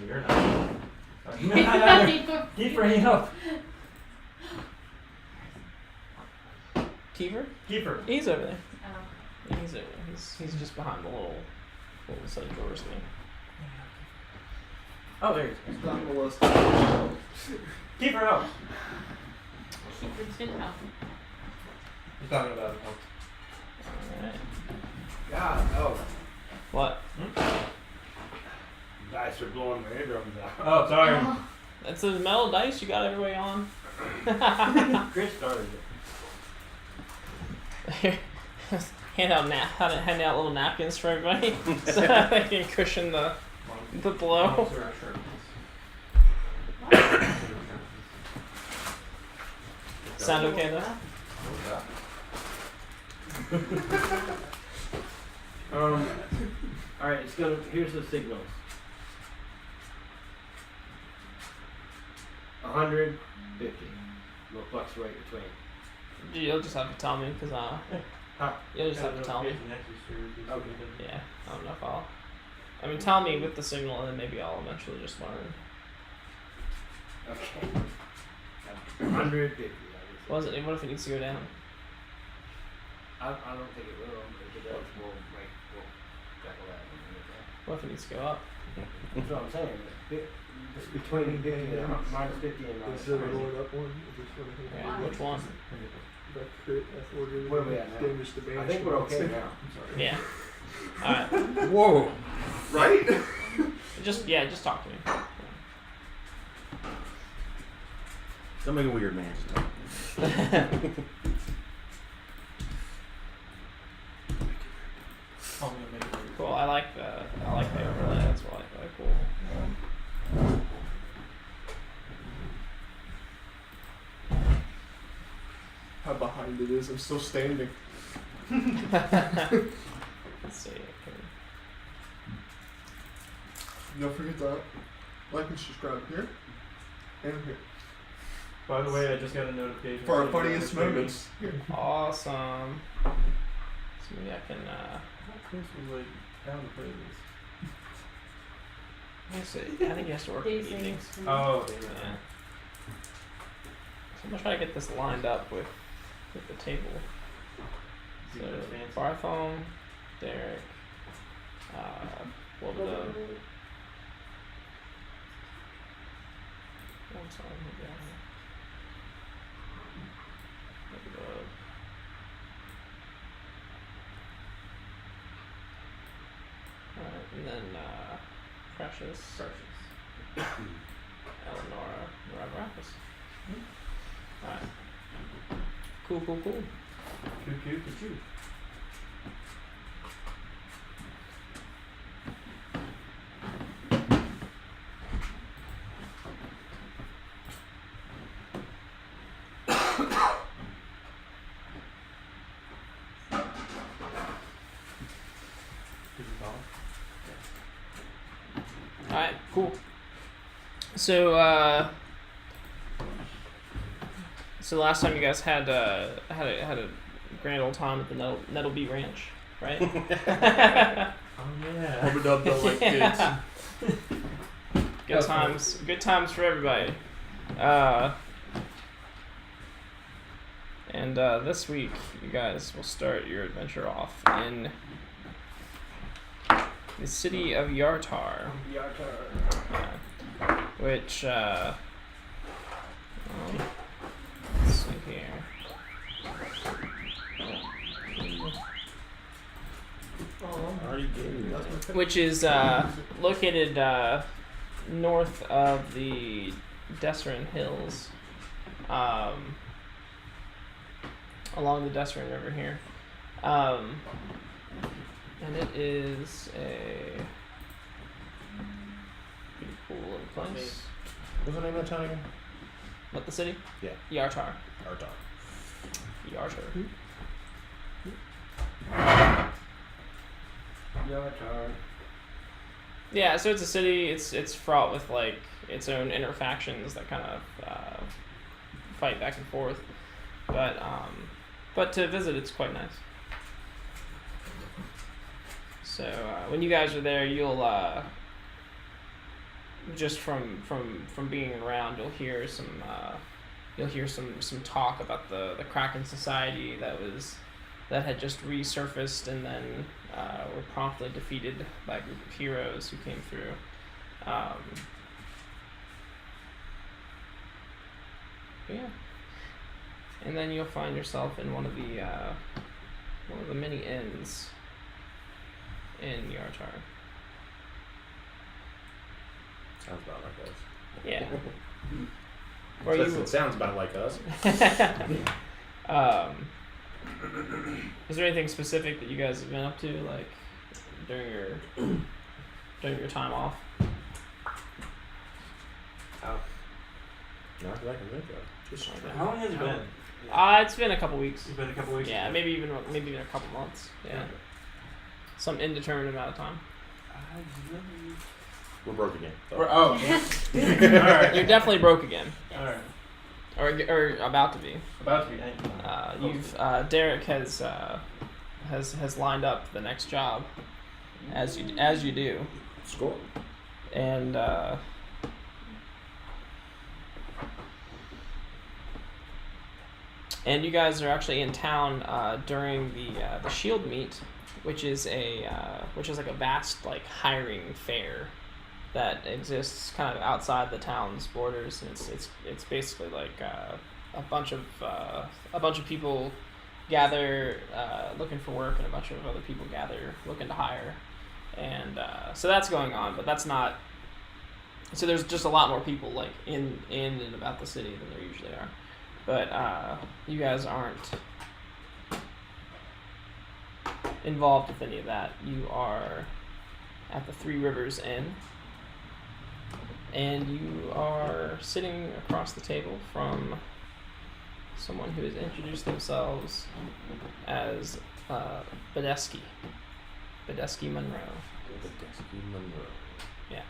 you're not. Keep bringing up. Kiefer? Keeper. He's over there. Oh. He's over there. He's just behind the little set of drawers thing. Oh, there he is. It's on the list. Keep her out. Keeper's been out. You're talking about it. Alright. God, no. What? Dice are blowing my eardrums out. Oh, sorry. Oh. That's those metal dice you got everybody on. Chris started it. hand out little napkins for everybody so they can cushion the blow. Sound okay though? Alright, it's gonna, here's the signals. 150. We'll fluctuate between. You'll just have to tell me because Huh? you'll just have to tell me. Okay. Yeah, I don't know if I'll. I mean, tell me with the signal, and then maybe I'll eventually just learn. Okay. 150. What if it needs to go down? I don't think it will, but if it does, we'll tackle that. What if it needs to go up? That's what I'm saying. It's between 50 and minus 50 and minus Is there 20. a Lord up one? Is this one here? Yeah, which one? That crit, that order. Where are we at now? Damage to I banish. think we're okay now. Yeah. All right. Whoa. Right? Just talk to me. Don't make it weird, man. Just talk. Cool. I like the overlay. That's what I like. Cool. How behind it is. I'm still standing. Let's see. Okay. Don't forget that. Like and subscribe here. And here. By the way, I just got a notification. For our saying funniest we're streaming. moments. Here. Awesome. So maybe I can. Chris was like down to play this. Let me see. I think he has to work in These the evenings. things. Oh, Yeah. So I'm gonna try to get this lined up with the table. So Bartholomew, Derek, what was the one song we got here? Alright, and then Precious. Eleonora Ravrafis. Alright. Cool. Choo. Alright, cool. So last time you guys had a grand old time at the Nettleby Ranch, right? Oh yeah. Rub it up though like kids. Good times for everybody. And this week, you guys will start your adventure off in the city of Yartar. Which, let's see here. Which is located north of the Desserin Hills, along the Desserin River here. And it is a pretty cool little place. What's the name of the town again? What, the city? Yeah. Yartar. Artar. Yartar. Yeah, so it's a city. It's fraught with like its own inner factions that kind of fight back and forth. But to visit, it's quite nice. So when you guys are there, you'll just from being around, you'll hear some talk about the Kraken Society that had just resurfaced and then were promptly defeated by a group of heroes who came through. But yeah, and then you'll find yourself in one of the many inns in Yartar. Sounds about like us. Yeah. It sounds about like us. Is there anything specific that you guys have been up to, like during your time off? Not that I can think of. Just How long has it been? It's been a couple weeks. It's been a couple weeks. Yeah, maybe even a couple months. Yeah, some indeterminate amount of time. we're broke again. So. Oh. Alright. You're definitely broke again, Alright. or about to be. About to be. Derek has lined up the next job, as you do, Score. and you guys are actually in town during the Shield meet, which is like a vast like hiring fair that exists kind of outside the town's borders, and it's basically like a bunch of people gather looking for work, and a bunch of other people gather looking to hire, and so that's going on, but that's not. So there's just a lot more people like in and about the city than there usually are, but you guys aren't involved with any of that. You are at the Three Rivers Inn, and you are sitting across the table from someone who has introduced themselves as Badesky Monroe. Badesky Monroe. Yeah.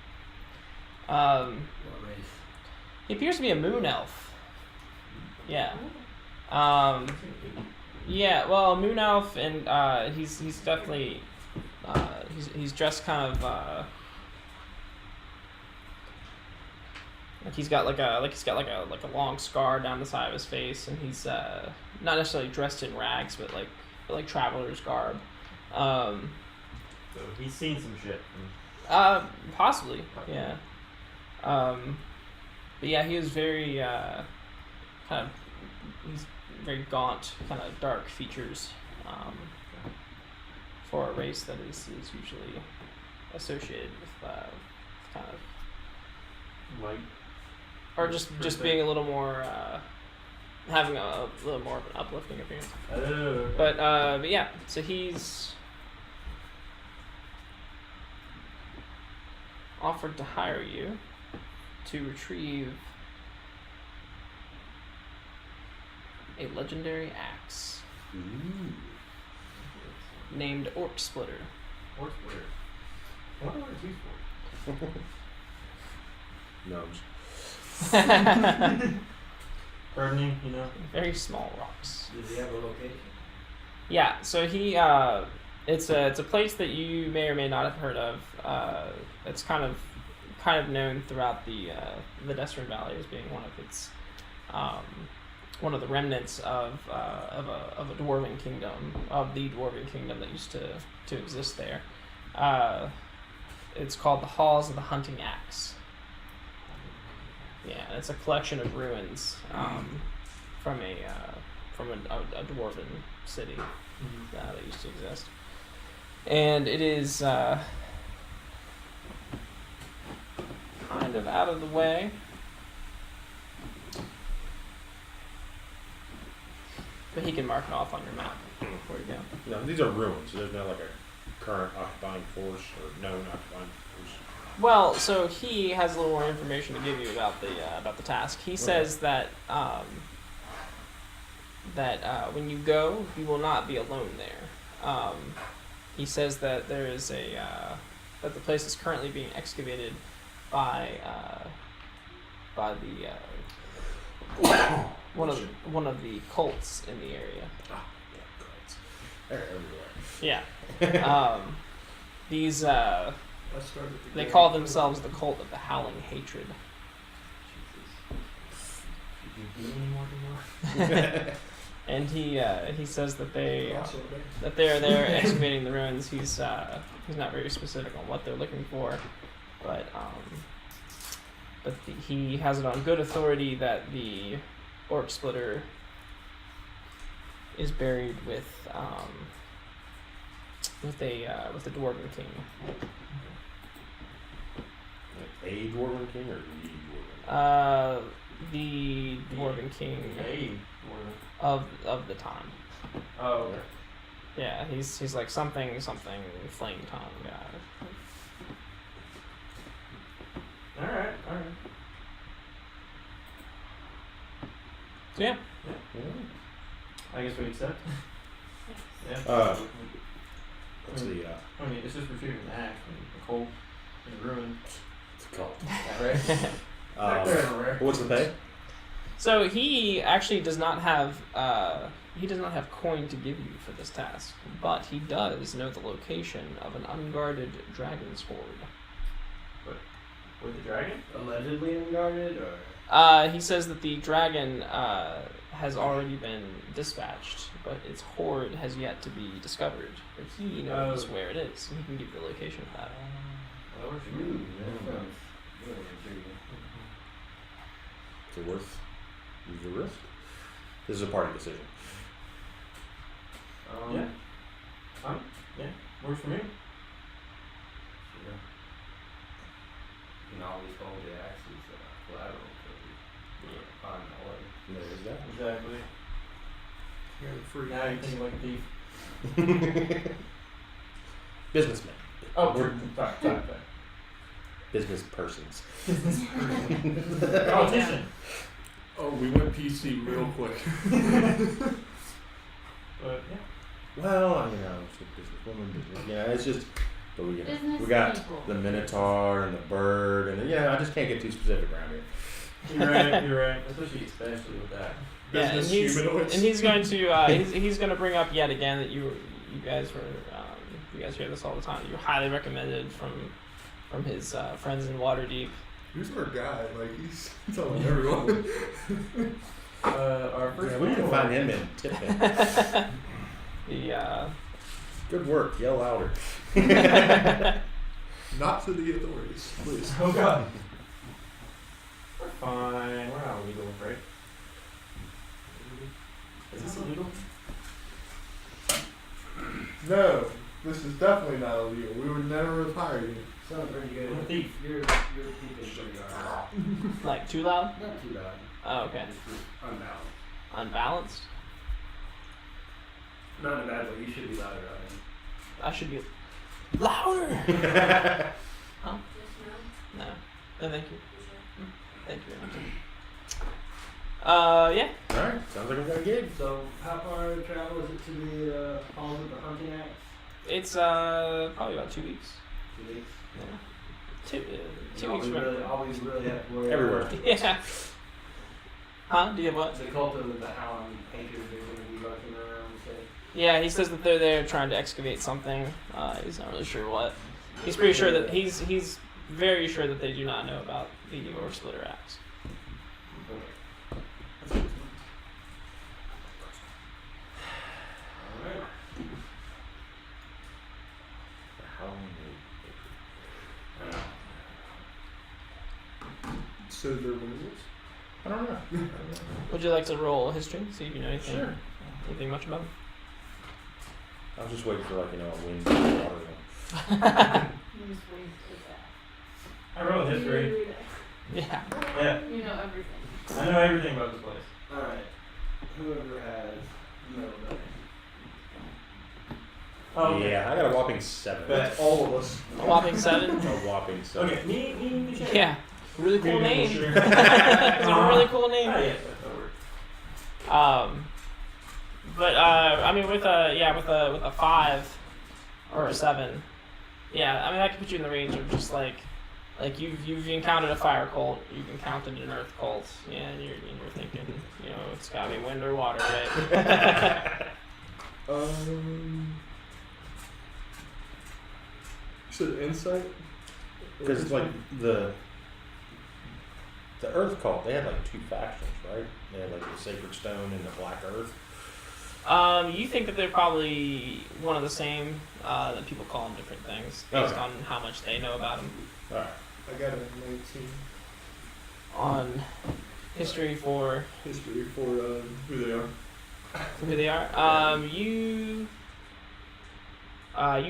What race? He appears to be a moon elf. Yeah. Yeah, well, moon elf, and he's definitely he's dressed kind of like he's got like a long scar down the side of his face, and he's not necessarily dressed in rags, but like traveler's garb. So he's seen some shit. Possibly, yeah. But yeah, he is very he's very gaunt, kind of dark features, for a race that is usually associated with kind of Light. or just being a little more having a little more of an uplifting appearance. Oh. But yeah, so he's offered to hire you to retrieve a legendary axe Ooh. named Orcsplitter. Orcsplitter. I wonder what it's used for. Gnomes. Gardening, you know. Very small rocks. Does he have a location? Yeah, so he it's a place that you may or may not have heard of. It's kind of known throughout the Destron Valley as being one of its one of the remnants of a dwarven kingdom, of the dwarven kingdom that used to exist there. It's called the Halls of the Hunting Axe. Yeah, it's a collection of ruins from a dwarven city that used to exist, and it is kind of out of the way. But he can mark it off on your map before you go. No, these are ruins. So there's not like a current occupying force or known occupying force. Well, so he has a little more information to give you about the task. He says that when you go, you will not be alone there. He says that there is that the place is currently being excavated by the one of the cults in the area. Ah, yeah, cults. They're everywhere. Yeah. These I started. They call themselves the Cult of the Howling Hatred. Did you do any more anymore? And he says that they're Also, there excavating the ruins. He's not very specific on what they're looking for, but he has it on good authority that the Orcsplitter is buried with the Dwarven King. A Dwarven King or the Dwarven? The Dwarven King Hey. of the time. Oh, okay. Yeah, he's like something flame tongue guy. Alright. So yeah. I guess we accept. Yeah. What's the I mean, it's just retrieving the axe and the coal and the ruin. what's it called? Right? What's the pay? So he actually does not have coin to give you for this task, but he does know the location of an unguarded dragon's hoard. With the dragon? Allegedly unguarded, or He says that the dragon has already been dispatched, but its hoard has yet to be discovered. But he knows where it is, and he can give you the location of that. That works for me. that sounds really intriguing. Is it worth the risk? This is a party decision. Yeah. Fine. Yeah. Works for me. Sure. You can always hold the axes collateral for the on the way. There's that. Exactly. You're the free. Now you're thinking like a thief. Businessmen. Oh, We're sorry. business persons. Politician. Oh, we went PC real quick. But yeah. Well, it's a businesswoman, business. Yeah, it's just. But we Business got people. the Minotaur and the bird, and I just can't get too specific around here. You're right. Especially with that. Yeah, and Business humanoids. he's going to he's going to bring up yet again that you guys were you guys hear this all the time. You're highly recommended from his friends in Waterdeep. Who's our guy? Like he's telling everyone. Our first Yeah, we need to one- find him and tip him. The Good work. Yell louder. Not to the authorities, please. Oh god. We're fine. We're not illegal, right? Is this illegal? No, this is definitely not illegal. We would never have hired you. Sounds pretty good. I'm a thief. Your peeping pretty hard. like too loud. Not too bad. Oh, okay. It's just unbalanced. Unbalanced. Not in a bad way. You should be louder on it. I should be louder. Huh? No. No, thank you. Thank you very much. Yeah. Alright, sounds like we got a gig. So, how far travel is it to the Halls of the Hunting Axe? It's probably about 2 weeks. 2 weeks. Yeah. Two You weeks from always really have to worry Everywhere. about Yeah. Huh? Do you have what? the cult of the Howling Hatred. They're going to be lurking around. So. Yeah, he says that they're there trying to excavate something. He's not really sure what. He's pretty sure that he's very sure that they do not know about the Orcsplitter axe. Alright. So they're winners. I don't know. Would you like to roll history? See if you know anything. Sure. Anything much about him? I was just waiting for a wind and water one. I wrote history. Yeah. Yeah. You know everything. I know everything about this place. Alright. Whoever has middle dice. Oh, okay. Yeah, I got a whopping 7. Bet. All of us. A whopping 7. A whopping 7. Okay, me, sure. Yeah. Really cool Me, name. sure. It's a really cool name. Ah, yeah, that works. But I mean, with a 5 or a 7, yeah, I mean, I can put you in the range of just like you've encountered a fire cult, you've encountered an earth cult, yeah, and you're thinking, it's gotta be wind or water, right? You said insight? Because like the Earth cult, they had like 2 factions, right? They had like the Sacred Stone and the Black Earth. You think that they're probably one of the same, that people call them different things based Okay. on how much they know about them. All right. I got a 19 On history for history for who they are. who they are. You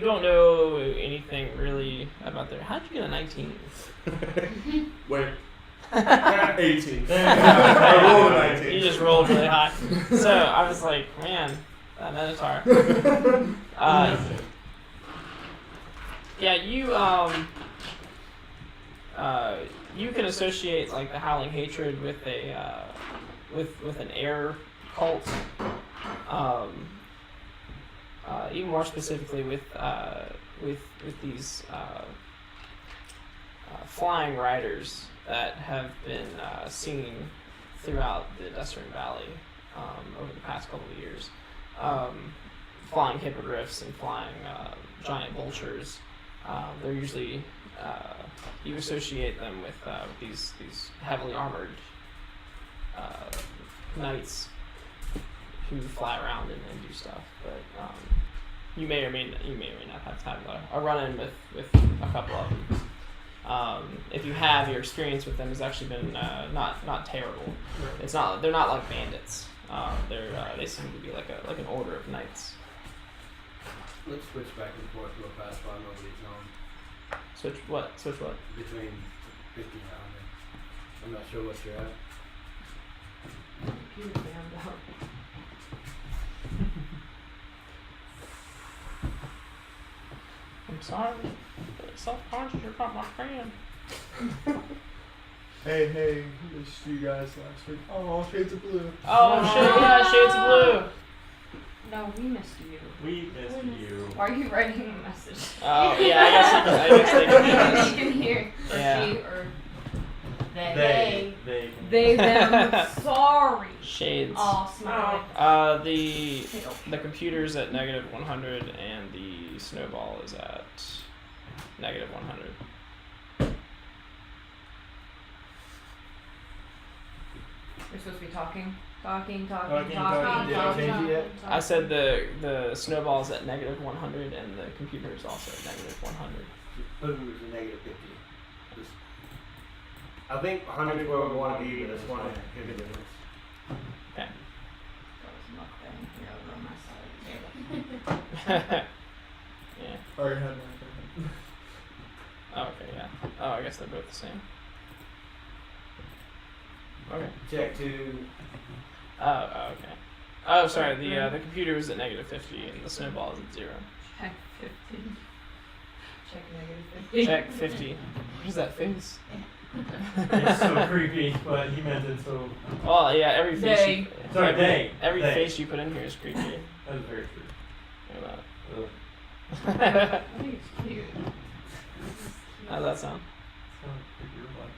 don't know anything really about their. How'd you get a 19? Wait. 18. There I rolled a you 19. You just rolled really high. So I was like, man, that Minotaur. Yeah, you can associate like the Howling Hatred with a with an air cult. Even more specifically with these flying riders that have been seen throughout the Destern Valley over the past couple of years. Flying hippogriffs and flying giant vultures. They're usually you associate them with these heavily armored knights who fly around and do stuff. But you may or may not have had a run-in with a couple of them. If you have, your experience with them has actually been not terrible. They're not like bandits. They seem to be like an order of knights. Let's switch back and forth real fast while nobody's on. Switch what? Between 50 now and then. I'm not sure what you're at. Computer jammed out. I'm sorry. Self-conscious, you're not my friend. Hey, missed you guys last week. Oh, shades of blue. Oh shit! Yeah, shades of blue. No, we missed you. We missed you. Why are you writing a message? Oh yeah, I guess they can do that. You can hear. Or Yeah. she or They. they them. Sorry. Shades. Oh, smile. The computer's at -100 and the snowball is at -100. We're supposed to be talking. Talking. Did I change it yet? I said the snowball's at -100 and the computer is also at -100. Put them as a negative 50. Just, I think 100 is where we want to be, but I just want to hear the difference. Okay. That was nothing. Here, I'll go on my side. Yeah. I already had mine. Oh, okay. Yeah. Oh, I guess they're both the same. Okay. Check 2. Oh, okay. Oh, sorry. The computer is at -50 and the snowball is at 0. Check 50. Check -50. Check 50. What is that face? It's so creepy, but he meant it so. Oh yeah, every face. They. Sorry, they. Every They. face you put in here is creepy. That is very true. Look at Ugh. that. I think it's cute. How's that sound? Sounds creepy or what?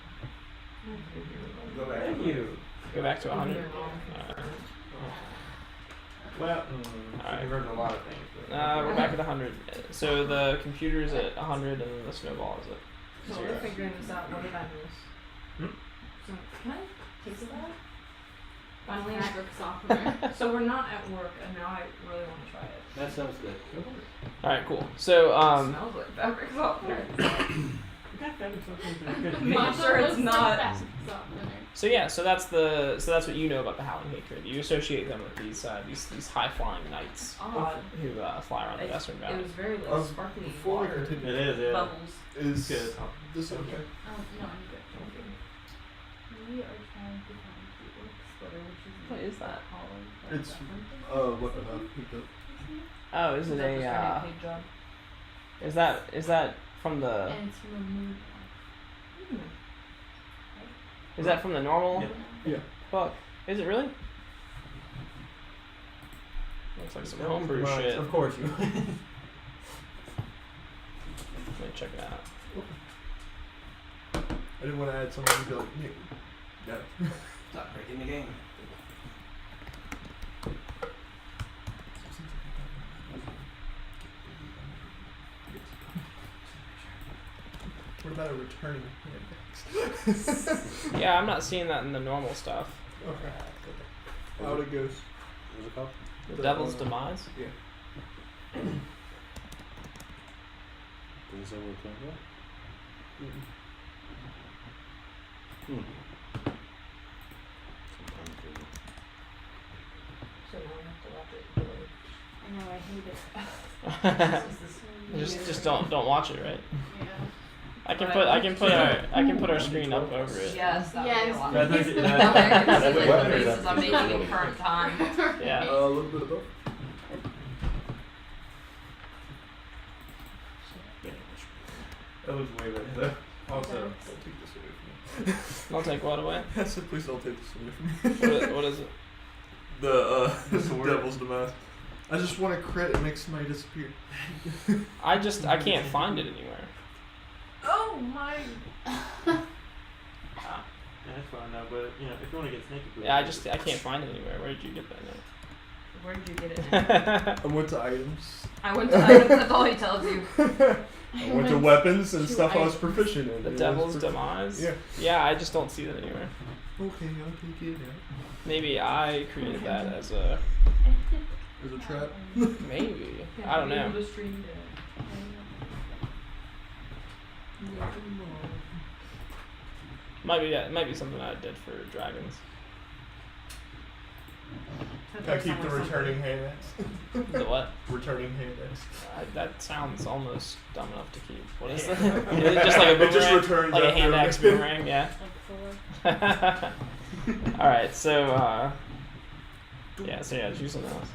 Go back. Thank you. Go back to 100. Well, Alright. I've heard a lot of things. But We're back at 100. So the computer's at 100 and the snowball is at So 0. we're figuring this out. What did I miss? Hmm? So can I taste that? Finally, Softener. so we're not at work, and now I really want to try it. That sounds good. All right, cool. So It smells like fabric softener. I'm Make sure it's not. Softener. so yeah, so that's what you know about the Howling Hatred. You associate them with these high flying knights Odd. who fly around the It Western Valley. was very like sparkly Before we water continue, It is, yeah. bubbles. is Good. this okay? No, I'm good. We are trying to find the Orcsplitter, which is What is that? hollow. It's weapon I've picked up. Oh, is it That was a? kind of paid job. Is that from the? And it's from a moon. Is that from the normal? Yeah. Yeah. Fuck. Is it really? Looks like some homebrew shit. Of course you. Let me check it out. I didn't want to add someone who'd be like, yeah. Stop breaking the game. What not a returning hand. Yeah, I'm not seeing that in the normal stuff. Okay. Out it goes. What's it called? The Devil's Demise? Yeah. Doesn't say what it's called. Mm-mm. So now I have to watch it delayed. I know, I hate it. just don't watch it, right? Yeah. I can put our screen up over it. Yes, that would be a Yes. lot. That makes it- Okay, that- because that's like what- the faces I'm making in current time. Yeah. A little bit of both. That looks way better though. Also, Don't take this away from me. I'll take what away? I said, please don't take this away from me. What is it? The sword. Devil's Demise. I just want to crit and make somebody disappear. I can't find it anywhere. Oh my! yeah, that's fine now. But you know, if you want to get snake, Yeah, I can't find it anywhere. Where did you get that Where did you get it? note? I went to items. I went to items, that's all he tells you. I went to weapons and to stuff I was items. proficient in. The It was Devil's profi- Demise? Yeah. Yeah, I just don't see that anywhere. Okay, I'll take it out. Maybe I created that as a There's a trap. maybe. I don't know. Might be something I did for dragons. I keep the returning hand axe. The what? Returning hand axe. That sounds almost dumb enough to keep. What is that? Is it just like a It just boomerang? returns Like a after hand a axe bit. boomerang, yeah. Like 4. Alright, so yeah, choose something else.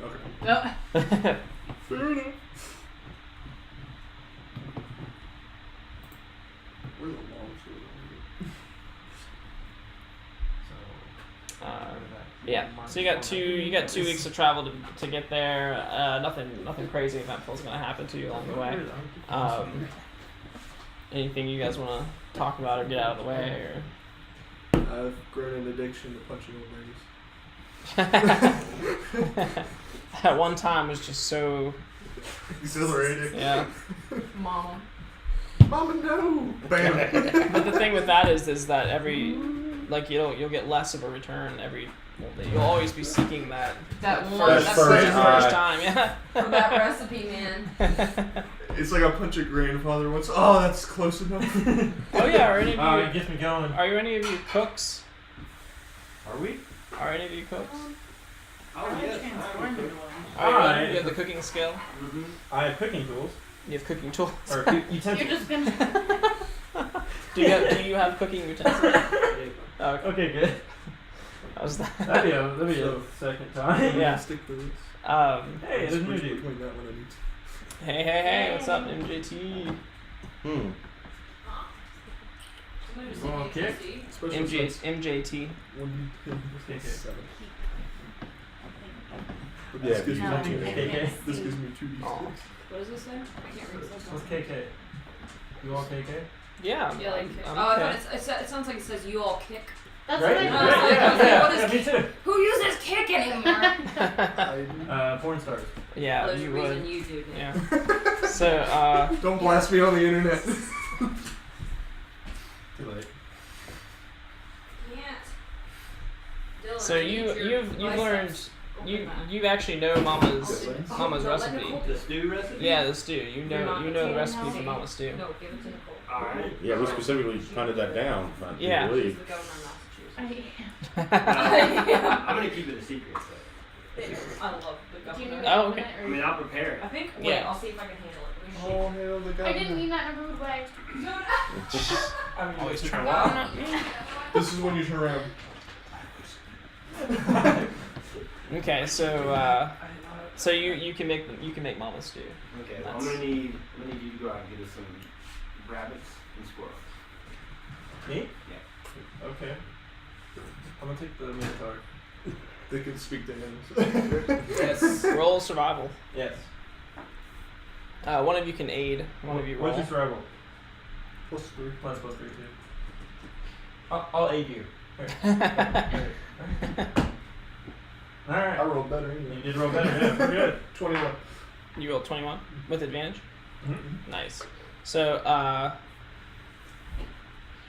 Okay. No. Fair enough. Where's the long sword? Yeah. So you got 2 weeks of travel to get there. Nothing crazy eventful is gonna happen to you along the way. Anything you guys want to talk about or get out of the way, or? I've grown an addiction to punching old ladies. At one time was just so Exhilarating. yeah. Mama. Mama, no! Bam! But the thing with that is that every like you'll get less of a return every. You'll always be seeking that That one, first, that's first the first time. time, yeah. for that recipe, man. It's like I punch a grandfather once. Oh, that's close enough. Oh yeah, are any of Oh, you it gets me going. are you any of you cooks? Are we? Are any of you cooks? Oh, yes. Are you have the cooking skill? Mm-hmm. I have cooking tools You have cooking tools. or You're utensils. just gonna. Do you have cooking utensils? Oh, okay. Okay, good. How's that? That'd be a second time. Yeah. Stick to this. Hey, there's new Switch dude. between that one and each. Hey, what's up, MJT? Okay. Especially MJ, since MJT. one Okay. 7. But Yeah, this gives me No, two. KK. This gives me 2d6. Oh. What does this say? I can't read this. What's KK? You all KK? Yeah. Yeah, like, I'm I okay. thought it sounds like it says you all kick. That's Right? what I Right, thought. yeah, what is me too. Who uses kick anymore? Porn stars. Yeah, There's a you reason would. you do. Yeah. So, Don't blast me on the internet. Too late. Can't. Dylan, so I need your you've biceps. learned Open you that. you actually know Mama's Oh, Mama's no, let recipe. Nicole- The stew recipe? Yeah, the stew. You You're know not the okay, recipe no. for Mama's stew. No, give it to Nicole. Alright. Yeah, we specifically hunted that down. I do Yeah. She's believe. the governor of Massachusetts. I'm gonna keep it a secret, so. I love the Do you governor. know Oh, that okay. I mean, I'll prepare it. I think. Yeah. Wait, I'll see if I can handle it. Oh, hell, the guy. I didn't mean that in a rude way. Always took trying a while. This is when you turn around. Okay, so you can make Mama's stew. Okay, well, That's- I'm gonna need you to go out and get us some rabbits and squirrels. Me? Yeah. Okay. I'm gonna take the Minotaur. They can speak to animals. Yes. Roll survival. Yes. One of you can aid. One of you roll. What's your survival? +3. Mine's +3 too. I'll aid you. Here. Alright. I rolled better You anyway. did roll better, yeah. We're good. 21. You rolled 21 with advantage. Mm-hmm. Nice. So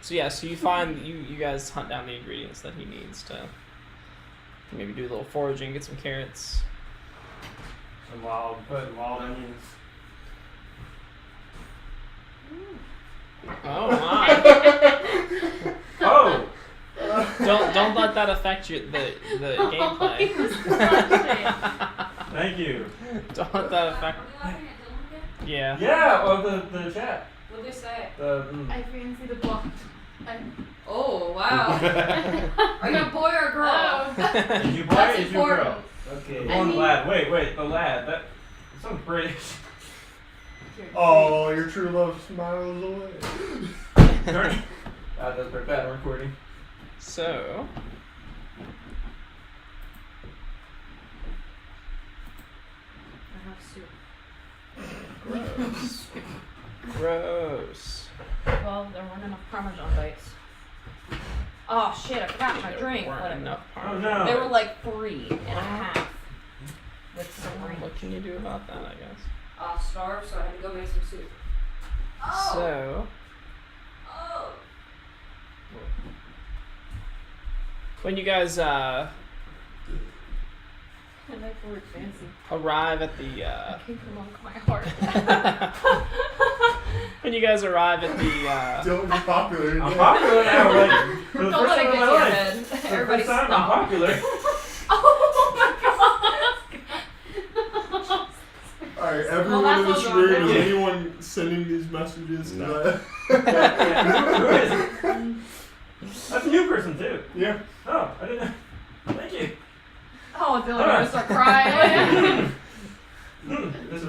So yeah, so you find you guys hunt down the ingredients that he needs to maybe do a little foraging, get some carrots. Some wild onions. Oh my! Oh! Don't let that affect the gameplay. Thank you. Don't let that affect. Are we laughing at Dylan again? Yeah. Yeah, well, the chat. What did they say? I fancy the blonde. Oh, wow. Are you a boy or a girl? Oh. Is you boy or That's is you girl? important. Okay. I One mean- lad. Wait, the lad. That sounds British. Oh, your true love smiles away. Darn it. That's very bad recording. So. I have soup. Gross. Gross. Well, there weren't enough Parmesan bites. Oh shit, I forgot my There drink. weren't Whatever. enough Oh parmesan. no. They were like 3.5 with some rain. What can you do about that, I guess? Starved, so I had to go make some soup. Oh! So, Oh! when you guys I like the word fancy. arrive at the It came from like my heart. when you guys arrive at the Dylan's popular. I'm yeah. popular now. Like, for the Don't first let it time in get my to your life. head. For the Everybody first time, I'm stop. popular. Oh my god! Alright, everyone Well, in that's this all room, gone. is anyone sending these messages to No. Who is it? That's a new person too. Yeah. Oh, I didn't know. Thank you. Oh, Dylan, you're gonna start crying. This is.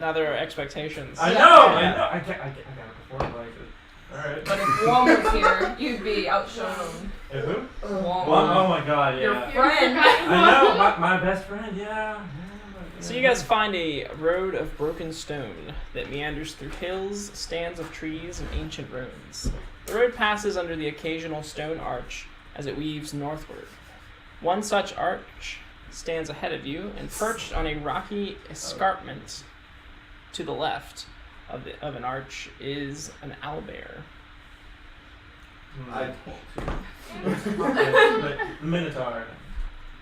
now there are expectations. I Yeah. know. Yeah. I gotta perform like it. All right. But if Wong was here, you'd be outshone. If who? Wong. Oh my God, yeah. Your friend. I know, my best friend, yeah. So you guys find a road of broken stone that meanders through hills, stands of trees, and ancient ruins. The road passes under the occasional stone arch as it weaves northward. One such arch stands ahead of you, and perched on a rocky escarpment to the left of an arch is an owlbear. I The Minotaur.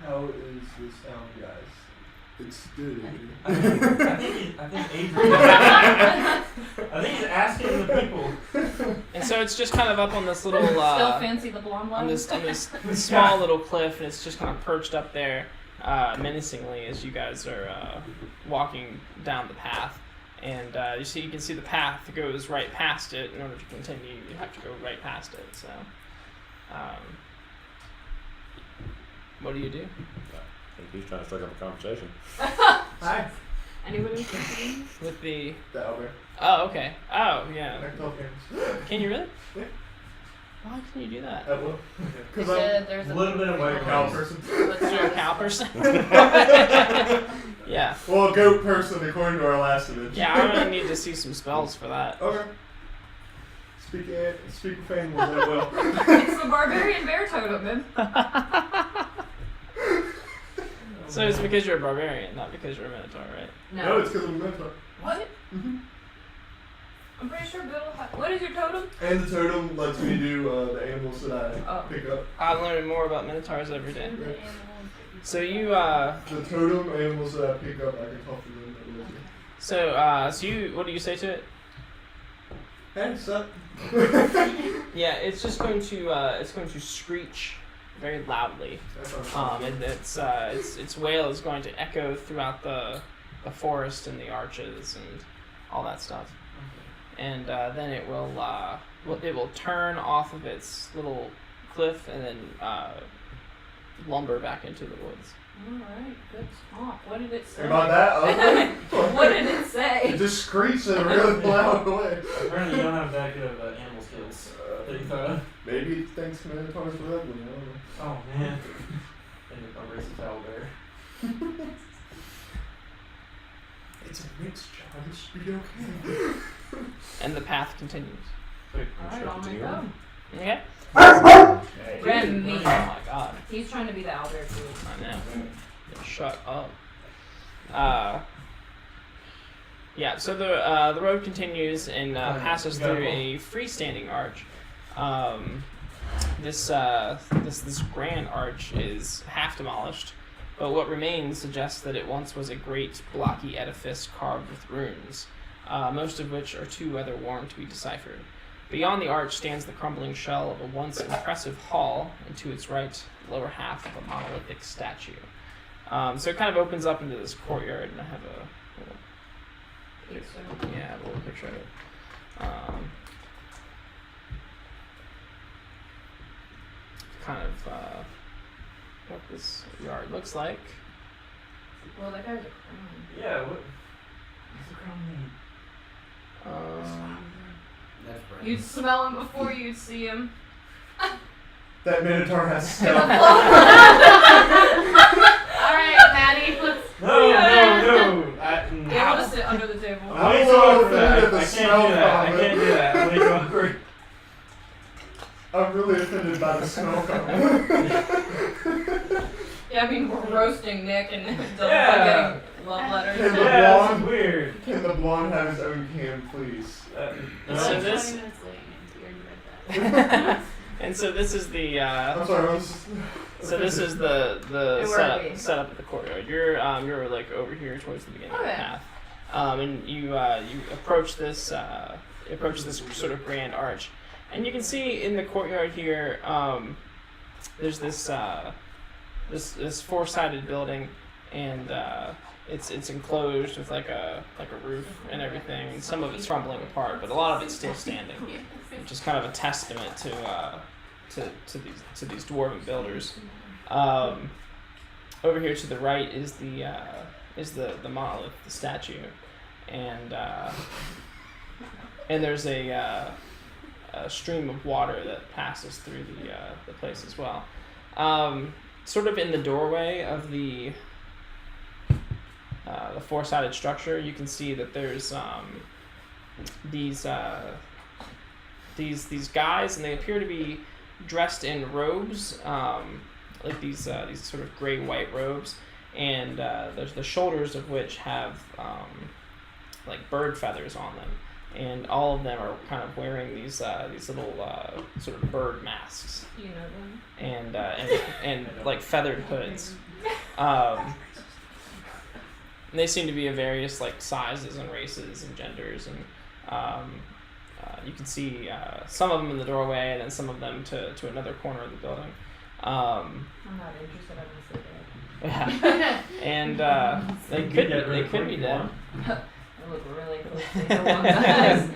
How is the sound, guys? It's good. I think Adrian. I think he's asking the people. And so it's just kind of up on this little Still fancy the blonde on one? this small little cliff, and it's just kind of perched up there menacingly as you guys are walking down the path. And you can see the path goes right past it. In order to continue, you have to go right past it. So, what do you do? I think he's trying to strike up a conversation. Hi. Anybody confused? With the The owlbear. oh, okay, oh I yeah. can talk hands. Can you really? Yeah. Why can you do that? At will. You Because I'm said there's a little bit of white a cow person. Let's You're a do cow this. person. Yeah, Well, a goat person, according to our last image. yeah. I'm gonna need to see some spells for that. Okay. Speak of animals, I will. It's the barbarian bear totem, man. So it's because you're a barbarian, not because you're a minotaur, right? No, it's because I'm a minotaur. What? Mm-hmm. I'm pretty sure Bill. What is your totem? And the totem lets me do the animals that I Oh. pick up. I'm learning more about minotaurs every day. Right. So you The totem animals that I pick up, I can talk to them. That with me. so you what do you say to it? Hey, sup? Yeah, it's just going to screech very loudly. And its wail is going to echo throughout the forest and the arches and all that stuff. And then it will turn off of its little cliff and then lumber back into the woods. Alright, good talk. What did it say? About that, okay. What did it say? It just screeched in a really loud way. Apparently, you don't have that good of animal skills that you thought of. Maybe it thinks minotaurs were ugly. I don't know. Oh man. And a racist owlbear. It's a mixed job. It should be okay. And the path continues. Alright, on my go. Okay? Remy. Oh my god. He's trying to be the owlbear too. I know. Shut up. Yeah, so the road continues and passes through a freestanding arch. This grand arch is half demolished, but what remains suggests that it once was a great blocky edifice carved with runes, most of which are too weather-worn to be deciphered. Beyond the arch stands the crumbling shell of a once impressive hall, and to its right, the lower half of a monolithic statue. So it kind of opens up into this courtyard, and I have a little picture of it. Kind of what this yard looks like. Well, that guy's a crown. Yeah, what? What's a crown mean? That's right. You'd smell him before you'd see him. That Minotaur has stuff. Alright, Maddie, let's. No. Yeah, we'll just sit under the table. I'm way too awkward for that. offended at the I smell can't comment. do that. I'm way too awkward. I'm really offended by the smell comment. Yeah, I mean, we're roasting Nick and Dylan Yeah. getting love letters. Hey, Yeah, LeBlanc. this is weird. Can the blonde have his own can, please? So No. this- 20 minutes late and you already read that. And so this is the I'm sorry, I was. so this is the And where are we? setup of the courtyard. You're like over here towards the beginning of the Okay. path, and you approach this sort of grand arch, and you can see in the courtyard here there's this four-sided building, and it's enclosed with like a roof and everything. And some of it's crumbling apart, but a lot of it's still standing, which is kind of a testament to these dwarven builders. Over here to the right is the monolith, the statue, and there's a stream of water that passes through the place as well. Sort of in the doorway of the four-sided structure, you can see that there's these guys, and they appear to be dressed in robes, like these sort of gray-white robes, and there's the shoulders of which have like bird feathers on them, and all of them are kind of wearing these little sort of bird masks. You know them. And like feathered hoods. And they seem to be of various like sizes and races and genders, and you can see some of them in the doorway, and then some of them to another corner of the building. I'm not interested, I'm gonna sit Yeah. And they could be dead. there. I look really closely for one guys.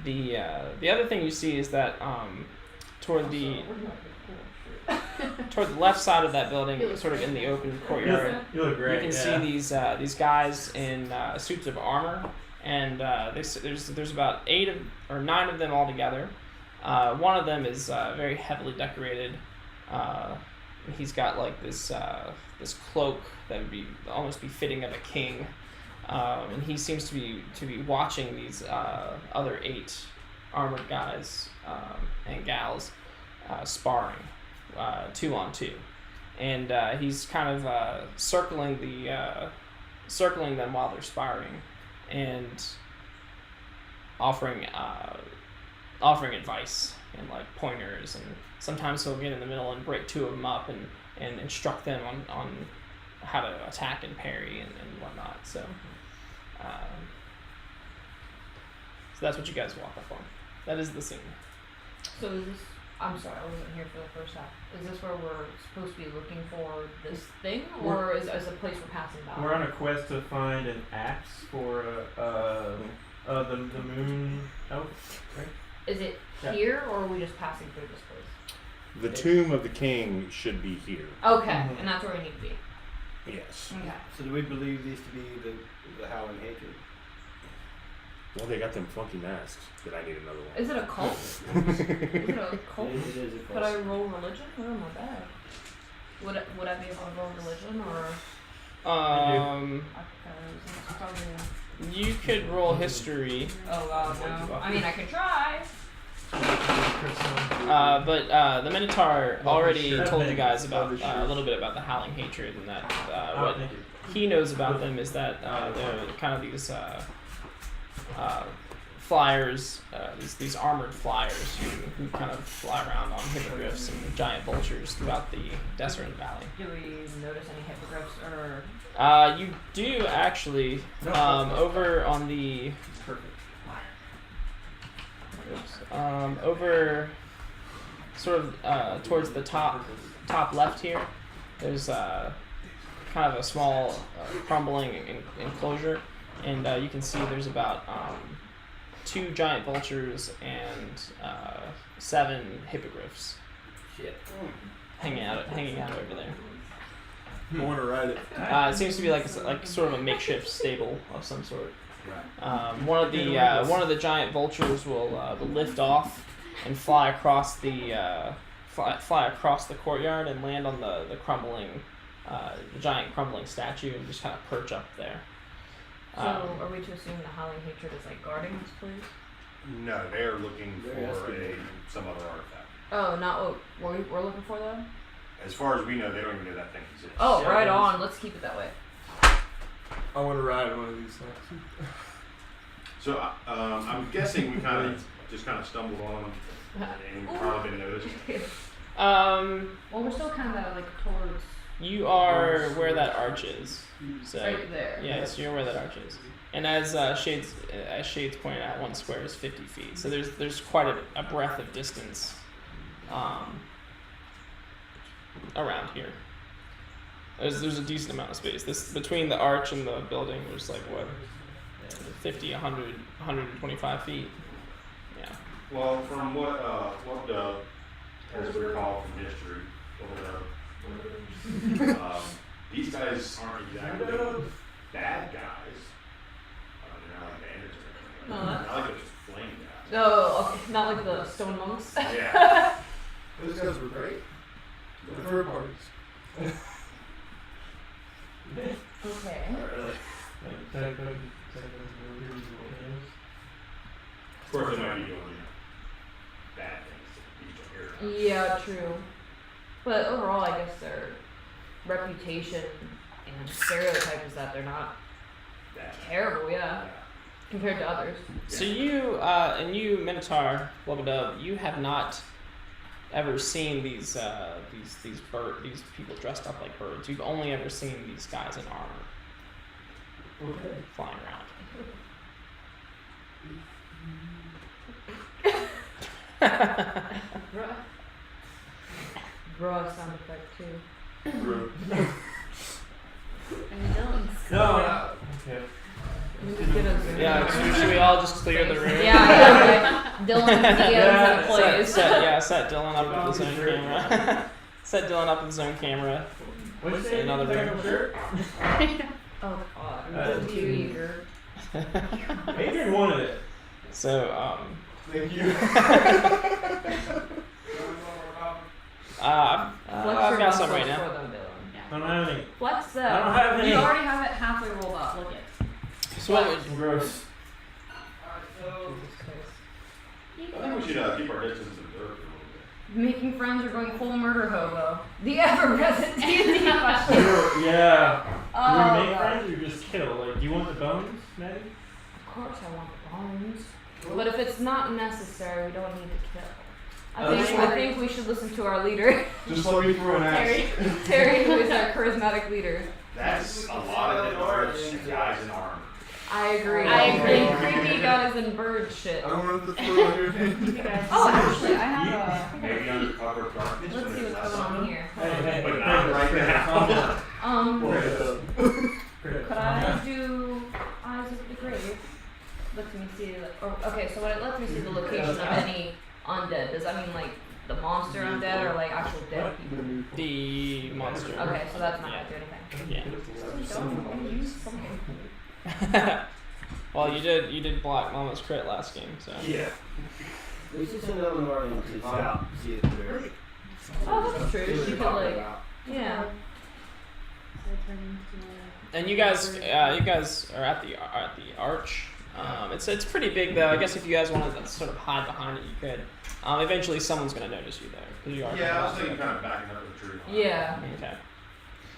The other thing you see is that toward the left side of that building, sort of in the open courtyard, You look great. you can see these guys in suits of armor, and there's about 8 or 9 of them all together. One of them is very heavily decorated. He's got like this cloak that would almost be fitting of a king, and he seems to be watching these other 8 armored guys and gals sparring 2 on 2, and he's kind of circling them while they're sparring, and offering advice and like pointers, and sometimes he'll get in the middle and break 2 of them up and instruct them on how to attack and parry and whatnot. So that's what you guys walk up on. That is the scene. So is this, I'm sorry, I wasn't here for the first half. Is this where we're supposed to be looking for this thing, or is a place we're passing by? We're on a quest to find an axe for the moon elf, right? Is it Yeah. here, or are we just passing through this place? The tomb of the king should be here. Okay, Mhm. and that's where we need to be. Yes. Okay. So do we believe these to be the Howling Hatred? Well, they got them funky masks. Did I need another one? Is it a cult? Is it a cult? It is a Could I roll religion? Where am I bad? Would I be able to roll religion, or? You could roll history. Oh god, no. I mean, I could try. But the Minotaur already Sure. told you guys about Love the a shirt. little bit about the Howling Hatred, and that Oh, what thank you. he knows about them is that they're kind of these flyers, these armored flyers who kind of fly around on hippogriffs and giant vultures throughout the Desert Valley. Do we notice any hippogriffs or? You do actually over on the Perfect. over sort of towards the top left here. There's kind of a small crumbling enclosure, and you can see there's about 2 giant vultures and 7 hippogriffs Shit. hanging out over there. I want to ride it. It seems to be like sort of a makeshift stable of some sort. Right. One of the giant vultures will lift off and fly across the courtyard and land on the giant crumbling statue and just kind of perch up there. So are we to assume the Howling Hatred is like guarding this place? No, they are looking They're for asking. some other artifact. Oh, not what we're looking for though? As far as we know, they don't even know that thing exists. Oh, Yeah, right it is. on. Let's keep it that way. I want to ride one of these things. So I'm guessing we kind of stumbled on them and probably been noticed. Well, we're still kind of like towards You are where that arch is. So right there. yeah, so you're where that arch is. And as Shades pointed out, 1 square is 50 feet. So there's quite a breadth of distance around here. There's a decent amount of space. This between the arch and the building, there's like what 50, 100, 125 feet. Yeah. Well, from what as we recall from history, these guys aren't exactly bad guys. They're not like bandits or anything. No, They're not like those flame guys. No, okay. Not like the stone monks. Yeah. Those guys were great. The third parties. Okay. Of course, they might be doing bad things that you don't hear about. Yeah, true. But overall, I guess their reputation and stereotype is that they're not Bad. terrible, yeah, compared to others. So you Minotaur, Flubadub, you have not ever seen these people dressed up like birds. You've only ever seen these guys in armor flying around. Bruh sound effect too. And Dylan's No. Okay. Get us in. Yeah, should we all just clear the room? Yeah, okay. Dylan, DMs and plays. Set Dylan up with his own camera. Set Dylan up with his own camera. What'd you In say? another room. Shirt? Oh god, too eager. Adrian wanted it. So Thank you. I've got some right now. For them, Dylan. I don't have any. Flex I don't have any. You already have it halfway rolled up. Look it. So what would, Gross. I think we should keep our distance and observe for a little bit. Making friends or going full murder hobo? The ever-present D&D question. Yeah. Oh, Do we make God. friends or just kill? Like, do you want the bones, Maddie? Of course I want the bones. But if it's not necessary, we don't need to kill. I think we should listen to our leader, Just let me throw an axe. Terry, who is our charismatic leader. That's a lot of different guys in armor. I agree. I Creepy guys and bird shit. I don't want to throw out your hand. Oh, actually, I have a. Maybe undercover darkness. Let's see what's going on here. Hey, But not right now. Could I do Eyes of the Grave? Lets me see, okay, so when it lets me see the location of any undead, does that mean like the monster undead or like actual dead people? the monster? Okay, so that's not Yeah. gonna do anything. Yeah. Use something. Well, you did block Mama's crit last game, so. Yeah. We should send out an army to stop, see if they're. Oh, that's true. She could like, yeah. So I turn into And you guys are at the arch. It's pretty big though. I guess if you guys wanted to sort of hide behind it, you could. Eventually, someone's gonna notice you there because you are. Yeah, I was thinking kind of backing up the tree line. Yeah. Okay.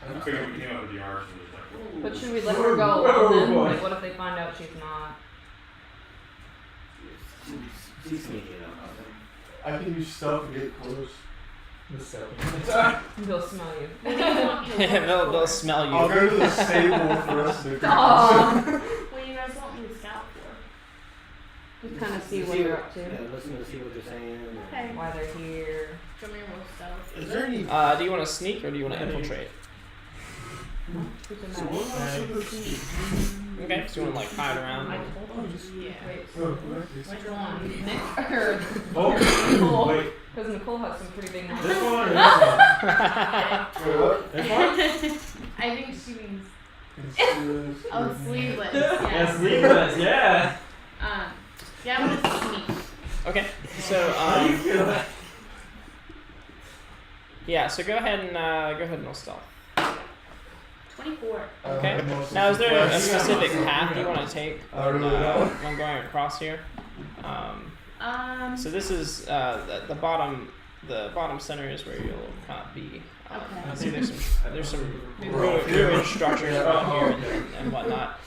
I figured we came up with the arch and was like, whoa. But should we let her go alone then? Like, what if they find out she's not? She's sneaking up. I can use stealth to get close. The second. They'll smell you. What do you want me to look they'll for? smell you. I'll go to the stable for the rest of the Aw. What do you guys want me to scout for? Just kind of see what they're up to. Yeah, listen to see what they're saying. Okay. Why they're here. Show me roll stealth. Is there any? Do you want to sneak or do you want to infiltrate? Keep in So mind. what else Okay, so you want to like hide around. Yeah. Wait, Oh, Which one? Nick or Oh, Nicole? wait. Because Nicole has some pretty big ones. This one or this one? wait, what? This one? I think she means Oh, sleeveless. Yeah, Yeah. sleeveless, yeah. Yeah, I want to sneak. Okay, so How do you feel that? yeah, so go ahead and roll stealth. 24. Okay. Now, is there a specific path you want to take I really don't. when going across here? So this is the bottom. The bottom center is where you'll kind of be. Okay. See, there's some ruined structures around here and whatnot.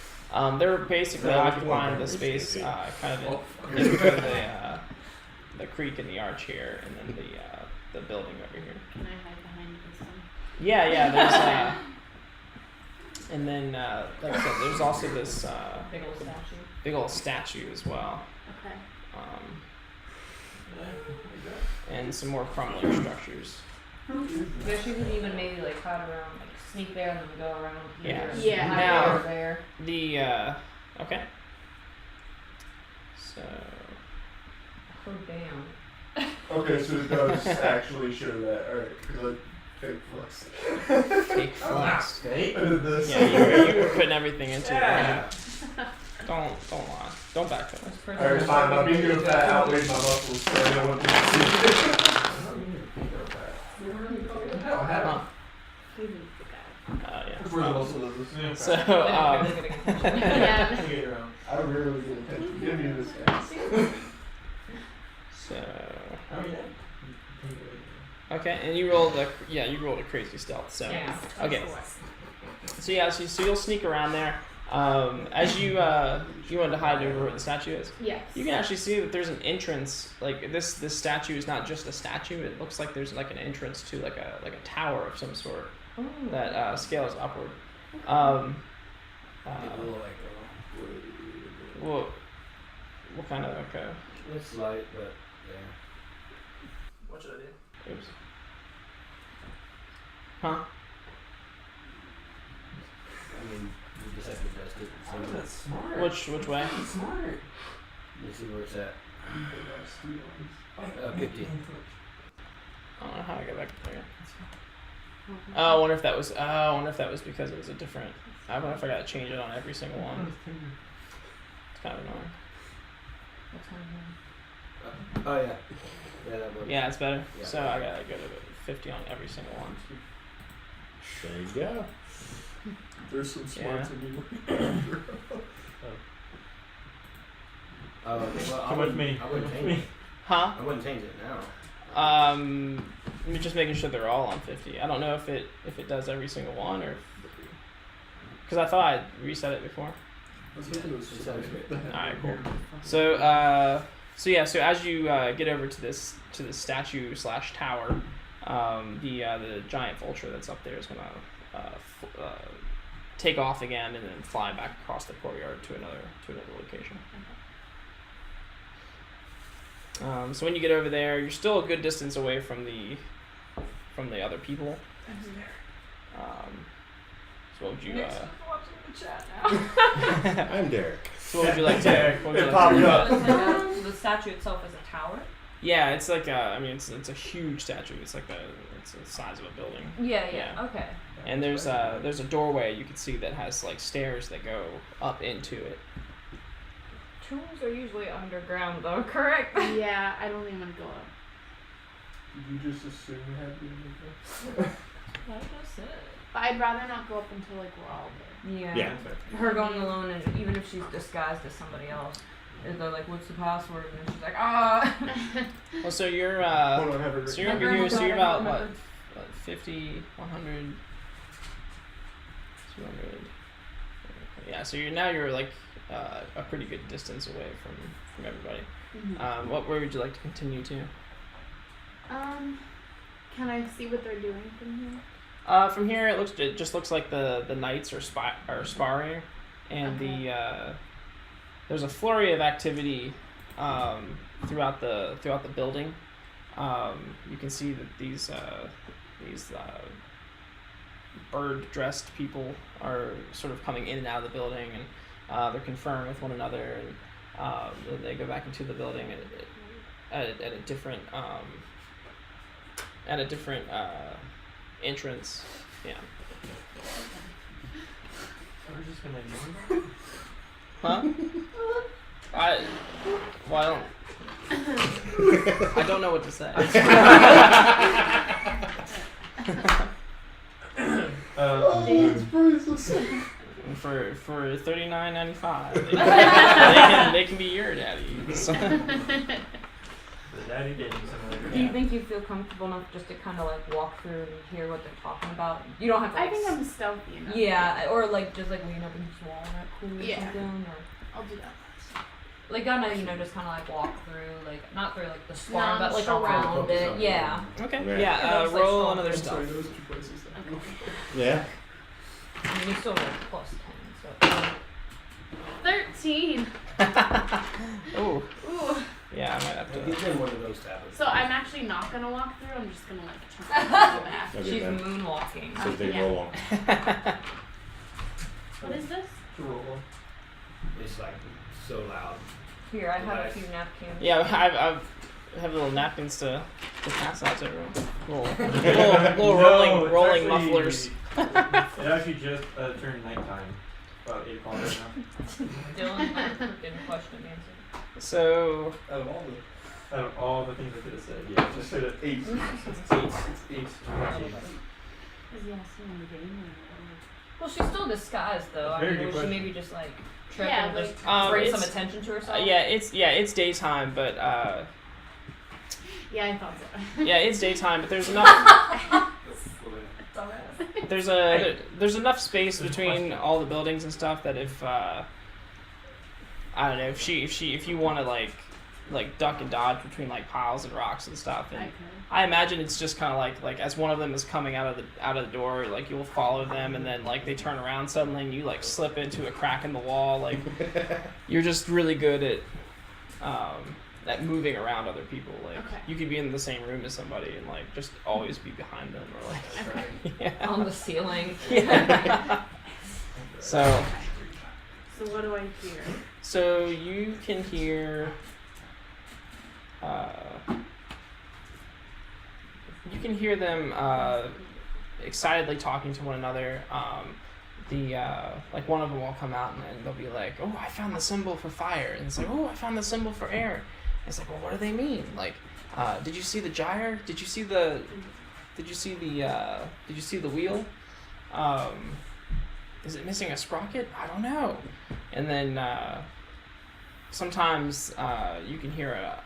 They're basically occupying the space kind of in between the creek and the arch here, and then the building over here. Can I hide behind this one? Yeah. There's and then like I said, there's also this Big old statue. big old statue as well. Okay. And some more crumbling structures. Yeah, she could even maybe like hide around, like sneak there and then go around here. Yeah. And Yeah. hide Now- there. The okay. So Oh damn. Okay, so it does actually show that. Alright, because I fake flex. fake flex. Okay. I did this. Yeah, you were putting everything into Yeah. it. Don't lie. Don't backpedal. This person Alright, was fine. My really bingo good. fat outweighs my muscles, so I don't want to see. No, I haven't. Huh. We need the guy. Yeah. That's where the muscle is. Yeah. So They don't really get attention. Yeah. Get it around. I rarely get attention. Give me this guy. so I mean, okay, and you rolled a crazy stealth. So Yeah. okay. So yeah, so you'll sneak around there. As you wanted to hide over where the statue is. Yes. You can actually see that there's an entrance. Like this statue is not just a statue. It looks like there's like an entrance to like a tower of some sort Ooh. that scales upward. What kind of okay? It's light, but yeah. What should I do? Oops. Huh? I mean, you just have to test it. oh, that's smart. Which way? That's smart. You see where it's at. 50. I don't know how I got back there. Oh, I wonder if that was. I wonder if that was because it was a different. I wonder if I got to change it on every single one. It's kind of annoying. What's on here? Oh yeah. Yeah, that works. Yeah, it's better. Yeah. So I gotta go to 50 on every single one. There you go. There's some smarts in you. Well, Come with me. I wouldn't Come change with it. me. Huh? I wouldn't change it now. I'm just making sure they're all on 50. I don't know if it does every single one or because I thought I reset it before. Let's look at this. It sounds great. Alright, cool. So so as you get over to this statue / tower, the giant vulture that's up there is gonna take off again and then fly back across the courtyard to another location. So when you get over there, you're still a good distance away from the other people. So what would you I'm Derek. so what would you like to? What would you It like popped to up. The statue itself is a tower? Yeah, it's like it's a huge statue. It's like it's the size of a building. Yeah, Yeah. okay. And there's a doorway you can see that has like stairs that go up into it. Tombs are usually underground though, correct? Yeah, I don't even want to go up. Did you just assume you had to be in the But I'd rather not go up until like we're all there. Yeah. Yeah. Her going alone, and even if she's disguised as somebody else, and they're like, "What's the password?" And she's like, "Ah." Well, so you're Hold on, have it so written you're down. over here. So you're about Remember. what 50, 100, 200. Yeah. So you're like a pretty good distance away from everybody. Where would you like to continue to? Can I see what they're doing from here? From here, it just looks like the knights are sparring, and Okay. there's a flurry of activity throughout the building. You can see that these bird dressed people are sort of coming in and out of the building, and they're conferring with one another, and then they go back into the building at a different entrance. Yeah. We're just gonna ignore Huh? I don't know what to say. It's priceless. For $39.95, they can be your daddy. So. the daddy dating simulator. Do you think you feel comfortable enough just to kind of like walk through and hear what they're talking about? You don't have to. I Like, think I'm stealthy enough. Yeah, or like just like lean up and swallow that cool or Yeah. something, or I'll do that. like I know just kind of like walk through, like not through like the swarm, but like Nonchalant. around it. Yeah. Okay. Yeah. Yeah. Those, like, Roll small another things. stealth. Those two places. Yeah. I mean, you still have plus 10, so. 13. Oh. Ooh. Yeah, I might have Give to. them one of those tablets. So I'm actually not gonna walk through. I'm just gonna like turn and go back. Okay, She's then. moonwalking. So they Yeah. roll on. What is this? It's like so loud. Here, I have a few napkins. Yeah, I have little napkins to pass out to everyone. Little No, it's rolling actually- mufflers. It actually just turned nighttime. About 8 o'clock right now. Dylan, freaking question answered. So Out of All the things I could have said, yeah. just say that 8. It's 8. It's 8. Is he asking in the game or? Well, she's still disguised though. I Very mean, good would she question. maybe just like trip Yeah, and like- just bring some it's- attention to herself? it's daytime, but Yeah, I thought so. it's daytime, but there's enough there's enough space between all the buildings and stuff that if I don't know, if you want to like duck and dodge between like piles and rocks and stuff, and I could. I imagine it's just kind of like as one of them is coming out of the door, like you'll follow them, and then like they turn around suddenly and you like slip into a crack in the wall. Like you're just really good at moving around other people. Like Okay. you could be in the same room as somebody and like just always be behind them, or like Okay. yeah. On the ceiling. Yeah. So So what do I hear? so you can hear. You can hear them excitedly talking to one another. Like one of them will come out and then they'll be like, "Oh, I found the symbol for fire," and it's like, "Oh, I found the symbol for air." And it's like, "Well, what do they mean? Like, did you see the gyre? Did you see the wheel? Is it missing a sprocket? I don't know." And then sometimes you can hear a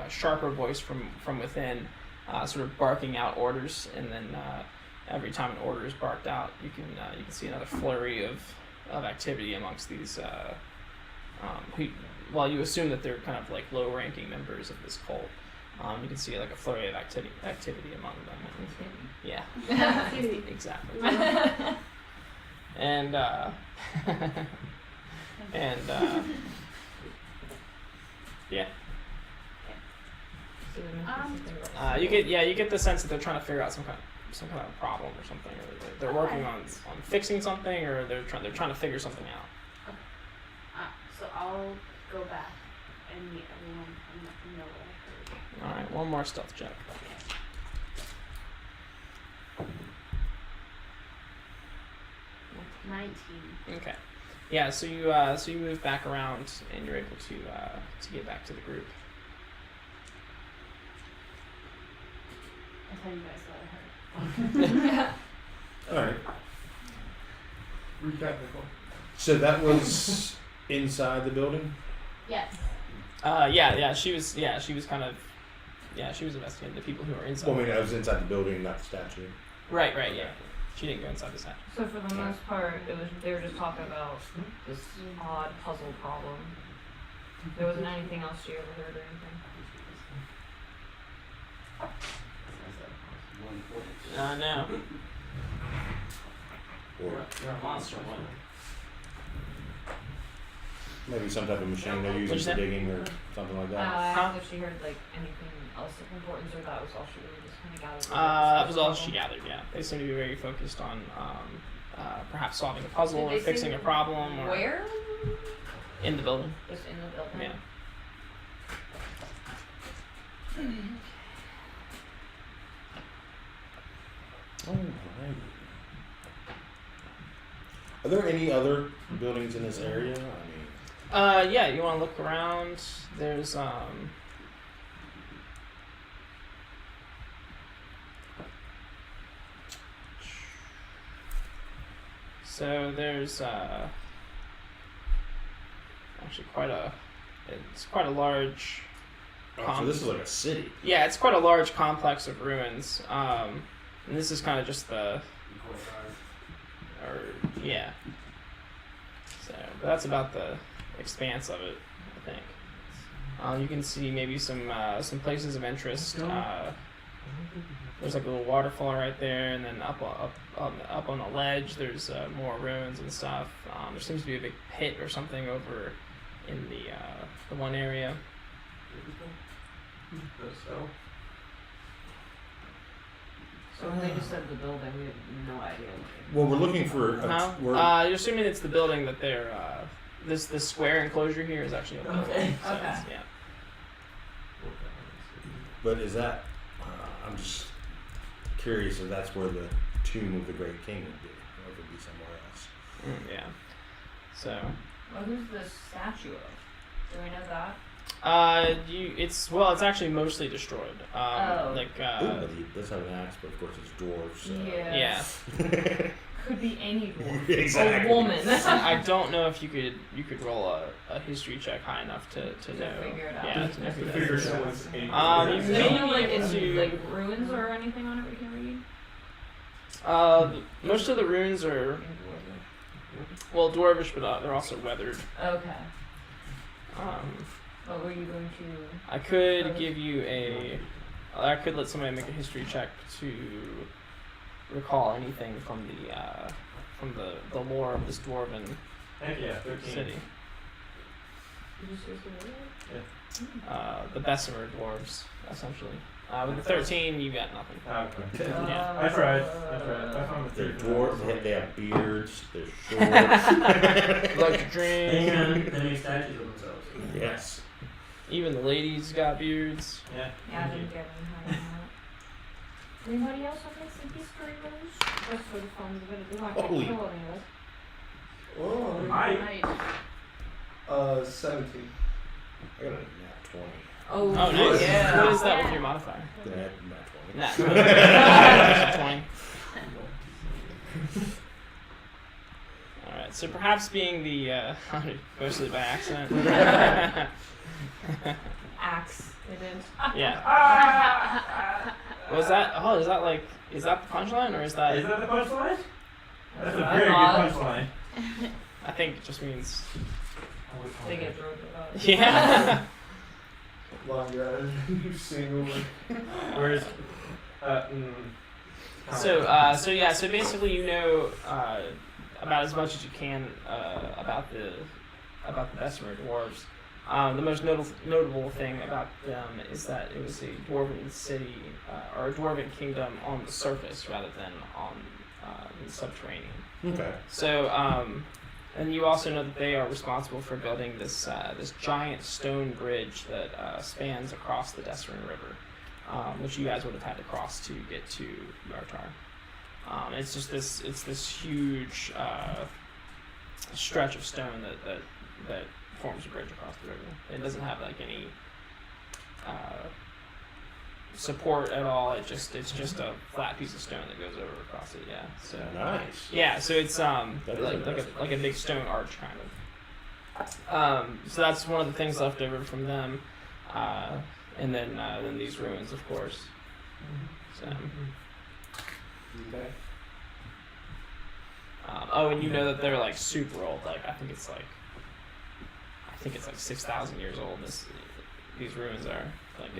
sharper voice from within, sort of barking out orders, and then every time an order is barked out, you can see another flurry of activity amongst these. While you assume that they're kind of like low-ranking members of this cult, you can see like a flurry of activity among them. And, yeah, exactly. And yeah. You get the sense that they're trying to figure out some kind of problem or something, or they're working on fixing something, or they're trying to figure something out. So I'll go back and meet everyone and let them know what I heard. All right, one more stealth check. 19. Okay. Yeah, so you move back around and you're able to get back to the group. I'll tell you guys what I heard. All right. Recap, Nicole. So that was inside the building. Yes. Yeah. She was kind of, she was investigating the people who were inside. Well, I mean, I was inside the building, not the statue. Right, yeah. She didn't go inside the statue. So for the most part, they were just talking about this odd puzzle problem. There wasn't anything else you ever heard or anything. No. Or You're a monster one. maybe some type of machine they're using What'd you for say? digging or something like I that. asked if she heard like anything else of importance, or that was all she really just kind of gathered. That was all she gathered, yeah. They seem to be very focused on perhaps solving a puzzle Did or they fixing say a problem or Where? in the building. Just in the building. Yeah. Alright. Are there any other buildings in this area? I mean, Yeah, you want to look around. There's so there's actually it's quite a large. so this is like a city. Yeah, it's quite a large complex of ruins. And this is kind of just the. Yeah. So, but that's about the expanse of it, I think. You can see maybe some places of interest. There's like a little waterfall right there, and then up on the ledge, there's more ruins and stuff. There seems to be a big pit or something over in the one area. So when they just said the building, we had no idea. Well, we're looking for. No, you're assuming it's the building that they're. This square enclosure here is actually a building. Okay. So Okay. it's- yeah. But is that? I'm just curious if that's where the tomb of the Great King would be, or if it'd be somewhere else. Yeah. So. Well, who's the statue of? Do we know that? It's actually mostly destroyed. Oh. But he does have an axe, but of course it's dwarves. So. Yeah. Yeah. Could be any dwarf. Exactly. A woman. I don't know if you could roll a history check high enough to know. figure it out. Yeah, to know who To that figure is. someone's in. You Does may it know like into- like ruins or anything on it we can read? Most of the runes are dwarvish, but they're also weathered. Okay. Um, What were you going to? I could give you I could let somebody make a history check to recall anything from the lore of this dwarven Heck yeah, 13. city. Did you seriously read it? The Bessemer dwarves, essentially. With the 13, you got nothing. Okay. Yeah. I tried. I found the They're 13. dwarves. They have beards. They're short. Like to drink. They make statues of themselves. Yes. Even the ladies got beards. Yeah. Yeah, I didn't get any higher than that. Anybody else have some history rules? Just for the fun of it. We want to Holy- kill any of us. Oh, I 17. I got a nat 20. Oh, Oh, nice. yeah. What is that with your modifier? The nat 20. Nah. 20. Alright, so perhaps being the, mostly by accident. Axe. It is. Yeah. Was that, is that the punchline, or is that, Is that the punchline? That's a I very good thought. punchline. I think it just means, They get drunk about it. yeah. Long guy. You single. Whereas, So basically you know, about as much as you can, about the Bessemer dwarves. The most notable thing about them is that it was a dwarven city, or a dwarven kingdom on the surface rather than on the subterranean. Okay. So, and you also know that they are responsible for building this giant stone bridge that spans across the Desserin River, which you guys would have had to cross to get to Yartar. It's just this huge stretch of stone that forms a bridge across the river. It doesn't have like any support at all. It's just a flat piece of stone that goes over across it. Yeah. So Nice. yeah. So it's That is like a big stone arch kind of. So that's one of the things left over from them, and then these ruins, of course. So. Okay. Oh, and you know that they're like super old. Like I think it's like 6,000 years old. These ruins are like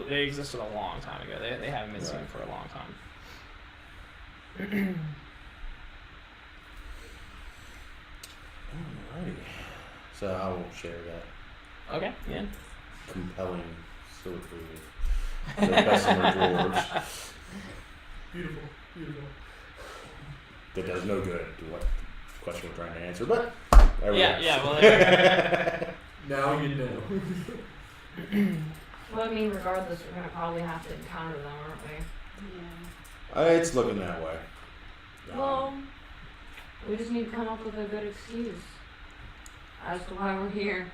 they existed a long time ago. They haven't been seen for a long time. Alrighty. So I will share that Okay. Yeah. compelling soliloquy with the Bessemer dwarves Beautiful, beautiful. that does no good to what question we're trying to answer, but there we Yeah. go. Yeah. Well. There Now you know. Well, I mean, regardless, we're gonna probably have to encounter them, aren't we? Yeah. It's looking that way. Well, we just need to come up with a good excuse as to why we're here.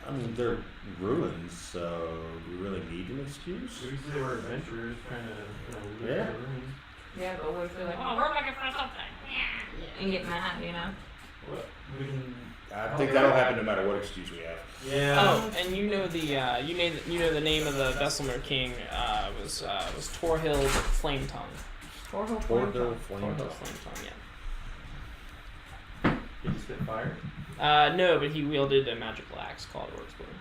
I mean, they're ruins, so do we really need an excuse? We usually were adventurers trying to, Yeah. the ruins. Yeah, but what if they're like, oh, we're looking for something, and get mad, you know? What? We can. I think that'll happen no matter what excuse we have. Yeah. Oh, and you know the name of the Bessemer king was Torhild Flametongue. Torhild Torhild Torhild Flame. Flametongue. Yeah. Did he spit fire? No, but he wielded a magical axe called Orcsplitter.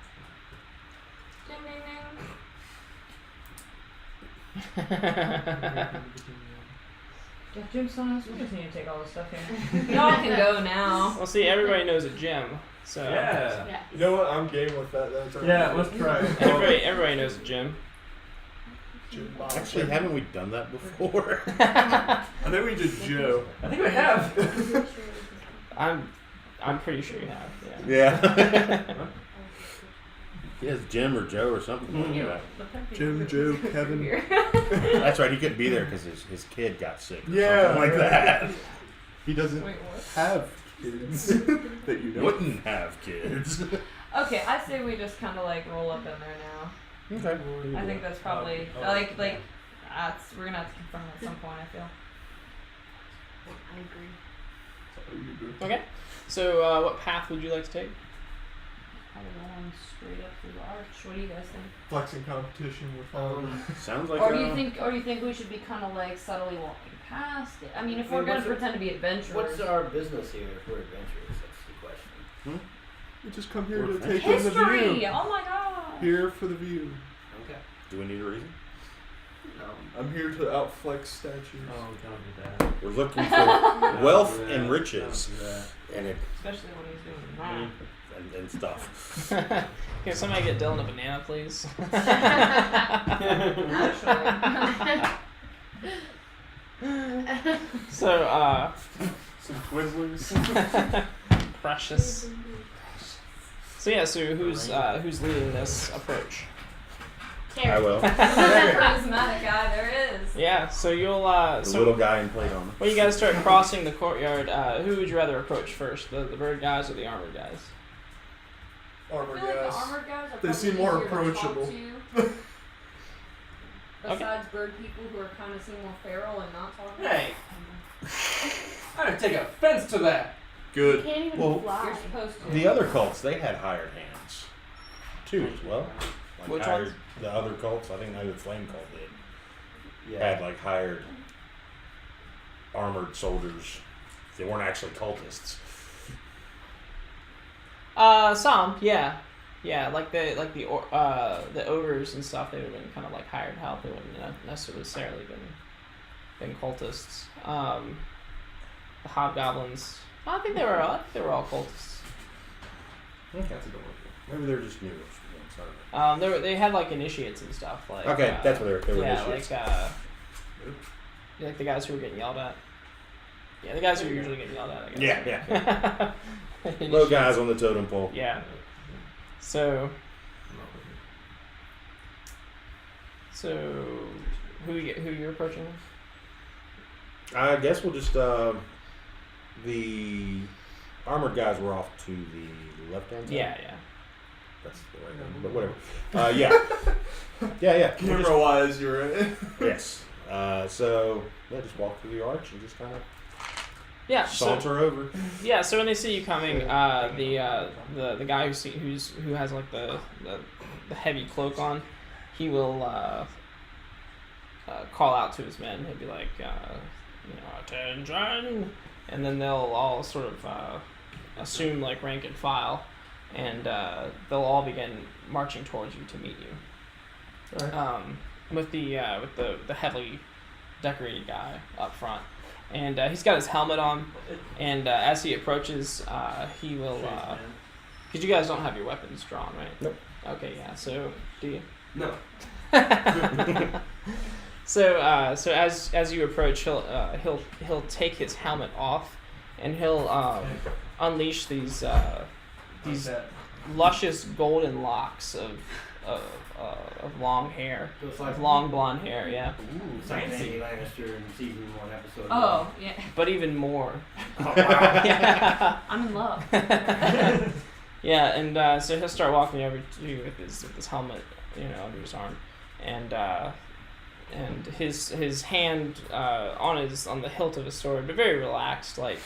Ding, ding, ding. Yeah, Jim's telling us we just need to take all this stuff here. Y'all can go now. Well, see, everybody knows a gem, so Yeah. Yeah. You know what? I'm game with that. That's already Yeah, let's try it. everybody knows a gem. Jim Bob. Actually, haven't we done that before? I think we did Joe. I think we have. I'm pretty sure you have. Yeah. Yes, Jim or Joe or something like that. Jim, Joe, Kevin. That's right, he couldn't be there because his kid got sick or Yeah, something like that. He doesn't Wait, what? have kids that you know. Wouldn't have kids. Okay, I say we just kind of like roll up in there now. Okay. I think that's probably like that's we're gonna have to confirm at some point. I feel. I agree. Okay. So, what path would you like to take? Probably going straight up through the arch. What do you guys think? Flexing competition with Sounds like Or do you think we should be kind of like subtly walking past it? I mean, if we're gonna pretend to be adventurers. What's our business here if we're adventurers? That's the question. we just come here We're to take in the history? view. Oh my god. Here for the view. Okay. Do we need a reason? I'm here to outflex statues. Oh, don't do that. We're looking for wealth Don't do and that. riches Don't do that. and it Especially when he's doing that. and stuff. Can somebody get Dylan a banana, please? So, Some Twizzlers. precious. So yeah, so who's leading this approach? I will. Charismatic guy there is. Yeah, so you'll The so little guy in plate armor. when you guys start crossing the courtyard, who would you rather approach first, the bird guys or the armored guys? I Armor feel like the guys. armored guys are They probably seem more easier to talk approachable. to. Okay. Besides bird people who are kind of seem more feral and not talking. Hey, I gotta take offense to that. You Good. can't even Well, fly. You're supposed to. The other cults, they had hired hands too as well. Like Which hired ones? the other cults. I think the Flame cult did. Yeah. Had like hired armored soldiers. They weren't actually cultists. Some, yeah, like the ogres and stuff. They would have been kind of like hired help. They wouldn't necessarily been cultists. The hobgoblins. I think they were all cultists. Okay. That's a good one. Maybe they're just new. Sorry. They had like initiates and stuff. Like Okay, that's what they were yeah, initiates. like the guys who were getting yelled at. Yeah, the guys who are usually getting yelled at. I guess. Yeah. Low Initiates. guys on the totem pole. Yeah. So who you're approaching? I guess we'll just the armored guys were off to the left hand side. Yeah. That's the right one, but whatever. Yeah. Yeah. Camera wise, you're in. Yes. So just walk through the arch and just kind of Yeah. So, saunter over. yeah. So when they see you coming, the guy who has like the heavy cloak on, he will call out to his men. He'll be like, attention, and then they'll all sort of assume like rank and file, and they'll all begin marching towards you to meet you. Alright. With the heavily decorated guy up front, and he's got his helmet on, and as he approaches, he will. Because you guys don't have your weapons drawn, right? Nope. Okay, yeah. So do you? No. So as you approach, he'll take his helmet off, and he'll unleash these luscious golden locks of long hair, Looks like of long blonde hair, yeah. It's like Danny Lannister in season 1, episode 1. Oh, yeah. But even more. Oh, wow. Yeah. I'm in love. Yeah, and so he'll start walking over to you with his helmet, under his arm, and his hand on the hilt of his sword, but very relaxed, like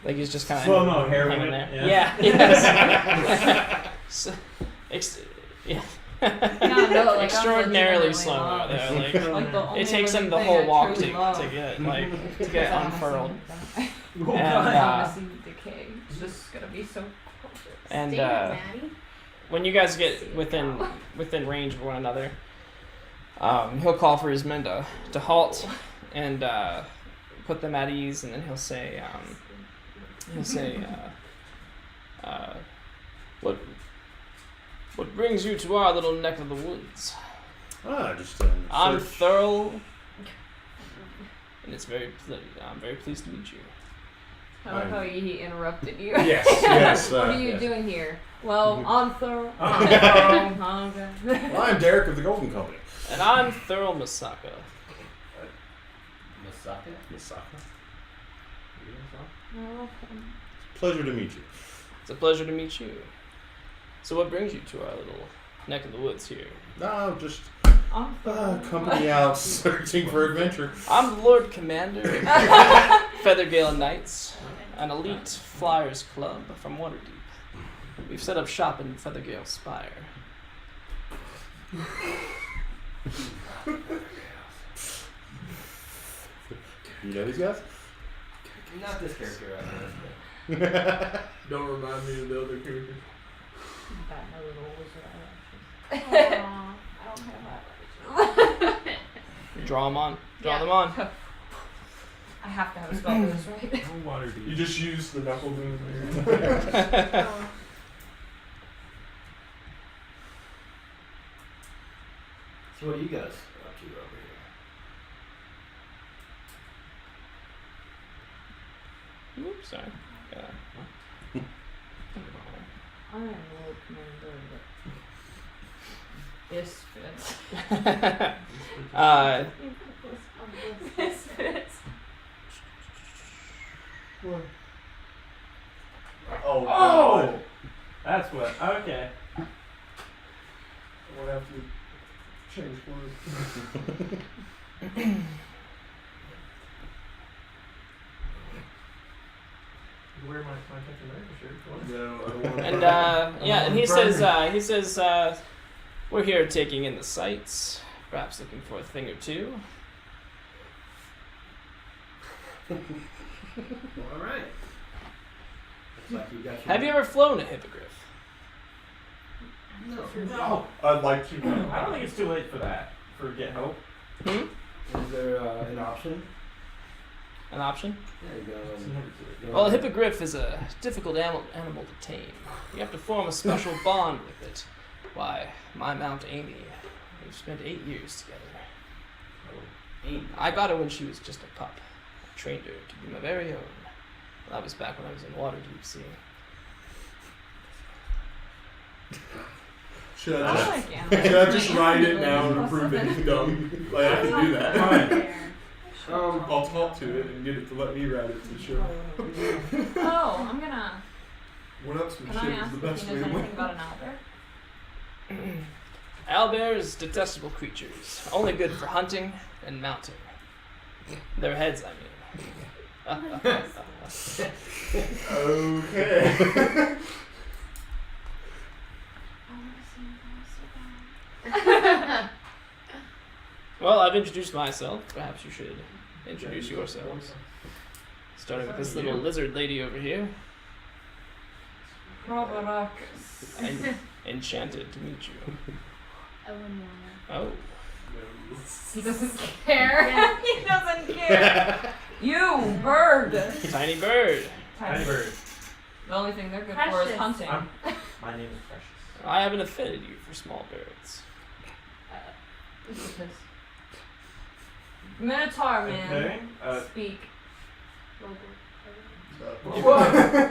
he's just kind of Slow-mo hair hanging whip, there. yeah. Yes. So, yeah. No, like, Extraordinarily slow mo there. Like, it takes him the whole walk to get unfurled. Oh, And, God, I want to see decay. It's just gonna be so gorgeous. And Damn, Maddie. when you guys get within range of one another, he'll call for his men to halt and put them at ease, and then he'll say, what brings you to our little neck of the woods? Just I'm search. Thurl, and I'm very pleased to meet you. I love how he interrupted you. Yes. What are you yes. doing here? Well, I'm thorough. Well, I'm Derek of the Golden Company. And I'm Thurl Masaka. Masaka? Pleasure to meet you. It's a pleasure to meet you. So what brings you to our little neck of the woods here? No, just I'm thorough. company out searching for adventure. I'm the Lord Commander of Feathergale Knights, an elite flyers club from Waterdeep. We've set up shop in Feathergale Spire. You know these guys? Not this character right Don't remind me of the other characters. Got my little wizard Aw, I don't have that. Draw them on. Draw Yeah. them on. I have to have a spell for this, right? You just use the knuckle moon there. Oh. So what are you guys up to over here? Oops, sorry. Yeah. I'm a little commander, but this fits. This fits. Oh! Oh! That's what. Okay. We'll have to change words. Wear my Captain America shirt. What? No, I don't want And and he says, we're here taking in the sights, perhaps looking for a thing or two. All right. Looks like you got your... Have you ever flown a hippogriff? No. No. I'd like to. I don't think it's too late for that. For Get Help. Hmm? Is there an option? An option? Yeah, you go It's and... never too late. Well, a hippogriff is a difficult animal to tame. You have to form a special bond with it. Why, my Mount Amy, we've spent 8 years together. I got her when she was just a pup. I trained her to be my very own. Well, that was back when I was in Waterdeep, see. Should I I just, like animals. should I just write it down and prove that he's dumb? Like, I can do that. I'll talk to it and get it to let me write it to show. Oh, I'm gonna. One up some Can shit I is ask the if best he way knows to win. anything about an otter? Owlbears, detestable creatures. Only good for hunting and mounting. Their heads, I mean. Okay. Well, I've introduced myself. Perhaps you should introduce yourselves. Starting with this little lizard lady over here. Enchanted to meet you. I wouldn't wanna. Oh. He doesn't care. He doesn't care. You, bird. Tiny bird. Tiny bird. The only thing they're good for is Precious. hunting. My name is Precious. I have an affinity for small birds. Minotaur man. Okay. Speak.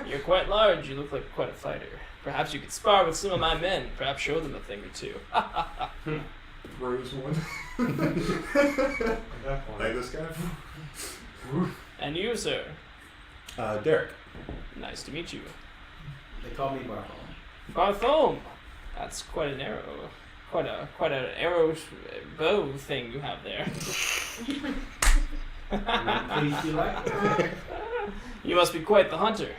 You're quite large. You look like quite a fighter. Perhaps you could spar with some of my men. Perhaps show them a thing or two. Rose one. At that point. Like this guy? And you, sir. Derek. Nice to meet you. They call me Barthol. Barthome. That's quite an arrow. Quite an arrow bow thing you have there. Please, you like it? You must be quite the hunter.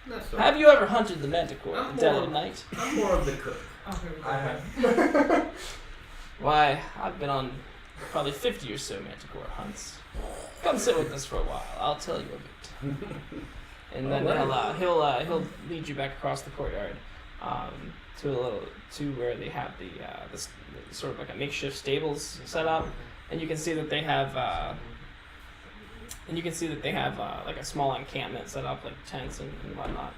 Not so. Have you ever hunted the manticore at the dead of night? I'm more of the cook. I have. Why, I've been on probably 50 or so manticore hunts. Come sit with us for a while. I'll tell you a bit. And then he'll lead you back across the courtyard to where they have this sort of like a makeshift stables set up, and you can see that they have like a small encampment set up, like tents and whatnot.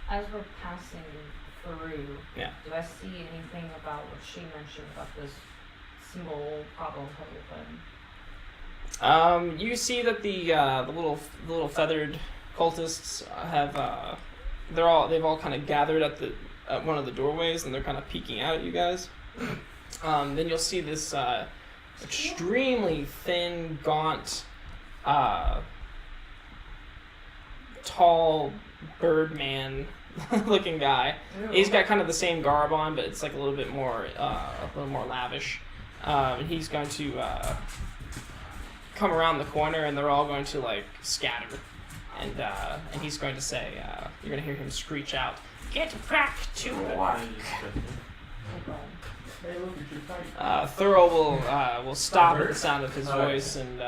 As we're passing through, Yeah. do I see anything about what she mentioned about this small problem thing? You see that the little feathered cultists they've all kind of gathered at one of the doorways, and they're kind of peeking out at you guys. Then you'll see this extremely thin, gaunt, tall birdman looking guy. He's got kind of the same garb on, but it's like a little bit more lavish. And he's going to come around the corner, and they're all going to like scatter. And he's going to say, you're going to hear him screech out, "Get back to work." Thurl will stop at the sound of his voice and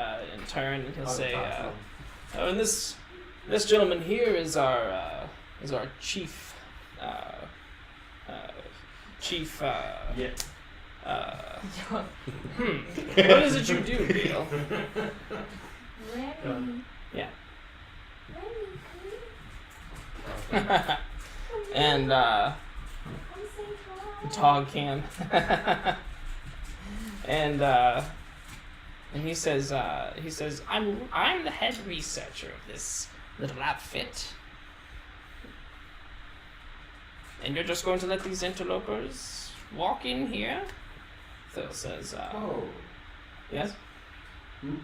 turn, and he'll say, "Oh, and this gentleman here is our chief Yeah. What is it you do, Gale?" Yeah. And Tog can. and he says I'm the head researcher of this little outfit, and you're just going to let these interlopers walk in here? Phil says, yes?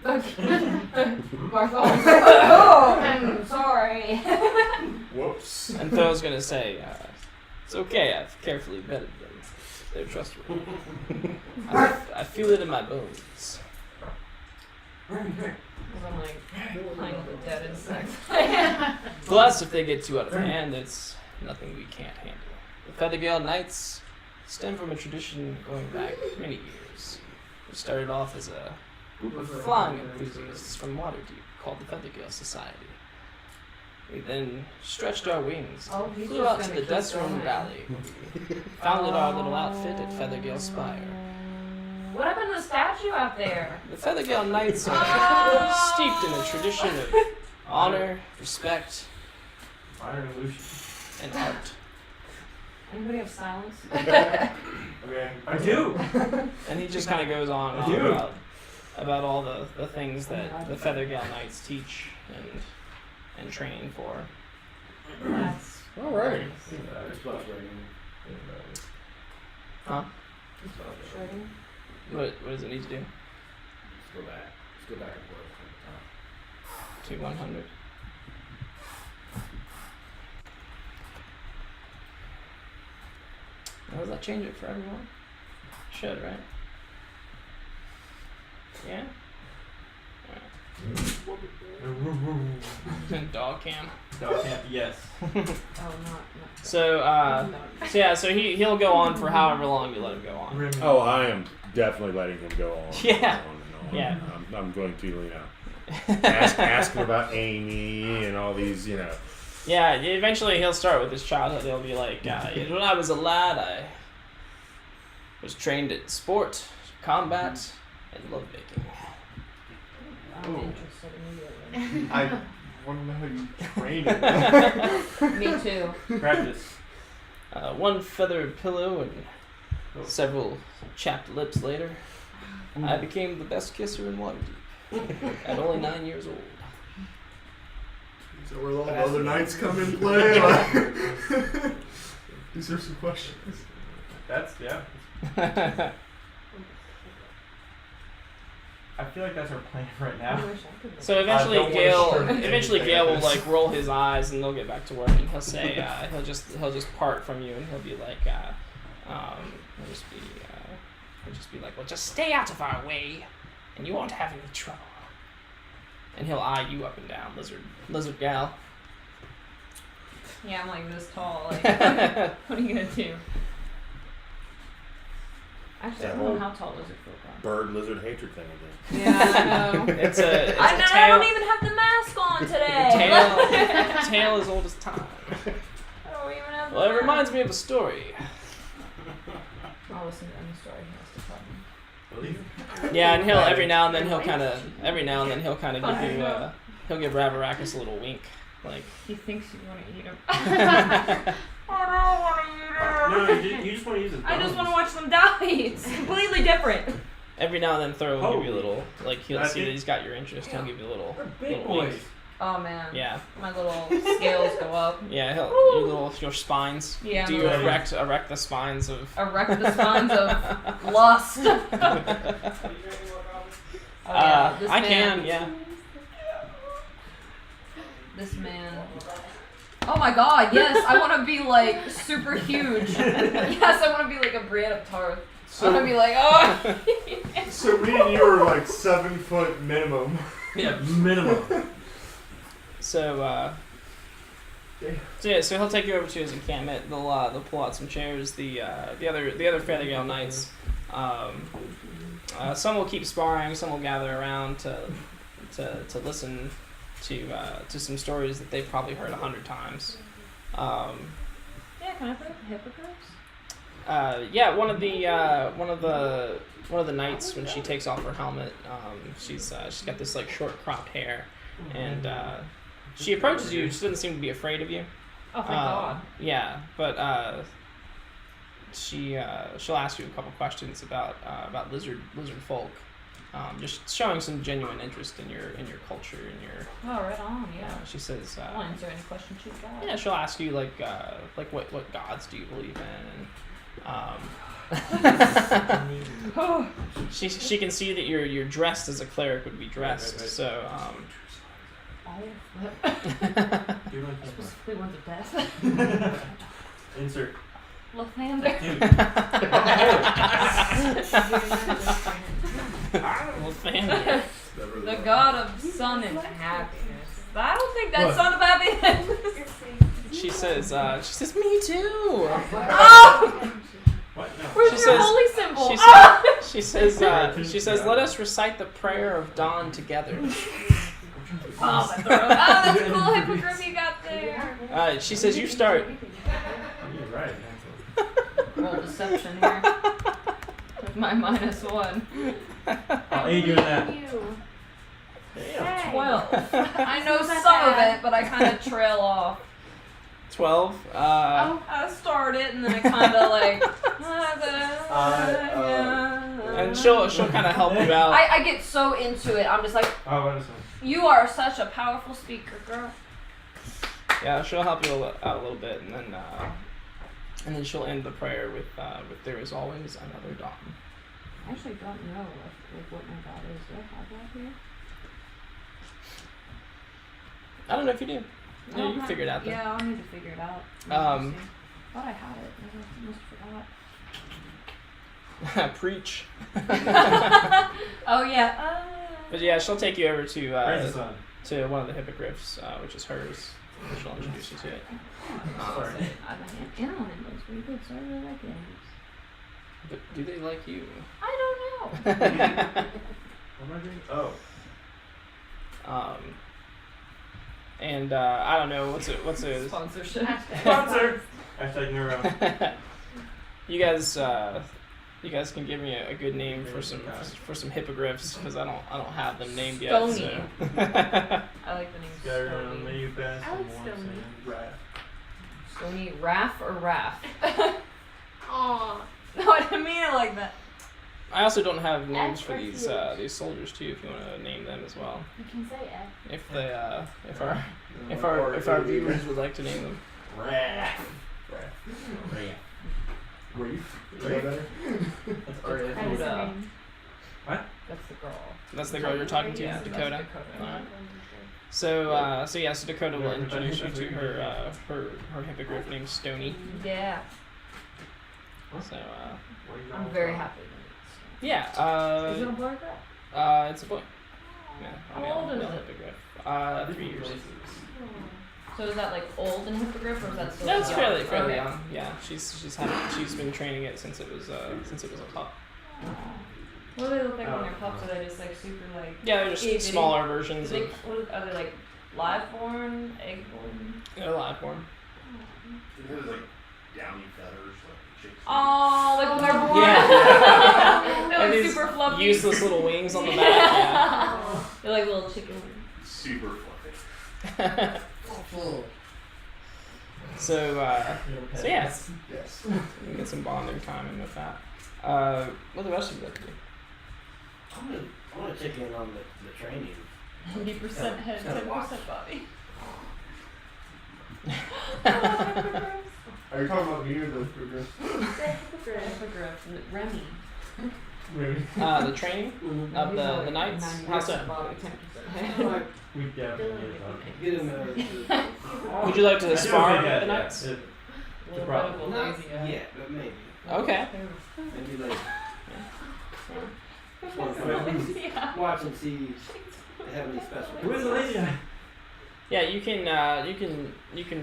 Bartholomew. Oh, I'm sorry. Whoops. And Thor's gonna say, it's okay, I've carefully vetted them. They're trustworthy. I feel it in my bones. Because I'm like playing with the dead insects. Plus, if they get too out of hand, it's nothing we can't handle. The Feathergale Knights stem from a tradition going back many years. We started off as a group of flying enthusiasts from Waterdeep called the Feathergale Society. We then stretched our wings, flew out to the Deathstone Valley, founded our little outfit at Feathergale Spire. What happened to the statue out there? The Feathergale Knights are steeped in a tradition of honor, respect, Fire and Lucian. and art. Anybody have silence? Okay. I do. And he just kind of goes on and Dude. on about all the things that the Feathergale Knights teach and train for. That's All right. It's about writing. Huh? It's about writing. shredding. What does it need to do? Let's go back. Let's go back and forth from the top. To 100. Does that change it for everyone? Should, right? Yeah? Dog cam. Dog camp, yes. Oh, not. So he'll go on for however long you let him go on. Oh, I am definitely letting him go on. Yeah. On and on. Yeah. I'm going to, you know, ask him about Amy and all these, you know. Yeah, eventually he'll start with his childhood. He'll be like, when I was a lad, I was trained at sport, combat, and lovemaking. I'm interested immediately. I want to know how you train it. Me too. Practice. One feather pillow and several chapped lips later, I became the best kisser in Waterdeep at only 9 years old. Is that where all the other knights come in play? Like, these are some questions. That's, yeah. I feel like that's our plan right now. So eventually don't wanna Gale, start eventually anything Gale will like like this. roll his eyes and they'll get back to work and he'll say he'll just part from you and he'll be like he'll just be like, well, just stay out of our way and you won't have any trouble. And he'll eye you up and down, lizard gal. Yeah, I'm like this tall. Like, what are you gonna do? Actually, I That don't know whole how tall does it feel. Bird lizard hatred thing again. Yeah, I know. It's a I tail. don't even have the mask on today. Tail is old as time. I don't even have. Well, it reminds me of a story. I'll listen to any story he has to tell me. Yeah, and he'll every now and then he'll kind of give you he'll give Ravarakis a little wink, like. He thinks you want to eat him. No, you just want to use his bones. I just want to watch them die. It's completely different. Every now and then Thor will give you a Holy. little, like he'll I see that think- he's got your interest. He'll give you a little Big wink. boys. Oh man. Yeah, My little scales go up. yeah. Your spines. Yeah. Do you my little- erect the spines of? erect the spines of lust? Oh, yeah, this I man- can. Yeah. This man. Oh my god, yes, I want to be like super huge. Yes, I want to be like a Brienne of Tarth. I want to be like, oh. So me and you are like 7 foot minimum. Yeah, minimum. So he'll take you over to his encampment. They'll pull out some chairs. The other Feathergale knights. Some will keep sparring. Some will gather around to listen to some stories that they've probably heard 100 times. Yeah, can I play with the hippogriffs? Yeah, one of the knights, when she takes off her helmet, she's got this like short cropped hair, and she approaches you. She doesn't seem to be afraid of you. Oh, thank God. Yeah, but she'll ask you a couple questions about lizard folk, just showing some genuine interest in your culture and your. Oh, right on, yeah. She says. I'll answer any questions she's got. Yeah, she'll ask you like what gods do you believe in, and she can see that you're dressed as a cleric would be dressed. Right. So Oh, Do like that. specifically ones of death. Insert. Lathander. Dude. well, family. The god of sun and happiness. I don't think that's What? son of happiness. She says me too. Oh! What? No. Where's She your says- holy symbol? she Oh! She says let us recite the prayer of dawn together. Oh, my throat. Oh, that's a cool hippogriff you got there. She says you start. You're right. Roll deception here. With my -1. I'll aid you in that. Hey. 12. I know Not some of bad. it, but I kind of trail off. 12. Oh, I start it and then I kind of like. And she'll kind of help you out. I get so into it. I'm just like, Oh, what is that? you are such a powerful speaker, girl. Yeah, she'll help you out a little bit, and then she'll end the prayer with "There is always another dawn." I actually don't know what my god is. Do I have that here? I don't know if you do. I Yeah, don't you have- figure it out then. Yeah, I'll need to figure it out. Um, Thought I had it. I must have forgot. Preach. Oh yeah. But yeah, she'll take you over Raise the to sun. one of the hippogriffs, which is hers. She'll introduce you to it. Sorry. Animal handling's pretty good, so I really like it. But do they like you? I don't know. What am I doing? Oh. And I don't know what's a Sponsorship. Sponsor. Hashtag neuro. you guys can give me a good name for some hippogriffs because I don't have them named yet. Stony. So. I like the name Skyrim, Stony. you pass I like and once Stony. and Wrath. Stony Raff or Raff? Aw. No, I didn't mean it like that. I also don't have names for F or these soldiers too. If you want to name them as well, You can say F. if they if our viewers would like to name them. Wrath. Wait. Is that better? That's already. That is her Dakota. name. That's the girl. That's the girl you're talking to, Yeah, Dakota. that's Dakota. Alright. So so Dakota will introduce you to her hippogriff named Stony. Yeah. So I'm very happy. yeah, Is it a boy or girl? it's a boy. Yeah, How old is it? Hippogriff. 3 years. So is that like old in hippogriff or is that still That's young? fairly Okay. young. Yeah, she's been training it since it was a pup. What do they look like when they're pups? Are they just like super like? Yeah, they're just itty-bitty? smaller versions Do they, of. are they like live born, egg born? They're live born. It has like downy feathers, like chicks. Oh, like when they're born. Yeah. They're And like these super fluffy. Useless little wings on the back. Yeah. They're like little chicken wings. Super fluffy. So yeah, Yes. you can get some bonding time in with that. What the rest of you like to do? I want to check in on the training. 90% head, Kinda 10% body. Are you talking about me or the progress? Hippogriff. Remy. Maybe. The training of the knights. How so? Body, 10% head. We definitely did talk. Get him Would you like to spar Yeah, with the yeah, knights? yeah. A little problem. bit of a Not lazy yet, but maybe. Okay. Maybe later. Yeah. Watch and see if they have any special. Who is the lazy guy? Yeah, you can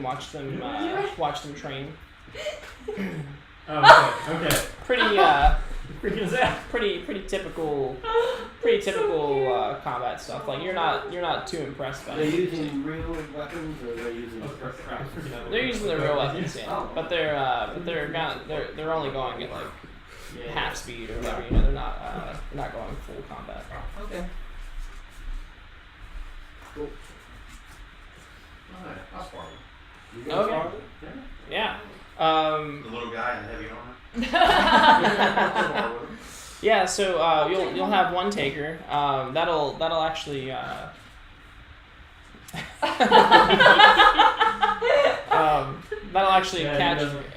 watch them train. Oh, okay. Pretty Freaking Zach. pretty typical combat stuff. Like you're not too impressed by Are they it. using real weapons or are they using They're using the real weapons, yeah. But they're only going at like half speed or whatever. You know, they're not going full combat. Okay. Alright, I'll spar with You guys Okay. follow? Yeah. the little guy in heavy armor. I'll spar with him. Yeah. So you'll have one taker. That'll actually. That'll actually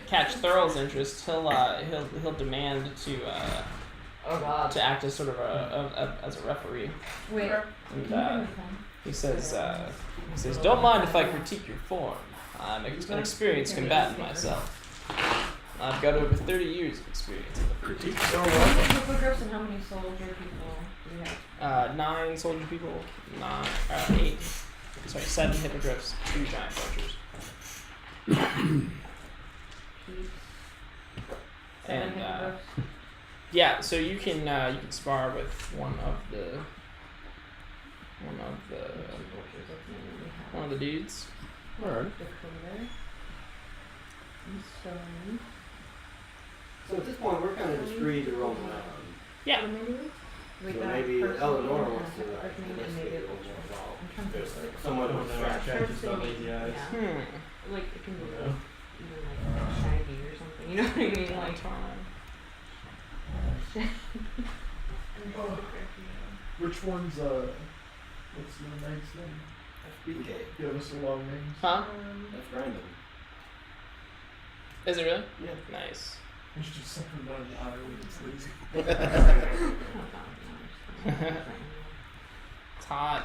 catch Thurl's interest. He'll demand Oh god. to act as sort of as a referee. Wait. And he says, "Don't mind if I critique your form. I'm an experienced combatant myself. I've got over 30 years of experience in the critique." So how many hippogriffs and how many soldier people do we have? 9 soldier people, 8. Sorry, 7 hippogriffs, 2 giant vultures. Keeps. 7 And, hippogriffs. Yeah, so you can spar with one of the dudes. Dakota. And Stone. So at this point, we're kind of just free to roam around. Yeah. We So got maybe person, Eleanor and wants to a like name, and investigate maybe a a little vulture. more involved. I'm trying to There's think. someone Oh, who's no, distracted. check just the lazy eyes. Yeah. Like it can be Yeah. even like shaggy or something. You know what I mean? Like Which one's what's the knight's name? BK. Give us a long names. Huh? That's random. Is it really? Yeah. Nice. We should just send them down the aisle when it's lazy. It's hot.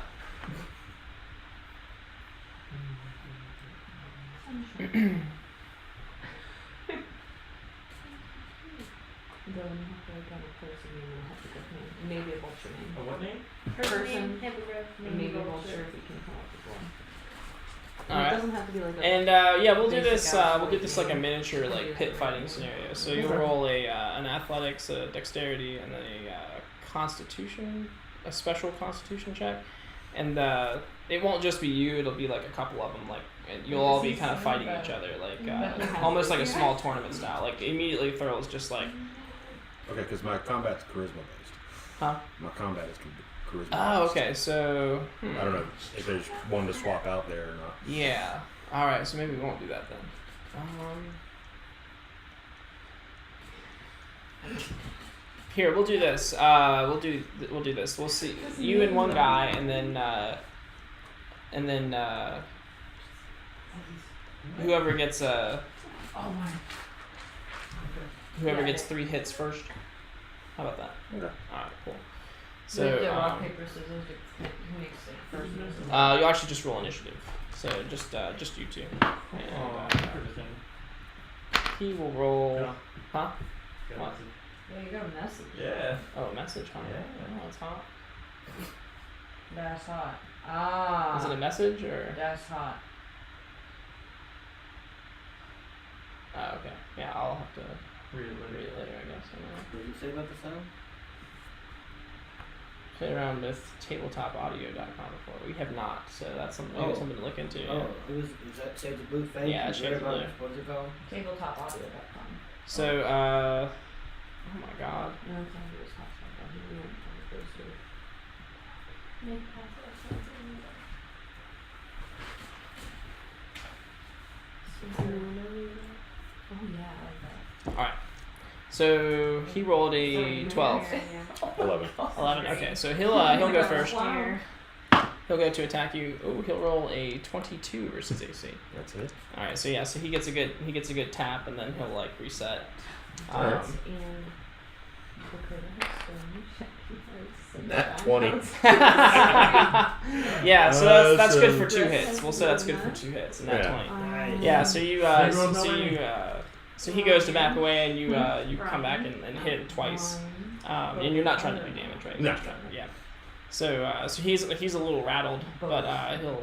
Dylan, you have to write down a person name and a hippogriff name. Maybe a vulture name. A what name? Person, name, hippogriff, And maybe a vulture vulture. if you can come up with one. All It right. doesn't have to be like a And yeah, we'll do basic this. We'll do this like a name. miniature like pit fighting scenario. So you'll roll an athletics, a dexterity, and then a constitution, a special constitution check. And it won't just be you; it'll be like a couple of them. Like and you'll all be kind of fighting each other, like almost like a small tournament style. Like immediately, Thurl's just like, Okay, because my combat's charisma based. huh? My combat is charisma. Oh, based. okay. So I don't know if there's one to swap out there or not. yeah. All right. So maybe we won't do that then. Here, we'll do this. We'll do this. We'll see you and one guy, and then whoever gets whoever gets 3 hits first. How about that? Okay. All right, cool. So So rock, paper, scissors. Who makes it first? you actually just roll initiative. So just you two. And, he will roll. Yeah. Huh? Got What? a message. Yeah, you got a message. Yeah. Oh, a message, huh? Yeah. Oh, it's hot. That's hot. Ah. Is it a message or? That's hot. Oh, okay. Yeah, I'll have to Read it read it later, I guess. What did you say about the sound? Play around with tabletopaudio.com before. We have not, so that's something, maybe Oh. something to look into. Yeah. Oh, is that Shades of Blue fake? Yeah, Is Shades of that about- Blue. What is it called? Tabletopaudio.com. So, oh my god. No, it's not yours. Hot stuff. I think we went on the first day. Make passive Oh yeah, I like that. Alright. So, he rolled a 12. 11. 11, okay. So, he'll go first. Wow. He'll go to attack you. Oh, he'll roll a 22 versus AC. That's it. All right, so yeah, so he gets a good tap, and then he'll like reset. Alright. And Nat 20. Yeah, so that's good for Awesome. 2 hits. We'll say that's good for 2 hits, and that's Yeah. 20. Nice. Yeah, so you so he goes to back away, and you come back and hit him twice. And you're not trying to do damage, right? You're No. just trying to- yeah. So so he's a little rattled, but he'll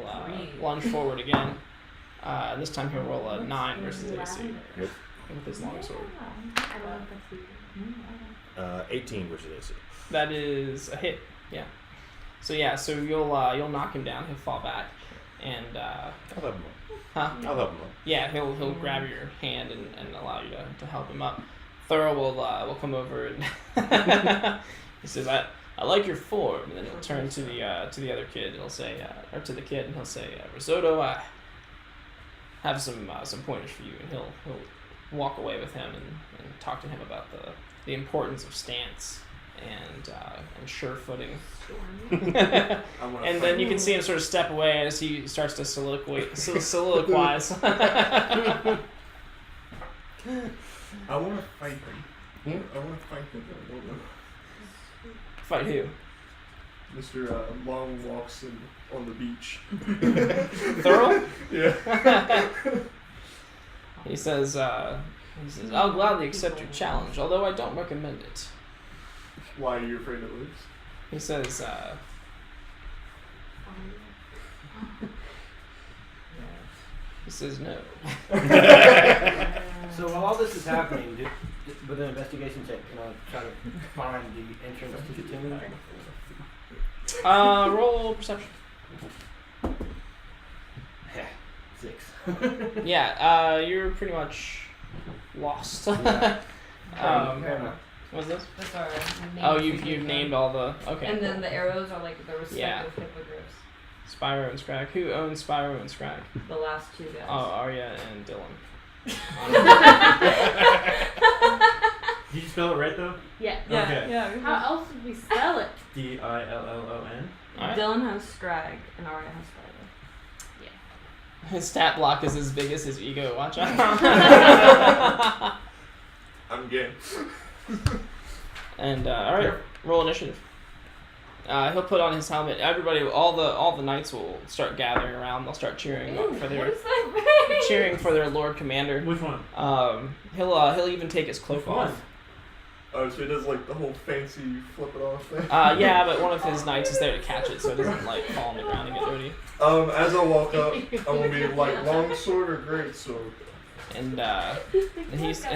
lunge forward again. This time he'll roll a 9 versus AC Yep. with his longsword. 18 versus AC. That is a hit. Yeah. So yeah, so you'll knock him down. He'll fall back, and I'll help him huh? up. I'll help him up. Yeah, he'll grab your hand and allow you to help him up. Thorough will come over and he says, I like your form, and then he'll turn to the other kid and he'll say, or to the kid and he'll say, Risotto, I have some pointers for you, and he'll walk away with him and talk to him about the importance of stance and sure footing. And then you can see him sort of step away as he starts to soliloquize. I want to fight him. I want to fight him. Fight who? Mr. Long Walks on the beach. Thurl? Yeah. He says, I'll gladly accept your challenge, although I don't recommend it. Why are you afraid to lose? He says, no. So while all this is happening, with an investigation check, can I try to find the entrance to the tomb? Roll perception. 6. Yeah, you're pretty much lost. Yeah. Fair enough. What's this? That's our name. Oh, you've named all the, okay. And then cool. the arrows are like the respective Yeah. hippogriffs. Spyro and Scrag. Who owns Spyro and Scrag? The last 2 guys. Oh, Arya and Dylan. Did you spell it right though? Yeah. Yeah, Okay. yeah. How else would we spell it? Dillon. Alright. Dylan has Scrag and Arya has Spyro. His stat block is as big as his ego. Watch out. I'm game. And alright, roll initiative. He'll put on his helmet. Everybody, all the knights will start gathering around. They'll start cheering for What their is that? cheering for their Lord Commander. Which one? He'll even take his cloak Which one? off. Oh, so he does like the whole fancy flip it off thing? Yeah, but one of his knights is there to catch it so it doesn't like fall on the ground and get dirty. As I walk up, I'm gonna be like long sword or great sword. And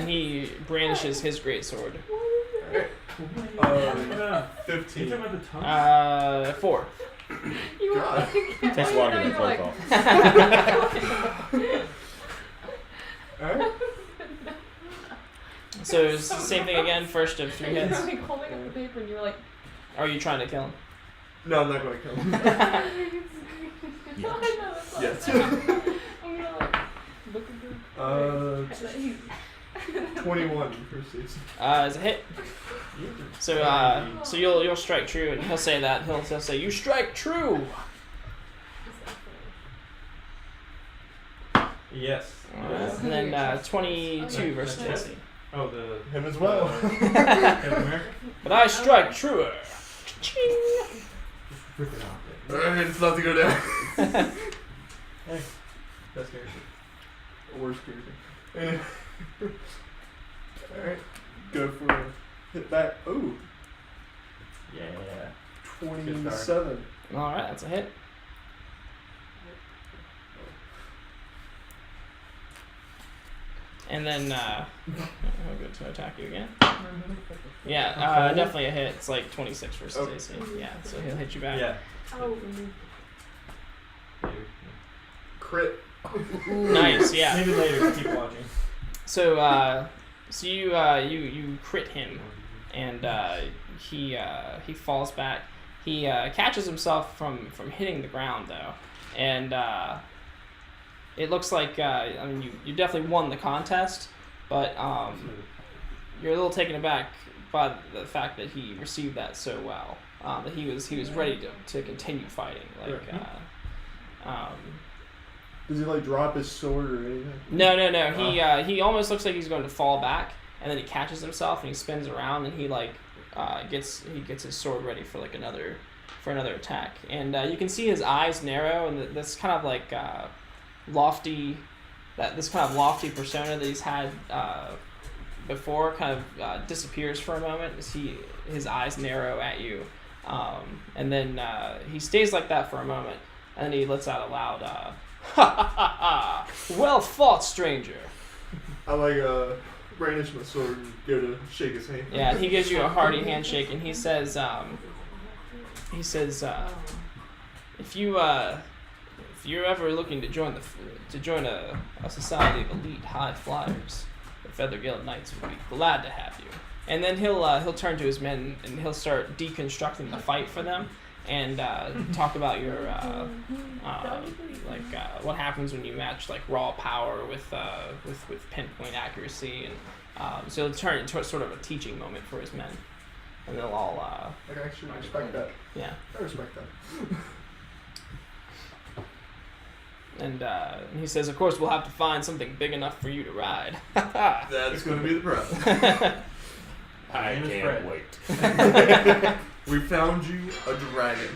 he brandishes his great sword. 15. 4. God. Takes a while to get the cloak off. Alright. So it's the same thing again. First of 3 hits. You're like holding up the paper and you're like. Are you trying to kill him? No, I'm not gonna kill him. Yes. I'm gonna like look at him. 21 for season. Is a hit. So you'll strike true, and he'll say that. He'll say, "You strike true." Yes. And then 22 versus AC. Oh, the Him as well. Captain America. But I strike truer. Rip it off. Alright, it's about to go down. Hey, best character. Worst character. Alright. Go for a hit back. Ooh. Yeah. 27. All right, that's a hit. And then I'll go to attack you again. Yeah, definitely a hit. It's like 26 versus AC. Yeah, so he'll hit you back. Yeah. Oh. Crit. Nice. Yeah. Maybe later. Keep watching. So you crit him, and he falls back. He catches himself from hitting the ground though, and it looks like I mean you definitely won the contest, but you're a little taken aback by the fact that he received that so well. That he was ready to continue fighting. Like Does he like drop his sword or anything? No. He almost looks like he's going to fall back, and then he catches himself and he spins around and he like gets his sword ready for like another attack. And you can see his eyes narrow, and this kind of like lofty persona that he's had before kind of disappears for a moment as his eyes narrow at you, and then he stays like that for a moment, and then he lets out a loud ha ha ha, well fought, stranger. I like brandish my sword and go to shake his hand. Yeah, he gives you a hearty handshake, and he says if you're ever looking to join a society of elite high flyers, the Feather Guild Knights would be glad to have you. And then he'll turn to his men and he'll start deconstructing the fight for them and talk about your what happens when you match like raw power with pinpoint accuracy, and so he'll turn it into sort of a teaching moment for his men, and they'll all I actually respect that. yeah. I respect that. And he says, of course, we'll have to find something big enough for you to ride. That's going to be the problem. I name is can't Fred. wait. We found you a dragon.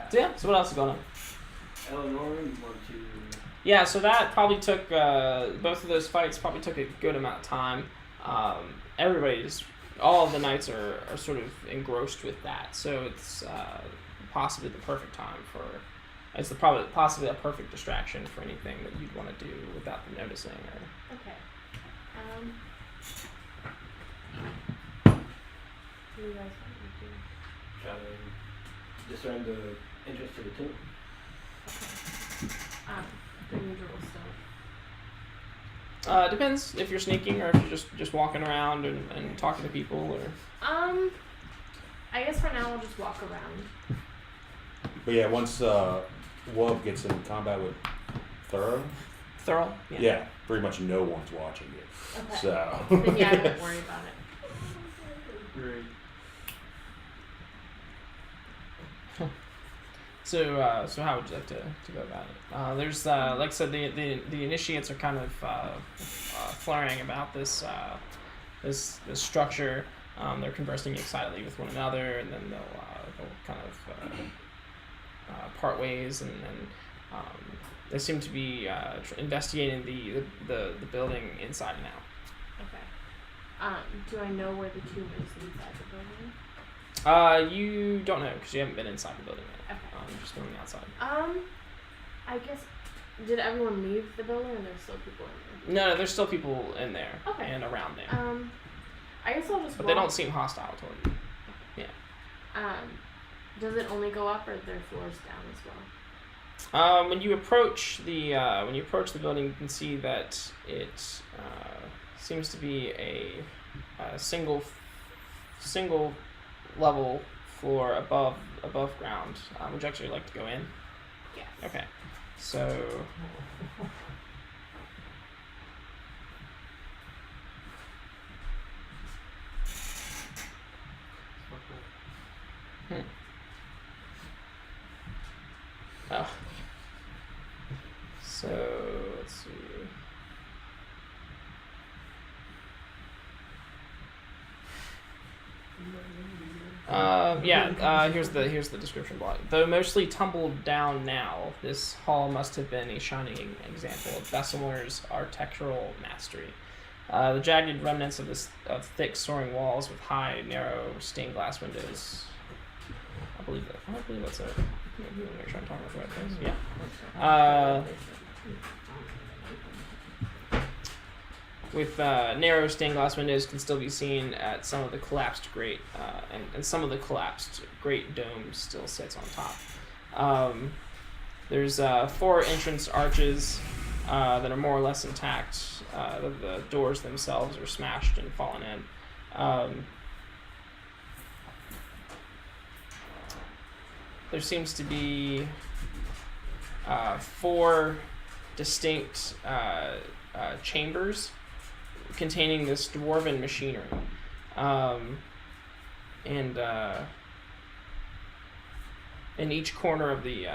So yeah, so what else is going on? Eleanor, you want to... Yeah, so that probably took, both of those fights probably took a good amount of time. All of the knights are sort of engrossed with that, so it's possibly the perfect time for, it's possibly a perfect distraction for anything that you'd want to do without them noticing. Or Okay. What do you guys want me to do? Try to discern the interest of the tomb. The usual stuff. Depends if you're sneaking or if you're just walking around and talking to people, or. I guess for now I'll just walk around. But yeah, once Wub gets in combat with Thorough, yeah, pretty much no one's watching it. Okay. So. Then yeah, I won't worry about it. Great. So how would you like to go about it? There's like I said, the initiates are kind of flaring about this structure. They're conversing excitedly with one another, and then they'll kind of part ways, and they seem to be investigating the building inside and out. Okay. Do I know where the tomb is inside the building? You don't know because you haven't been inside the building yet. Okay. You're just going outside. I guess, did everyone leave the building or there's still people in No, there's still people in there Okay. and around there. there? I guess I'll just But walk. they don't seem hostile toward you. Does it only go up or are there floors down as well? When you approach the building, you can see that it seems to be a single level floor above ground. Would you actually like to go in? Yes. Okay. So. Oh. So let's see. Here's the description block. Though mostly tumbled down now, this hall must have been a shining example of Bessemer's architectural mastery. The jagged remnants of thick soaring walls with high, narrow stained glass windows. I believe that's it. Make sure I'm talking about the right place. Yeah. With narrow stained glass windows can still be seen at some of the collapsed great and some of the collapsed great domes still sits on top. There's 4 entrance arches that are more or less intact. The doors themselves are smashed and fallen in. There seems to be 4 distinct chambers containing this dwarven machinery, and in each corner of the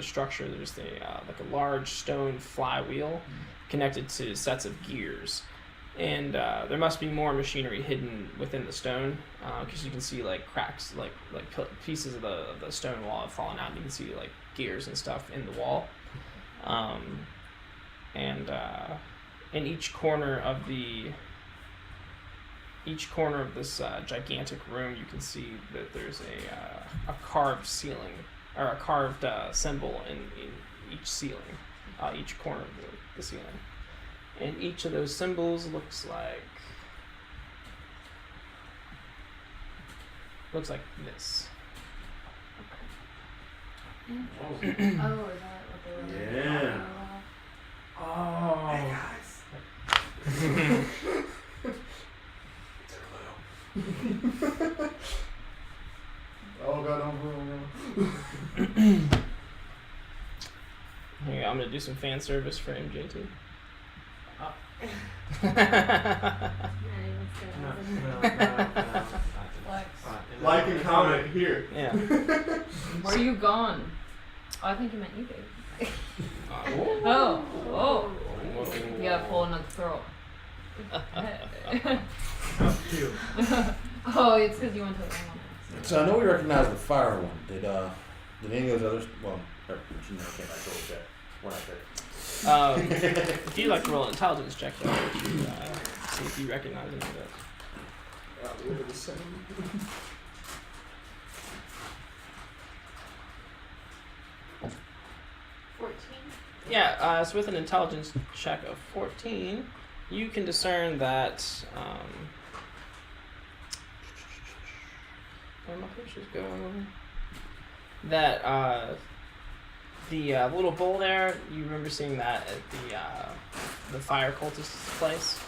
structure, there's like a large stone flywheel connected to sets of gears, and there must be more machinery hidden within the stone because you can see like cracks, like pieces of the stone wall have fallen out, and you can see like gears and stuff in the wall, and in each corner of this gigantic room, you can see that there's a carved ceiling or a carved symbol in each ceiling, each corner of the ceiling, and each of those symbols looks like this. Oh, is that what they were? Yeah. Oh. Hey guys. Oh god, Here, I'm gonna do some fan service for MJT. No. Like and comment here. Yeah. Where are you gone? Oh, I think you meant you, babe. Oh. Oh. You gotta pull another throat. Cute. Oh, it's because you went to the wrong one. So I know we recognize the fire one. Did any of those others? Well, she never came back over yet. We're not there. If you'd like to roll an intelligence check, though, see if you recognize any of those. We're the same. 14. Yeah, so with an intelligence check of 14, you can discern that, where my pictures go? That, the little bowl there, you remember seeing that at the fire cultist's place.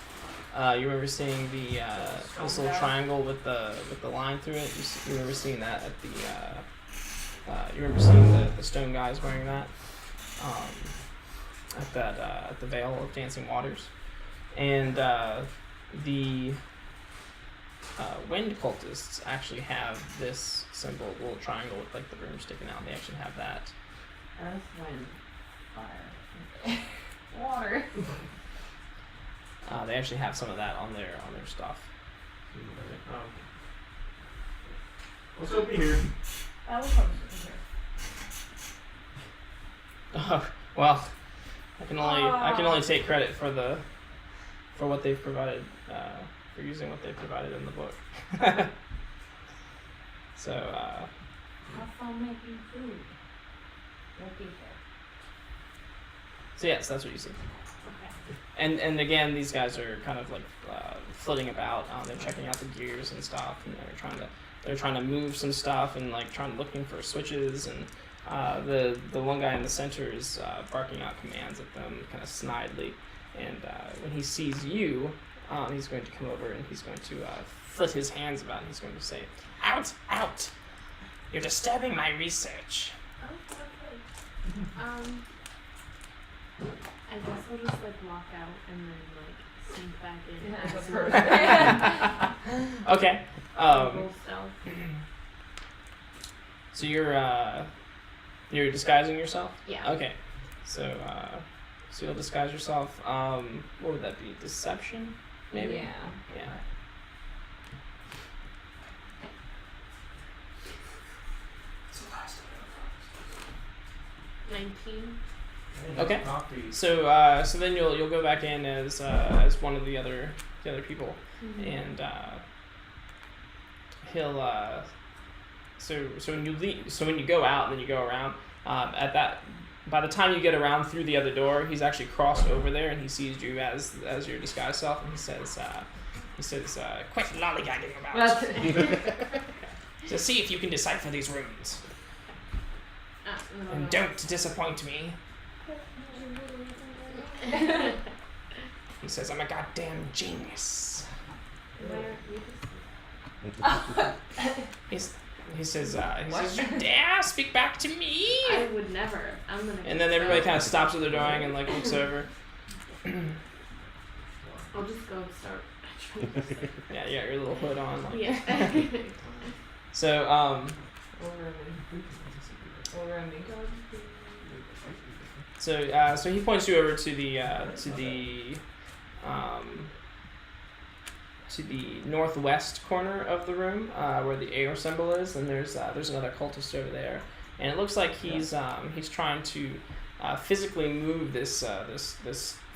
You remember seeing this little triangle with the line through it. You remember seeing that at you remember seeing the stone guys wearing that at the Vale of Dancing Waters, and the wind cultists actually have this symbol, little triangle with like the broom sticking out. They actually have that. Earth, wind, fire, water. They actually have some of that on their stuff. Oh. What's up in here? I will probably sit here. Oh, well, I can only take credit for what they've provided for using what they provided in the book. So, Have fun making food. Looking for. so yes, that's what you see. Okay. And again, these guys are kind of like flitting about. They're checking out the gears and stuff, and they're trying to move some stuff and like looking for switches. And the one guy in the center is barking out commands at them, kind of snidely. And when he sees you, he's going to come over and he's going to flit his hands about. And he's going to say, "Out, out! You're disturbing my research." Oh, okay. I guess I'll just like walk out and then like sink back in. Okay. Roll stealth. So you're disguising yourself? Yeah. Okay. So you'll disguise yourself. What would that be? Deception? Maybe? Yeah. Yeah. It's the last of 19. Okay. Coffee. So then you'll go back in as one of the other people, and he'll so when you go out and then you go around by the time you get around through the other door, he's actually crossed over there and he sees you as your disguised self, and he says quit lollygagging about. So see if you can decipher these runes, and don't disappoint me. He says, "I'm a goddamn genius." He says, "You dare speak back to me?" I would never. I'm gonna. And then everybody kind of stops what they're doing and like looks over. I'll just go start. Yeah, you got your little hood on. Like. Yeah. So So he points you over to the northwest corner of the room, where the Aor symbol is, and there's another cultist over there, and it looks like he's trying to physically move this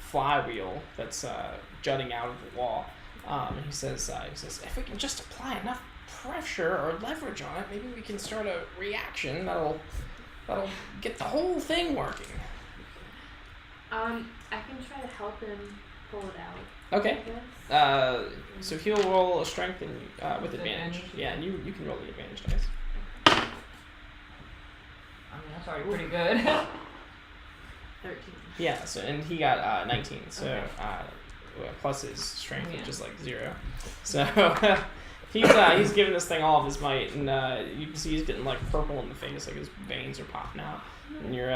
flywheel that's jutting out of the wall. And he says if we can just apply enough pressure or leverage on it, maybe we can start a reaction that'll get the whole thing working. I can try to help him pull it out. Okay. I guess. So he'll roll a strength and, with advantage. Yeah, and you can roll the advantage dice. I mean, that's already pretty good. 13. Yeah. So and he got 19. So Okay. plus his strength, Yeah. which is like 0. So he's giving this thing all of his might, and you can see he's getting like purple in the face, like his veins are popping out, and you're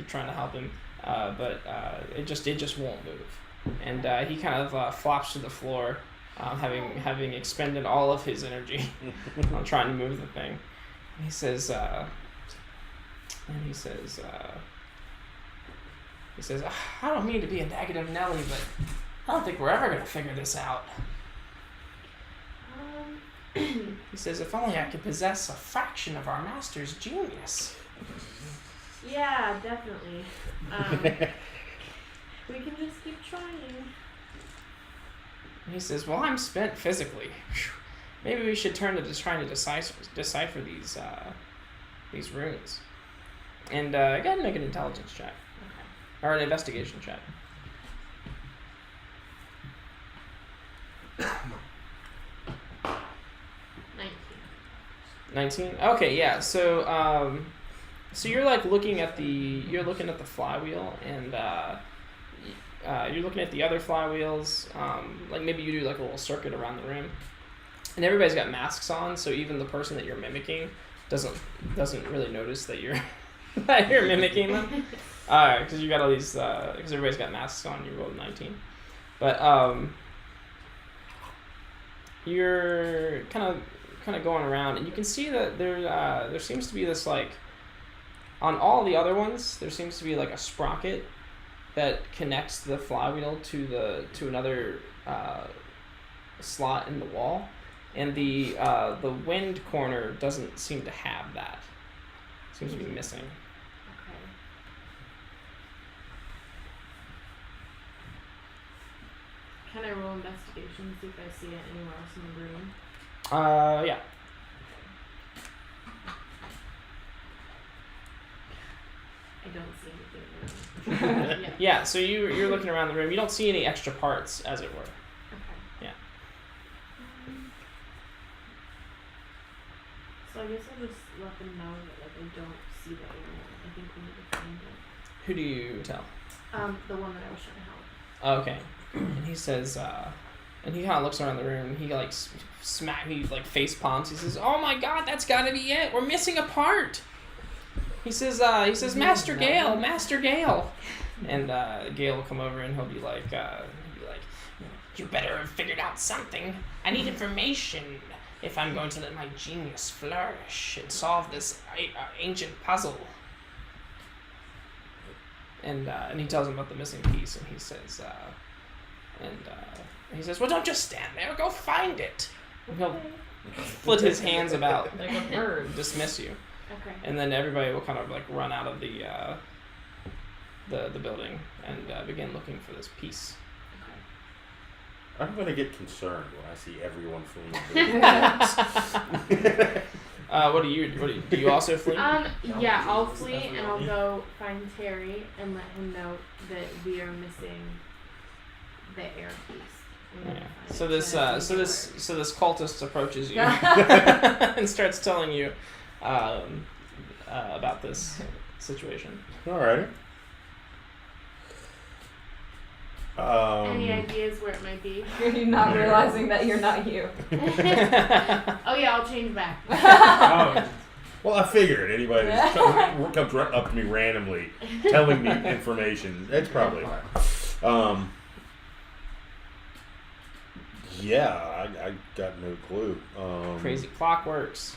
trying to help him, but it just won't move. And he kind of flops to the floor, having expended all of his energy on trying to move the thing. And he says, I don't mean to be a negative Nelly, but I don't think we're ever gonna figure this out. He says, if only I could possess a fraction of our master's genius. Yeah, definitely. We can just keep trying. And he says, well, I'm spent physically. Maybe we should turn to just trying to decipher these runes. And go ahead and make an intelligence check. Okay. Or an investigation check. 19? Okay, yeah. So you're like looking at the flywheel, and you're looking at the other flywheels. Like maybe you do like a little circuit around the room, and everybody's got masks on, so even the person that you're mimicking doesn't really notice that you're that you're mimicking them. Because you got all these because everybody's got masks on. You rolled 19, but you're kind of going around, and you can see that there seems to be this, like, on all the other ones there seems to be like a sprocket that connects the flywheel to another slot in the wall, and the wind corner doesn't seem to have that. It seems to be missing. Can I roll investigation, see if I see it anywhere else in the room? Yeah. I don't see anything in the room. Yeah. Yeah, so you're looking around the room. You don't see any extra parts, as it were. Okay. Yeah. So I guess I'll just let them know that like I don't see the animal. I think we need to find it. Who do you tell? The one that I was trying to help. Okay. And he says, and he kind of looks around the room. He like he like face palms. He says, "Oh my God, that's got to be it. We're missing a part." He says, "Master Gale, Master Gale," and Gale will come over and he'll be like, "You better have figured out something. I need information if I'm going to let my genius flourish and solve this ancient puzzle." And he tells him about the missing piece, and he says, "Well, don't just stand there. Go find it." And he'll flit his hands about Like a bird. and dismiss you, Okay. and then everybody will kind of like run out of the building and begin looking for this piece. I'm gonna get concerned when I see everyone fleeing. What do you do? You also flee? Yeah, I'll flee and I'll go find Terry and let him know that we are missing the air piece. We need to Yeah. find So it. this And I think it this cultist approaches you and starts telling you about this situation. Alrighty. Any ideas where it might be? You're not realizing that you're not you. Oh yeah, I'll change back. Oh, Well, I figured anybody that comes right up to me randomly telling me information, that's probably yeah, I got no clue. Crazy clock works.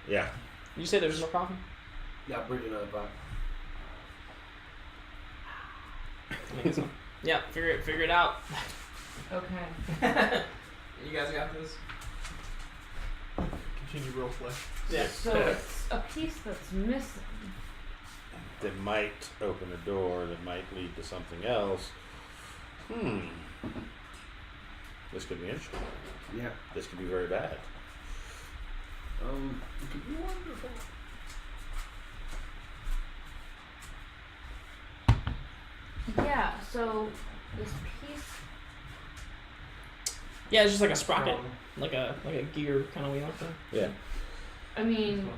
Yeah. You said there was no problem? Yeah, bring another box. Yeah, figure it out. Okay. You guys got this? Continue real flesh. Yeah. So it's a piece that's missing. That might open a door that might lead to something else. This could be interesting. Yeah. This could be very bad. It could be wonderful. Yeah, so this piece. Yeah, it's just like a sprocket, like a gear kind of wheel thing. Yeah. I mean,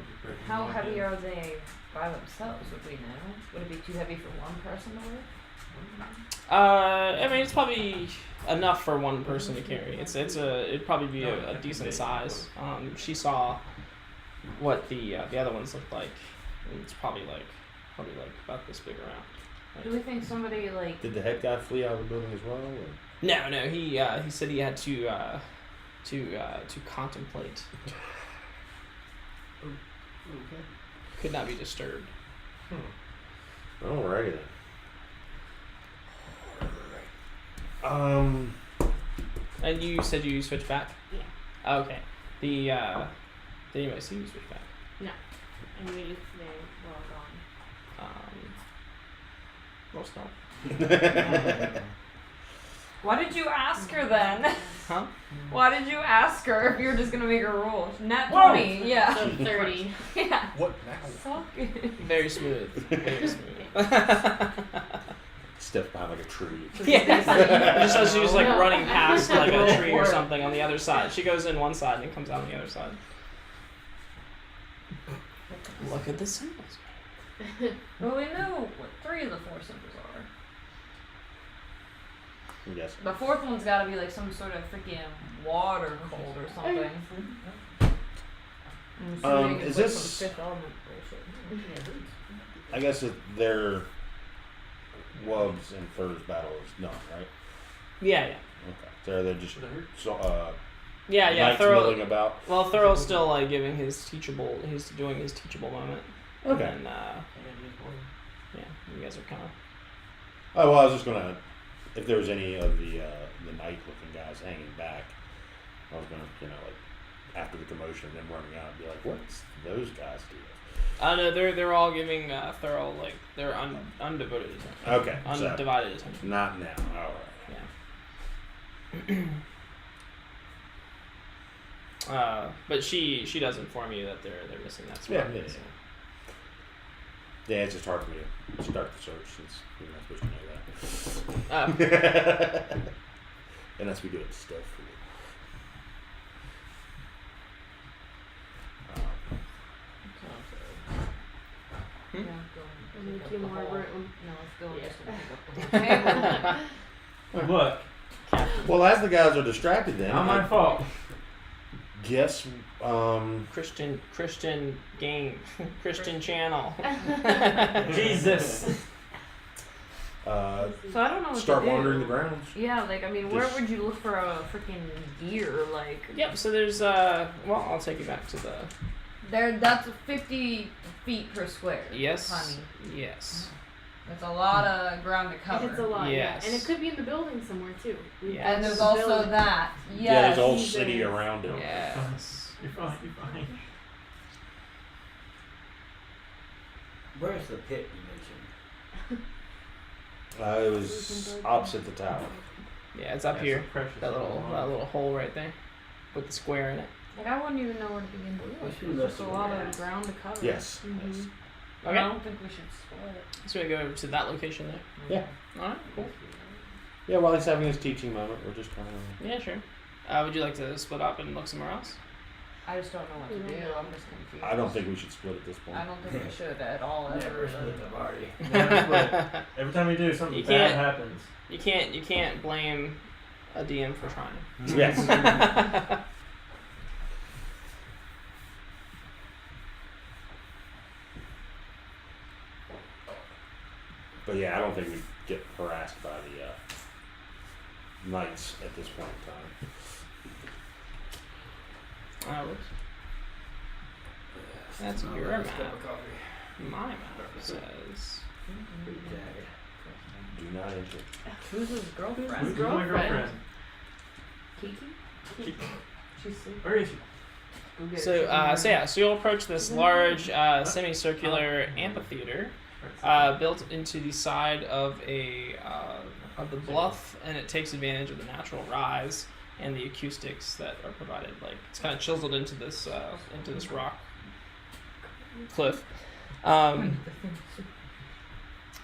how heavy are they by themselves? Would we know? Would it be too heavy for one person to lift? I mean, it's probably enough for one person to carry. It'd probably be a decent size. She saw what the other ones looked like. It's probably like about this big around. Do we think somebody like? Did the head guy flee out of the building as well? Or? No. He said he had to contemplate. Okay. Could not be disturbed. Alrighty then. And you said you switched back? Yeah. Okay. Did anybody see you switch back? No. And we just they were all gone. Roll spell. Why did you ask her then? Huh? Why did you ask her if you were just gonna make her roll? Nat Whoa! 20, yeah. So 30. Yeah. What now? Suck it. Very smooth. Very smooth. Step behind like a tree. Yeah. Just as she's like No. running past like Roll a tree or for it. something on the other side. She goes in one side and comes out on the other side. Look at the symbols. Well, we know what 3 of the 4 symbols are. Yes. The 4th one's gotta be like some sort of freaking water cold or something. I'm assuming is it's like this- some 5th element bullshit. I guess that their Wubs and Furs battle is done, right? Yeah. Okay. So they're just Yeah. knights Thorough. milling about. Well, Thurl's still like giving his teachable. He's doing his teachable moment. Okay. And yeah, you guys are kind of. Oh well, I was just gonna, if there was any of the knight-looking guys hanging back, I was gonna, like after the commotion, them running out, and be like, "What's those guys do?" No, they're all giving Thurl like their undevoted attention. Okay. So Undivided attention. not now. All right. Yeah. But she does inform you that they're missing that spot. Yeah. Yeah, it's just hard for me to start the search since you're not supposed to know that. Unless we do it stealthily. Yeah, go. I need 2 more room. No, let's go. Yeah. Just pick up the table. Look, Well, as the guys are distracted, then not my fault. guess Christian game, Christian channel. Jesus. So I don't know what start to do. wandering the grounds. Yeah, like I mean, where Just- would you look for a freaking deer? Like Yep. So there's well, I'll take you back to the that's 50 feet per square. yes, honey. yes. That's a lot of ground to cover. It's a lot, Yes. yeah. And it could be in the building somewhere too. Yes. And there's The also building. that. Yes. Yeah, there's a whole Jesus. city around it. Yes. You're fine. You're fine. Where's the pit you mentioned? It was opposite the tower. Yeah, it's up Yeah, here. some precious That little little hole right there, with the square in it. Like I wouldn't even know where to begin to look. We should There's just a look lot at of ground to cover. Yes. Mm-hmm. yes. I Okay. don't think we should split. So we go over to that location there. Yeah. All right. Cool. Yeah, while he's having his teaching moment, we're just kind of. Yeah, sure. Would you like to split up and look somewhere else? I just don't know what to do. I'm just confused. I don't think we should split at this point. I don't think we should at all. Never split the party. Never split. Every time we do, something You bad can't- happens. You can't blame a DM for trying. Yes. But yeah, I don't think we get harassed by the knights at this point in time. Whoops. That's your map. My map says. Do not enter. Who's his girlfriend? Who's my girlfriend? Kiki? She's asleep. Where is she? Go get her. So, so you'll approach this large semicircular amphitheater built into the side of of the bluff, and it takes advantage of the natural rise and the acoustics that are provided. Like it's kind of chiseled into this rock cliff.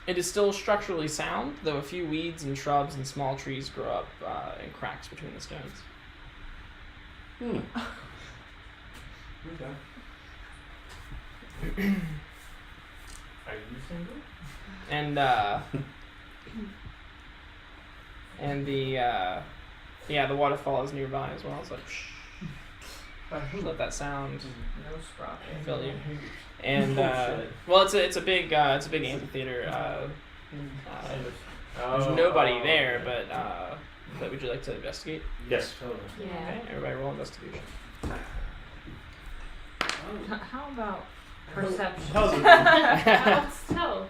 It is still structurally sound, though a few weeds and shrubs and small trees grow up in cracks between the stones. Okay. Are you single? And the waterfall is nearby as well. It's like just let that sound No sprocket. fill you. And well, it's a big amphitheater. There's nobody there, but would you like to investigate? Yes. Totally. Yeah. Okay, everybody roll investigation. How about perception? How's it? How stealth?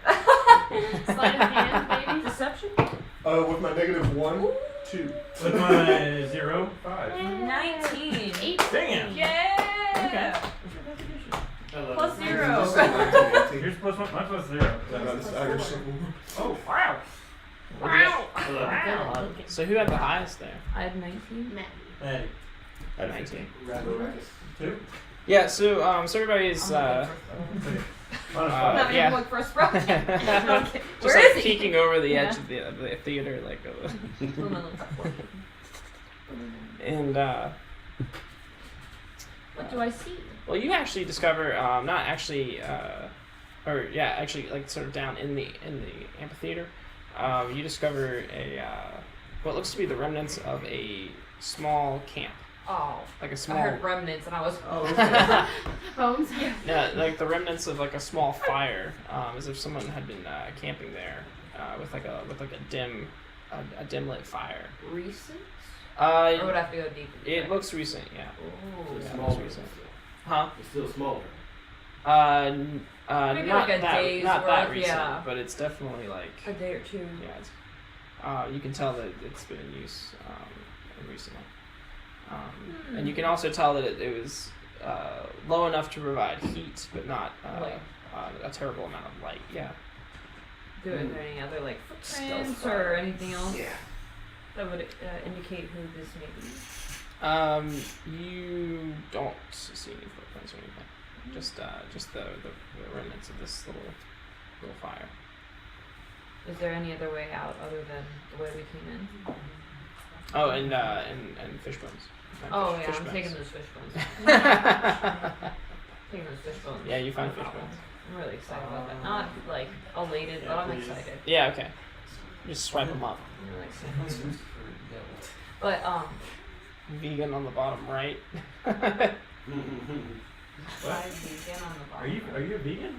Sleight of hand, maybe? Deception? With my -1, 2. With my 0, 5. 19. 8. Damn. Yeah. Plus 0. Yours plus 1. Mine's plus 0. Oh, wow. Wow. So who had the highest there? I had 19. Matt. Hey, At 19. 2. Yeah. So everybody's I'm not yeah. even look for a sprocket. Okay. just Where like is he? peeking over the edge Yeah. of the theater, like. Who am I looking for? And What do I see? well, you actually discover not actually, actually like sort of down in the amphitheater, you discover what looks to be the remnants of a small camp, Oh, like a I small. heard remnants and I was. Bones. Yeah, like the remnants of like a small fire, as if someone had been camping there with like a dim lit fire. Recent? Or would I have to go deeper? It looks recent, yeah. Oh. Yeah, Small. looks recent. Huh? It's still smaller. Maybe not like a that, day's not that worth, recent, yeah. but it's definitely like A day or two. yeah. It's, you can tell that it's been in use recently, and you can also tell that it was low enough to provide heat, but not Light. a terrible amount of light. Yeah. Is there any other like Stealth footprints fire. or anything else? Yeah. that would indicate who this may be? You don't see any footprints or anything. Just the remnants of this little fire. Is there any other way out other than the way we came in? Oh, and fish bones. Oh yeah, Fish I'm bones. taking those fish bones. Taking those fish bones. Yeah, you find fish bones. I'm really excited about that. Not like elated, but I'm excited. Yeah, okay. Just swipe them up. I'm really excited. But Vegan on the bottom right. fried vegan on the bottom. Are you a vegan?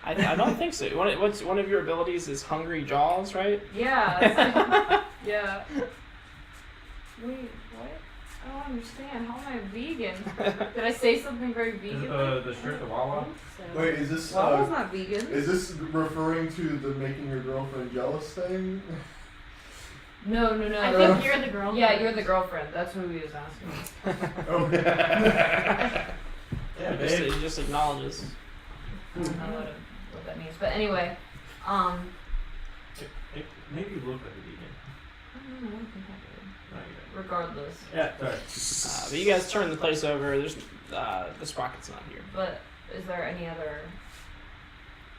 I don't think so. One of your abilities is hungry jaws, right? Yeah. That's like, yeah. Wait, what? I don't understand. How am I vegan? Did I say something very Is vegan? it the shirt the Wawa? Wait, is this Wawa's not vegan. is this referring to the making your girlfriend jealous thing? No. I think you're the girl. Yeah, you're the girlfriend. That's who he was asking. Oh. Yeah, He just acknowledges. I don't know what that means. But anyway, Maybe you look like a vegan. I don't know. I think I did. No, you Regardless. don't. Yeah, sorry. But you guys turn the place over. There's the sprocket's not here. But is there any other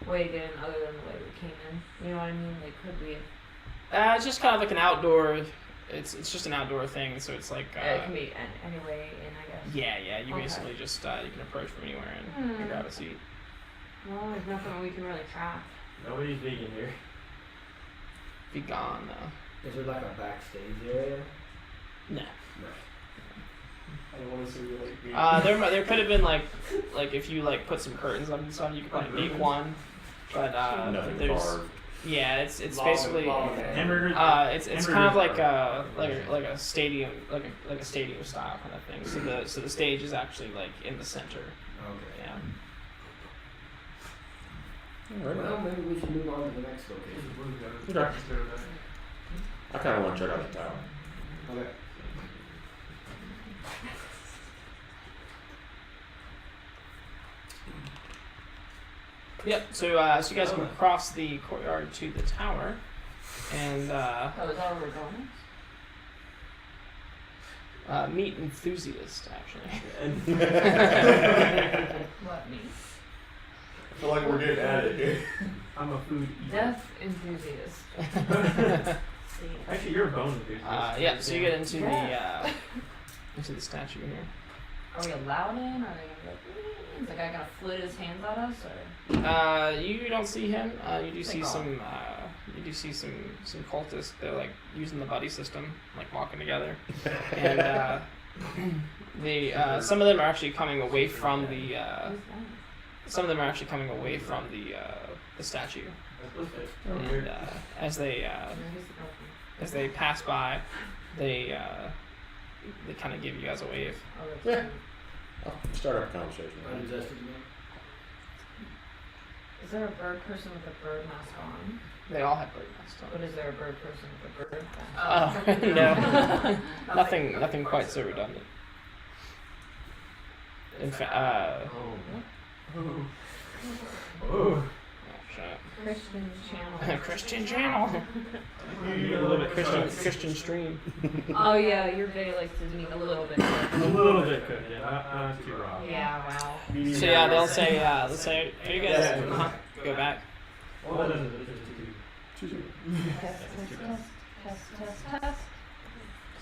way to get in other than the way we came in? You know what I mean? Like, could we? It's just kind of like an outdoor. It's just an outdoor thing. So it's like. It can be any way in, I guess. Yeah. You Okay. basically just you can approach from anywhere and grab a seat. Well, there's nothing we can really track. Nobody's vegan here. Be gone though. Is there like a backstage area? No. I don't want to say like me. There could have been like if you like put some curtains on and stuff, you could probably make one. But Nothing there's carved. yeah, it's basically Hamburgers. it's kind of like a stadium like a stadium style kind of thing. So the stage is actually like in the center. Okay. Yeah. Well, maybe we should move on to the next location. Okay. I kind of want to check out the tower. Okay. Yep. So so you guys can cross the courtyard to the tower, and Oh, is that where we're going? meet enthusiast actually. What, me? I feel like we're getting at it here. I'm a food eater. Death enthusiast. Actually, you're a bone enthusiast. Yeah. So you get into the statue here. Are we allowed in? Are they gonna be like, is the guy gonna flit his hands at us? Or? You don't see him. You do see some. You do see some cultists. They're like using the buddy system, like walking together, and some of them are actually coming away from the. Some of them are actually coming away from the statue, and as they pass by, they kind of give you guys a wave. Yeah. I'll start up a conversation. Uninvestigated. Is there a bird person with a bird mask on? They all have bird masks on. But is there a bird person with a bird mask? No, nothing quite so redundant. In fact, Oh. shut up. Christian channel. Christian channel. You a little bit Christian stream. Oh yeah, your video likes to need a little bit. A little bit cooked, yeah. Not too raw. Yeah, wow. So yeah, they'll say, are you guys go back? Well, that doesn't. It's just Test.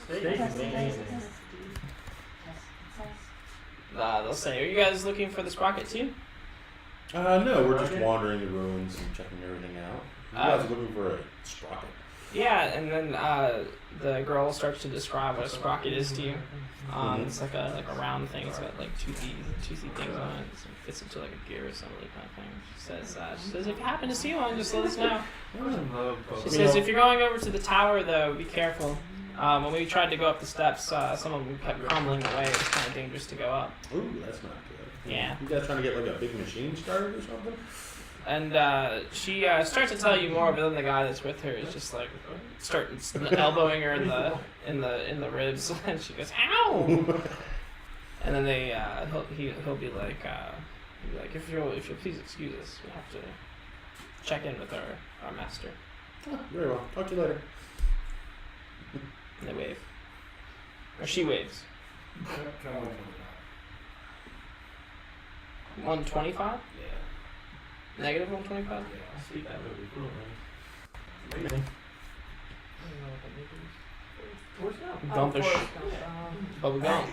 steak is amazing. They'll say, are you guys looking for the sprocket too? No, we're just wandering the ruins and checking everything out. You guys are looking for a sprocket. Yeah, and then the girl starts to describe what a sprocket is to you. It's like a round thing. It's got like toothy things on it. So it fits into like a gear assembly kind of thing. She says, if you happen to see one, just let us know. She says, if you're going over to the tower though, be careful. When we tried to go up the steps, some of them kept crumbling away. It's kind of dangerous to go up. Ooh, that's not good. Yeah. You guys trying to get like a big machine started or something? And she starts to tell you more, but then the guy that's with her is just like starts elbowing her in the ribs, and she goes, "Ow!" And then he'll be like, if you'll please excuse us, we have to check in with our master. Oh, very well. Talk to you later. And they wave. Or she waves. Try 125. 125? Yeah. Negative 125? Yeah. Speak that movie fluently. Amazing. Forrest Gump. Gump is Forrest Gump. bubble gum.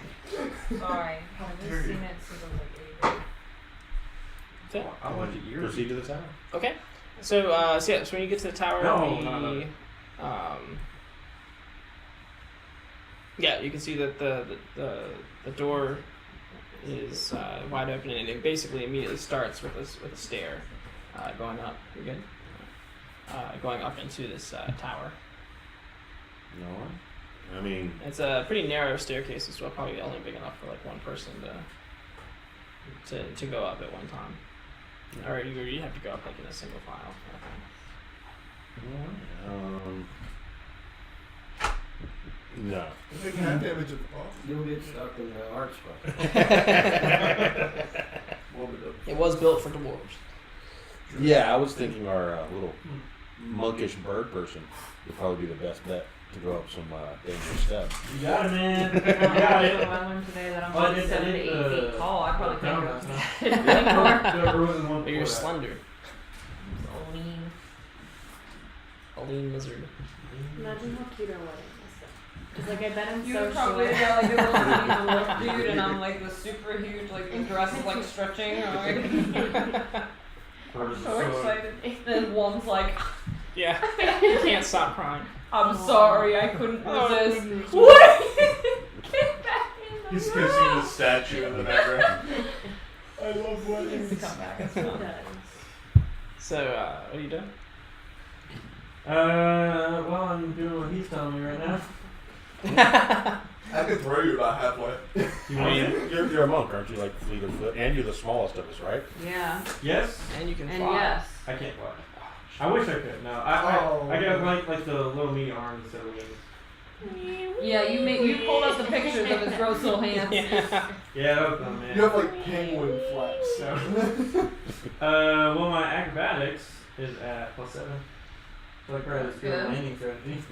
Sorry. I've just seen it since I was like 8. So, I watched it years Proceed to the tower. okay. So, so when you get to the tower, No. yeah, you can see that the door is wide open, and it basically immediately starts with a stair going up. You're good. Going up into this tower. No. I mean, It's a pretty narrow staircase as well, probably only big enough for like one person to go up at one time. Or you have to go up like in a single file. no. Take hand damage at the bottom. You'll get stuck in the arch spot. It was built for dwarves. Yeah, I was thinking our little monkish bird person would probably be the best bet to go up some dangerous steps. You got it, man. You got it. I learned today that I'm Oh, I like did- 7 I to did 8 feet the- tall. I probably can't count go last anymore. But you're slender. So lean. A lean lizard. Imagine how cute our wedding was. Cause like I bet I'm You so would probably short. get like a little dude, and I'm like the super huge, like the dress is like stretching. I'm like, so excited. Then one's like, Yeah. You can't stop crying. I'm sorry, I couldn't Oh, resist. goodness. What? Get back in the He's room. gonna see the statue in the background. I love He needs weddings. to come back. It's It fun. does. So, what are you doing? Well, I'm doing what he's telling me right now. I can throw you about halfway. You I want mean, it? you're a monk, aren't you? Like fleet of foot, and you're the smallest of us, right? Yeah. Yes. And you can And fly. yes. I can't fly. I wish I could. No, I got like the little meaty arms instead of wings. Yeah, you pulled up the pictures of his gross little hands. Yeah. Yeah, that was fun, man. You have like penguin flaps. So. Well, my acrobatics is at +7. So like right, it's good Good. landing strategy.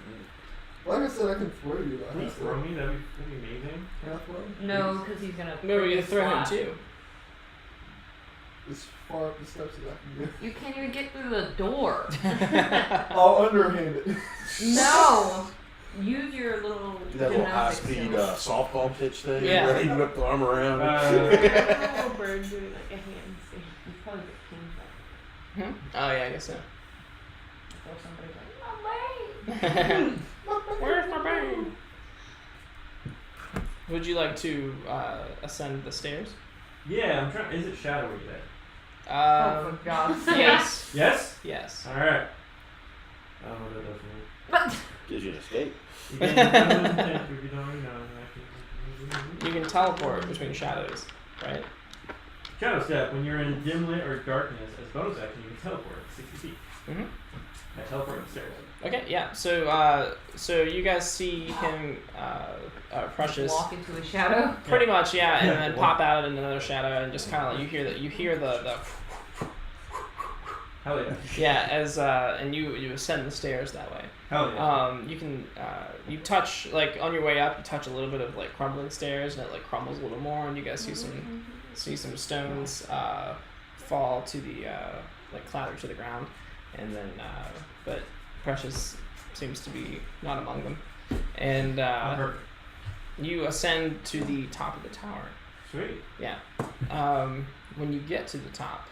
Like I said, I can throw you about Please throw me. That'd be amazing. halfway. No, because he's gonna. Maybe we break can his throw him flat. too. As far up the steps as I can You can't even get through the door. get. I'll underhand it. No. Use your little. Do that little gymnastics high-speed skills. softball pitch thing. Yeah. Right? You whip the arm around. A little bird doing like a handstand. You probably get king Hmm? Oh yeah, I guess so. or somebody's like, my way. Where's my brain? Would you like to ascend the stairs? Yeah, I'm trying. Is it shadowy there? Oh, for God's sake. Yes. Yes. Yes. All right. Oh, that doesn't work. Gives you an escape. You can if you don't already know. You can teleport between shadows, right? Shadow step. When you're in dim lit or darkness, as bonus action, you can teleport 60 feet. Mm-hmm. I teleport upstairs. Okay, yeah. So, so you guys see him, Precious, Walk into a shadow. pretty much, yeah, and Yeah. then pop out in another shadow, and just kind of like you hear the Hell yeah. yeah, as and you ascend the stairs that way. Hell yeah. You can you touch like on your way up, you touch a little bit of like crumbling stairs, and it like crumbles a little more, and you guys see some stones fall to the like clatter to the ground, and then but Precious seems to be not among them, and Perfect. you ascend to the top of the tower. Sweet. Yeah. When you get to the top,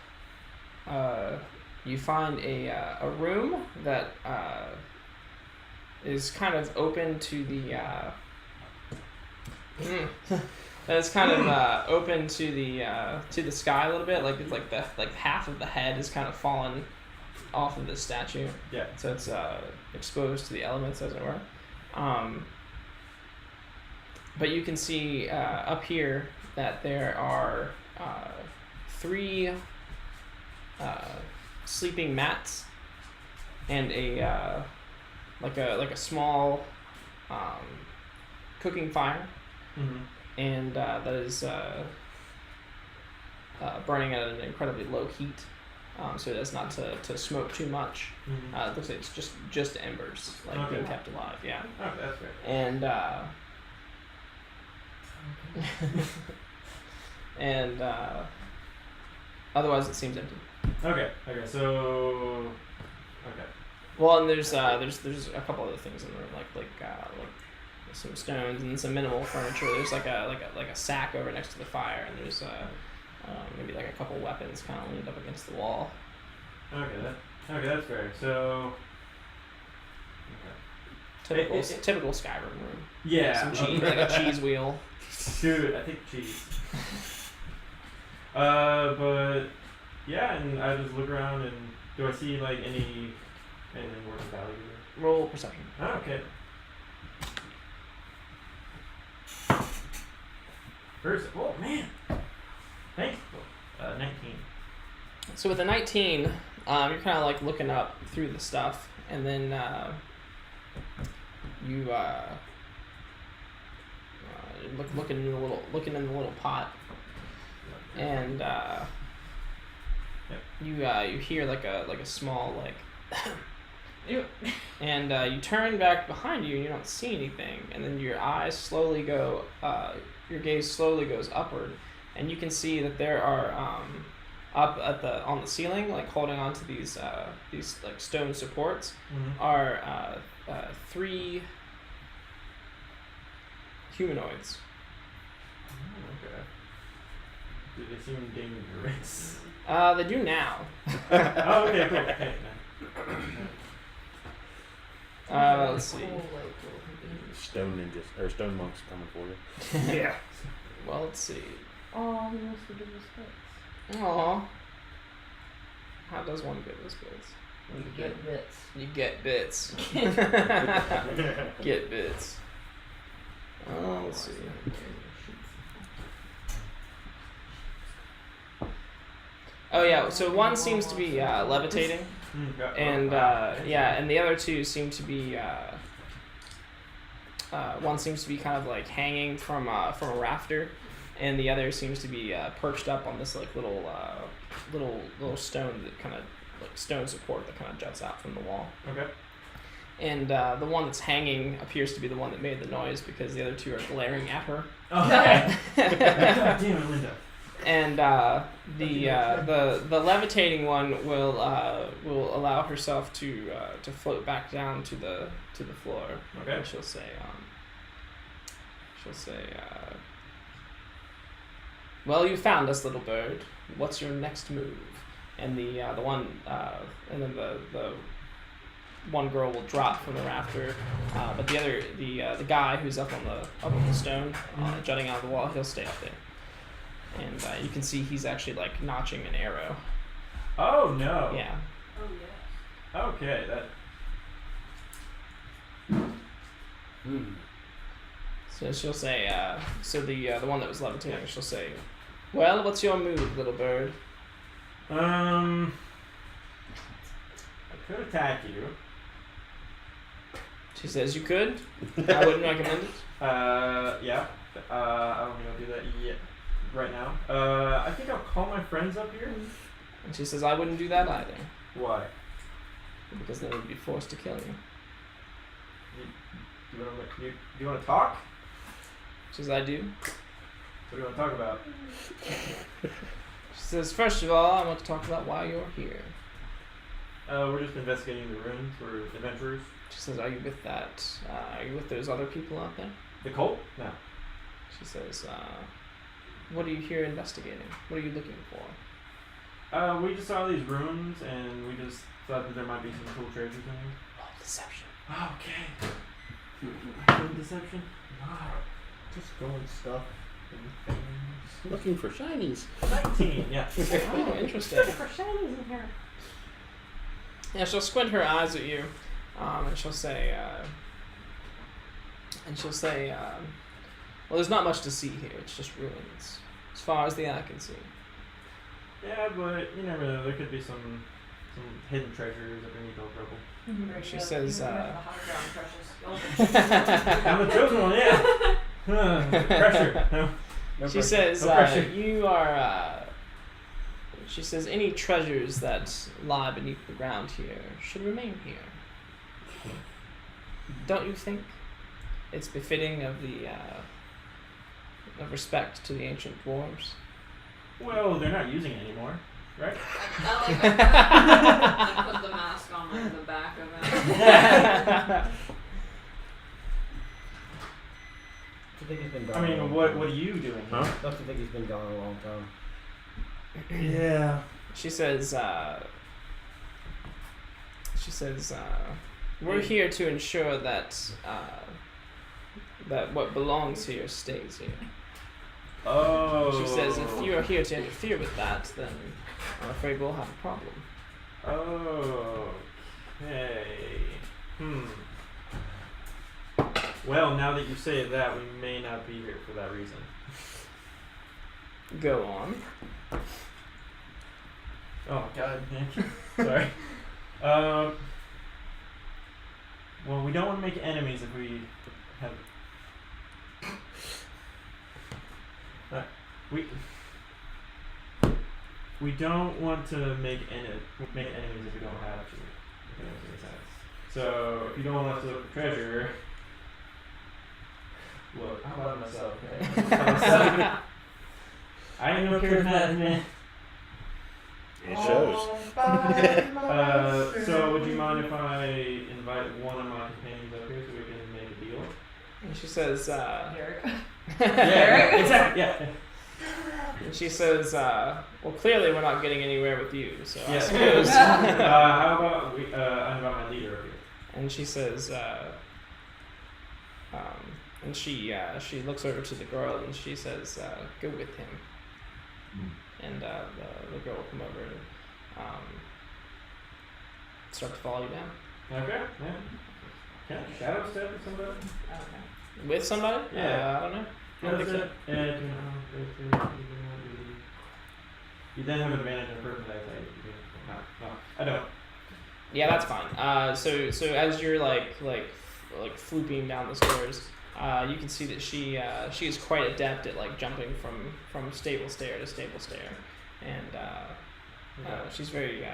you find a room that is kind of open to the that's kind of open to the sky a little bit. Like it's like the half of the head is kind of fallen off of the statue. Yeah. So it's exposed to the elements, as it were. But you can see up here that there are 3 sleeping mats and a like a small cooking fire, Mm-hmm. and that is burning at an incredibly low heat. so as not to smoke too much. Mm-hmm. It looks like it's just embers, like being kept alive. Yeah. Oh, that's fair. And and otherwise it seems empty. Okay. So. Okay. Well, and there's a couple other things in the room, like some stones and some minimal furniture. There's like a sack over next to the fire, and there's maybe like a couple weapons kind of leaned up against the wall. Okay, that's fair. So. Okay. Typical Skyrim room. Yeah. Some cheese, like a cheese wheel. Dude, I think cheese. But yeah, and I just look around and do I see like anything worth of value? Roll perception. Oh, okay. First, oh man, thanks. 19. So with a 19, you're kind of like looking up through the stuff, and then you looking in the little pot, and you hear like a small like, and you turn back behind you and you don't see anything, and then your eyes slowly go, your gaze slowly goes upward, and you can see that there are up on the ceiling, like holding onto these like stone supports, are 3 humanoids. Oh, okay. Do they seem dangerous? They do now. Oh, okay, cool. Okay. Let's see. Stone ninjas or stone monks coming for you. Yeah. Well, let's see. Oh, he wants to give us bits. Aww. How does one get those bits? You get bits. You get bits. Get bits. Oh, let's see. Oh yeah, so one seems to be levitating, and and the other 2 seem to be. One seems to be kind of like hanging from a rafter, and the other seems to be perched up on this like little stone that kind of like stone support that kind of juts out from the wall. Okay. And the one that's hanging appears to be the one that made the noise because the other 2 are glaring at her. Okay. God damn it, Linda. And the levitating one will allow herself to float back down to the floor. Okay. And she'll say well, you found us, little bird. What's your next move? And the one and then the one girl will drop from the rafter, but the other the guy who's up on the stone jutting out of the wall, he'll stay up there. And you can see he's actually like notching an arrow. Oh no. Yeah. Oh yes. Okay, that. So she'll say, the one that was levitating, she'll say, well, what's your move, little bird? I could attack you. She says you could. I wouldn't recommend it. Yeah. I don't think I'll do that yet. Right now. I think I'll call my friends up here. And she says I wouldn't do that either. Why? Because then we'd be forced to kill you. Do you want to talk? She says I do. What do you want to talk about? She says, first of all, I want to talk about why you're here. We're just investigating the ruins. We're adventurers. She says, are you with that? Are you with those other people out there? The cult? No. She says, what are you here investigating? What are you looking for? We just saw these ruins, and we just thought that there might be some cool treasures in them. Oh, deception. Okay. Good deception? Wow. Just going stuff and things. Looking for shinies. 19, yeah. Oh, interesting. For shinies in here. Yeah, she'll squint her eyes at you, and she'll say, well, there's not much to see here. It's just ruins, as far as the eye can see. Yeah, but you never know. There could be some hidden treasures underneath all rubble. She says, The high ground precious. I'm the chosen one, yeah. Pressure. No. She says, No pressure. you are She says any treasures that lie beneath the ground here should remain here. Don't you think it's befitting of the of respect to the ancient dwarves? Well, they're not using it anymore, right? I put the mask on like the back of it. I think he's been gone. I mean, what are you doing? Huh? I don't think he's been gone a long time. Yeah. She says, we're here to ensure that that what belongs here stays here. Oh. She says if you are here to interfere with that, then I'm afraid we'll have a problem. Okay. Well, now that you say that, we may not be here for that reason. Go on. Oh God, Nick. Sorry. Well, we don't want to make enemies if we have. We don't want to make enemies if we don't have to. If that makes any sense. So if you don't want us to look for treasure, look, how about myself? Okay. I ain't no charismatic man. It shows. So would you mind if I invite one of my companions up here so we can make a deal? And she says, Derek. Yeah, exactly. Yeah. and she says, well, clearly we're not getting anywhere with you, so I Yeah. suppose. How about I invite my leader up here? And she says, and she looks over to the girl and she says, go with him. And the girl will come over and start to follow you down. Okay. Yeah. Can I shadow step with somebody? Okay. With somebody? Yeah. I don't know. I don't think so. You then have an advantage on person that no, I don't. Yeah, that's fine. So as you're like flooping down the stairs, you can see that she is quite adept at like jumping from stable stair to stable stair, and she's very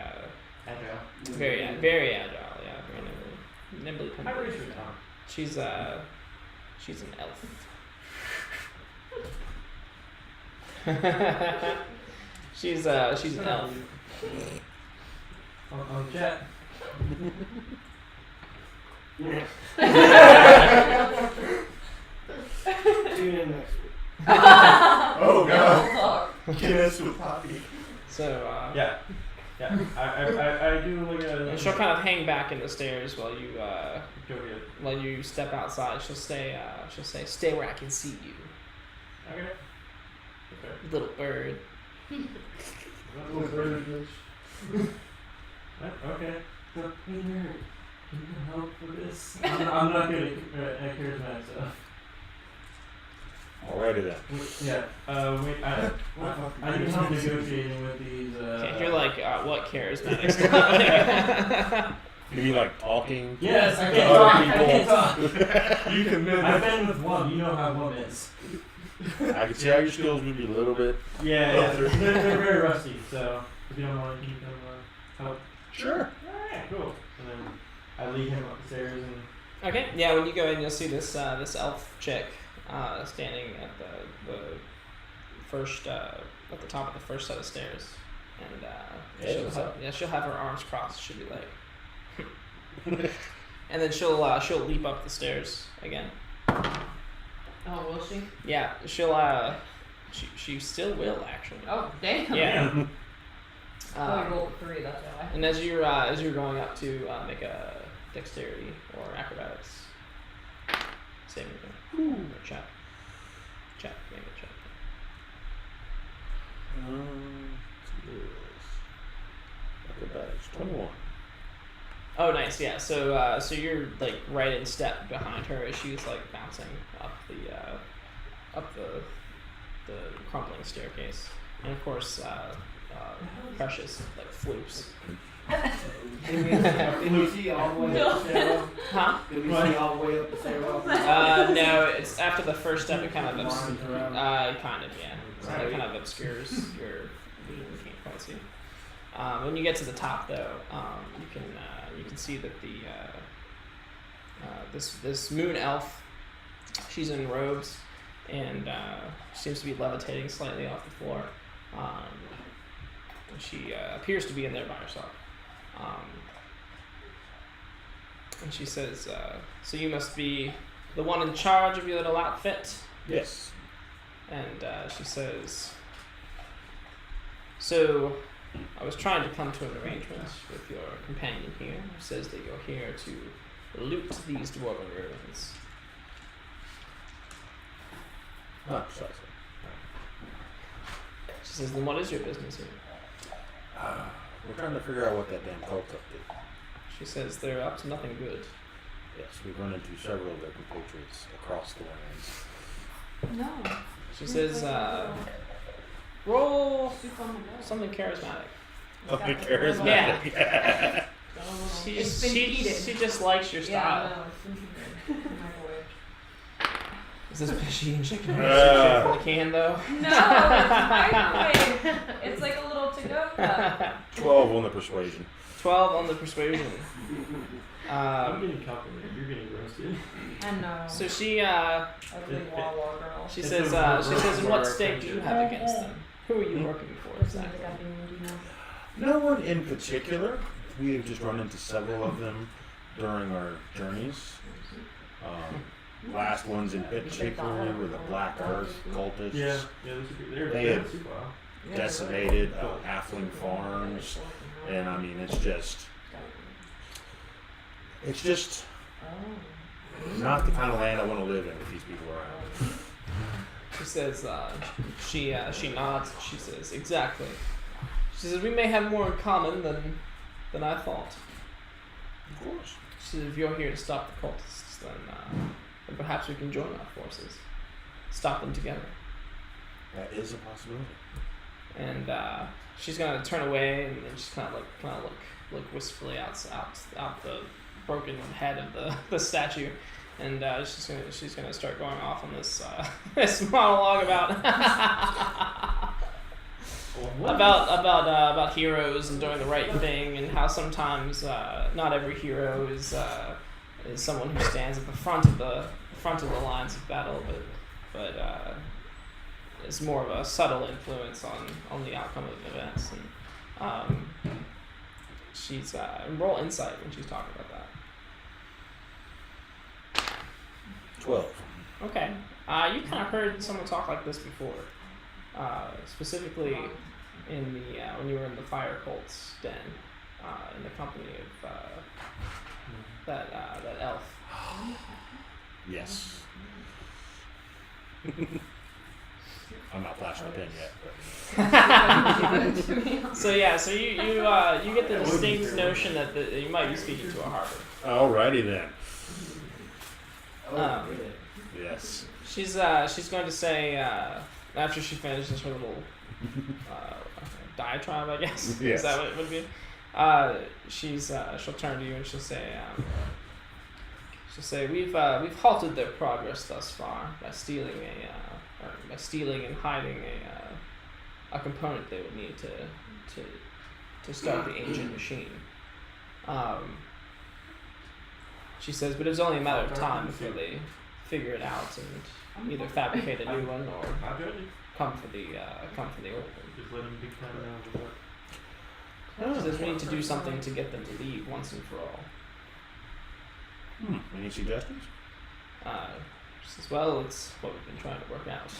Agile. very agile. Yeah, very nimbly. I raised your tongue. She's an elf. she's an elf. On jet. Tune in next week. Oh God. Get us with Poppy. So Yeah. I do like a. and she'll kind of hang back in the stairs while you Go get. when you step outside. She'll say, "Stay where I can see you, Okay. Okay. little bird." Okay. So, hey nerd, can you help with this? I'm not good at charismatic stuff. Alrighty then. Yeah. I need help negotiating with these. Okay, you're like, what charismatic stuff? You mean like talking? Yes, I to can't other talk. people? I can't talk. You can I've been with one. You know how one is. I can see how your skills would be a little bit. Yeah. They're very rusty. So if you don't want to keep them help. Sure. Alright, cool. And then I lead him up the stairs and. Okay, yeah. When you go in, you'll see this elf chick standing at the first at the top of the first set of stairs, and she'll have her arms crossed. She'll be like, and then she'll leap up the stairs again. Oh, will she? Yeah, she still will actually. Oh, damn. Yeah. I rolled a 3, that's why. And as you're going up to make a dexterity or acrobatics saving throw. Or check. Make a check. Acrobatics 21. Oh, nice. Yeah. So you're like right in step behind her as she's like bouncing up the crumbling staircase, and of course, Precious like floops. Did we see all the way up the stairwell? Huh? Did we see all the way up the stairwell? No. It's after the first step. It kind of Winds around. kind of, yeah. So it kind of obscures your vision, you can't quite see. When you get to the top, though, you can see that the this moon elf, she's in robes, and seems to be levitating slightly off the floor. She appears to be in there by herself. And she says, "So you must be the one in charge of your little outfit?" Yes. And she says, "So I was trying to come to an arrangement with your companion here, who says that you're here to loot these dwarven ruins." Not precisely. She says, "Then what is your business here?" We're trying to figure out what that damn cult up to. She says, "They're up to nothing good." Yes, we've run into several of their compatriots across the lands. No. She says, "Roll something charismatic." Okay, charismatic. Yeah. It's been heated. She just likes your style. Yeah, no, it's been heated. Microwave. Is this fishy and chicken from the can, though? No, it's a microwave. It's like a little to-go cup. 12 on the persuasion. 12 on the persuasion. I'm getting complimented. You're getting roasted. I know. So she Ugly Wawa girl. she It's says a "In what reverse stake do you have against them? Who are you working for exactly?" No one in particular. We have just run into several of them during our journeys. Last ones in particular were the Black Earth cultists. Yeah, They had decimated halfling farms, and I mean it's just not the kind of land I want to live in with these people around. She says she nods. She says, "Exactly." She says, "We may have more in common than I thought." Of course. She says, "If you're here to stop the cultists, then perhaps we can join our forces, stop them together." That is a possibility. And she's gonna turn away and then just kind of look wistfully out the broken head of the statue, and she's gonna start going off on this this monologue about heroes and doing the right thing, and how sometimes not every hero is someone who stands at the front of the lines of battle, but is more of a subtle influence on the outcome of events. And she's roll insight when she's talking about that. 12. Okay. You kind of heard someone talk like this before. Specifically in the when you were in the fire cult's den, in the company of that elf. Yes. I'm not flashing the pen yet. But. So you get the distinct notion that you might be speaking to a harbor. Alrighty then. Yes. She's going to say after she finishes her little diatribe, I guess. Yes. Is that what it would be? She'll turn to you and she'll say we've halted their progress thus far by stealing and hiding a component they would need to start the ancient machine. She says, but it was only a matter of time before they figure it out and either fabricate a new one or come for the old one. Just let him big time now. She says we need to do something to get them to leave once and for all. Any suggestions? She says, well, it's what we've been trying to work out.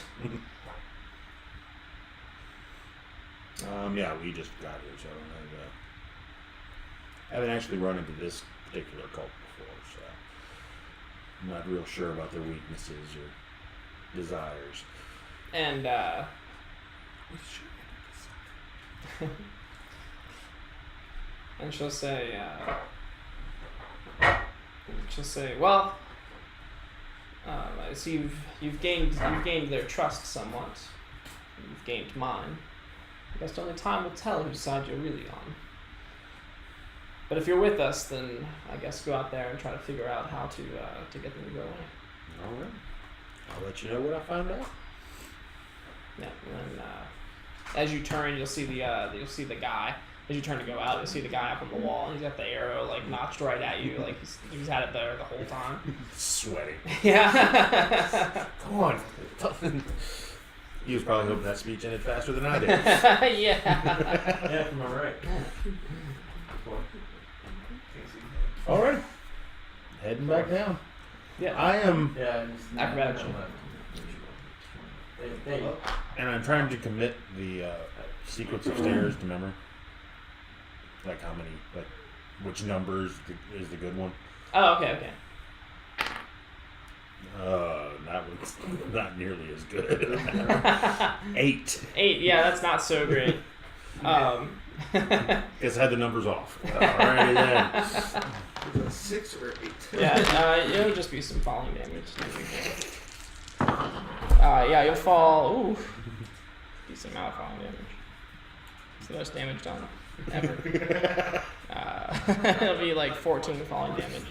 Yeah, we just got here, so I haven't actually run into this particular cult before, so I'm not real sure about their weaknesses or desires. And and she'll say, well, I see you've gained their trust somewhat. You've gained mine. I guess only time will tell whose side you're really on. But if you're with us, then I guess go out there and try to figure out how to get them to go away. All right. I'll let you know what I find out. Yeah, and then as you turn, you'll see the guy. As you turn to go out, you'll see the guy up on the wall, and he's got the arrow like notched right at you, like he's had it there the whole time. Sweating. Yeah. Come on. He was probably hoping that speech ended faster than I did. Yeah. Yeah, from my right. All right. Heading back down. Yeah. I am, Yeah. Acrobatics. and I'm trying to commit the sequence of stairs to memory. Like how many, like which numbers is the good one? Oh, okay. That was not nearly as good. 8. 8. Yeah, that's not so great. Guess I had the numbers off. Alrighty then. Is it 6 or 8? Yeah, it'll just be some falling damage. Yeah, you'll fall. Ooh, decent amount of falling damage. It's the most damage done ever. It'll be like 14 falling damage.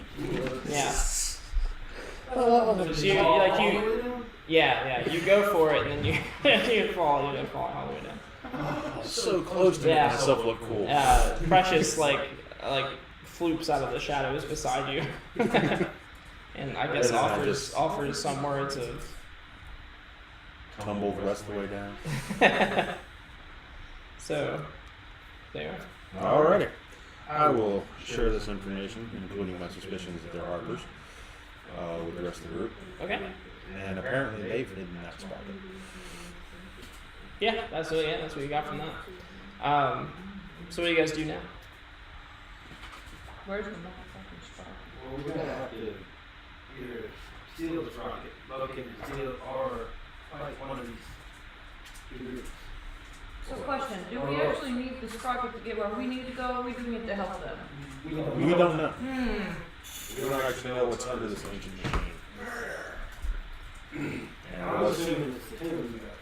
Yeah. So you go for it and then you fall all the way down. So close to making myself look cool. Precious like floops out of the shadows beside you, and I guess offers some words of Tumble the rest of the way down. So there. Alrighty. I will share this information, including my suspicions that they're harpers, with the rest of the group. Okay. And apparently they've hidden that sprocket. Yeah, that's what you got from that. So what do you guys do now? Where's the motherfucking spark? Well, we're gonna have to either steal the sprocket, locate and steal, or fight one of these two groups. So question, do we actually need the sprocket to get where we need to go, or we do need to help them? We don't know. Hmm. We don't actually know what's under this ancient machine. And I'm assuming it's the timber you got.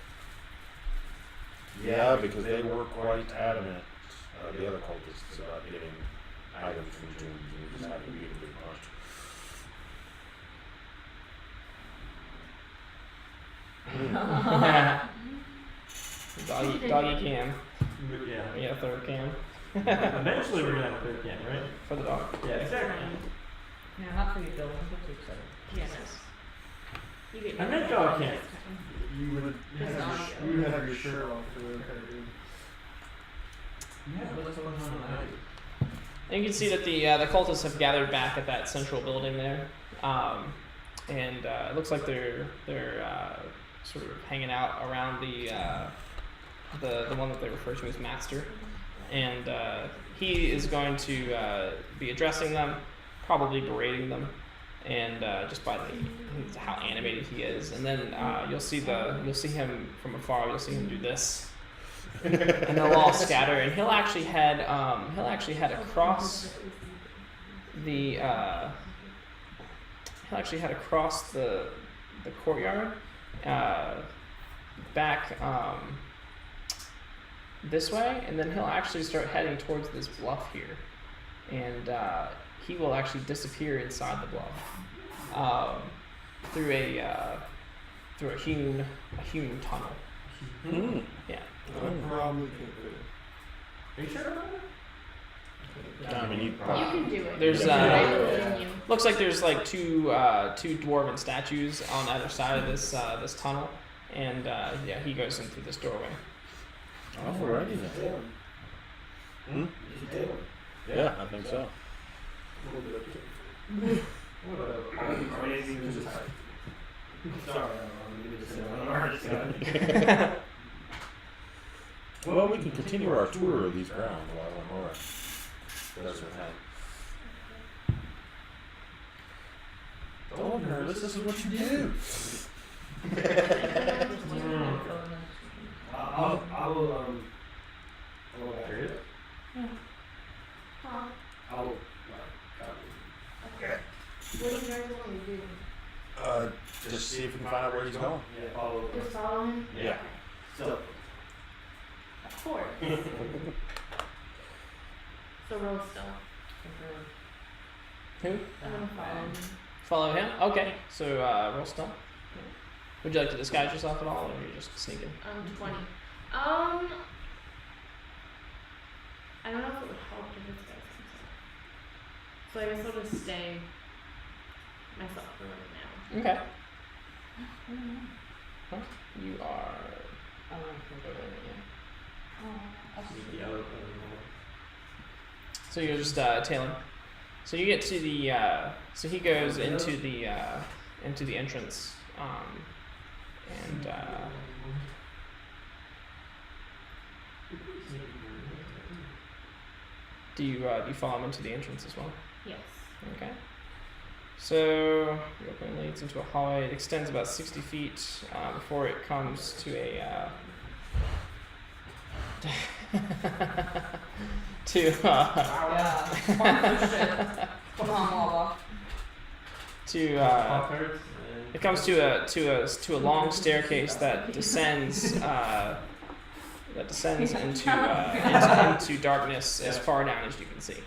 Yeah, because they were quite adamant, the other cultists, about getting items from tombs, and we just happened to be a big bunch. Doggy cam. Yeah. Yeah, third cam. Eventually we're gonna have a third can, right? For the dog. Yeah, exactly. Yeah, not for you, Bill. I'm too excited. Yes. You get I meant dog can. You would have your shirt off for the kind of dude. Yeah, what's going on? And you can see that the cultists have gathered back at that central building there, and it looks like they're sort of hanging out around the one that they refer to as Master, and he is going to be addressing them, probably berating them, and just by how animated he is, and then you'll see him from afar. You'll see him do this. And they'll all scatter, and he'll actually head across the courtyard back this way, and then he'll actually start heading towards this bluff here, and he will actually disappear inside the bluff through a hewn tunnel. Mm. Yeah. Probably can't do it. Are you sure about it? I mean, you You probably. can do it. There's, I believe in you. Looks like there's like two dwarven statues on either side of this tunnel, and he goes in through this doorway. Alrighty then. Hmm? Yeah, I think so. Sorry, I'm Well, we can continue our tour of these grounds while Laura does her thing. Don't nervous, this is what you do. I will Period. I will What do you guys want me to do? Just see if we can find out where he's going. follow Just follow him? Yeah. so Of course. So roll stealth. Who? I'm gonna follow him. Follow him? Okay. So roll stealth. Would you like to disguise yourself at all, or are you just sneaking? 20. I don't know if it would help if this guy comes up. So I guess I'll just stay myself for right now. Okay. Huh? You are. So you're just tailing. So you get to the. So he goes into the entrance, and. Do you follow him into the entrance as well? Yes. Okay. So the opening leads into a hallway. It extends about 60 feet before it comes to a it comes to a long staircase that descends into darkness as far down as you can see.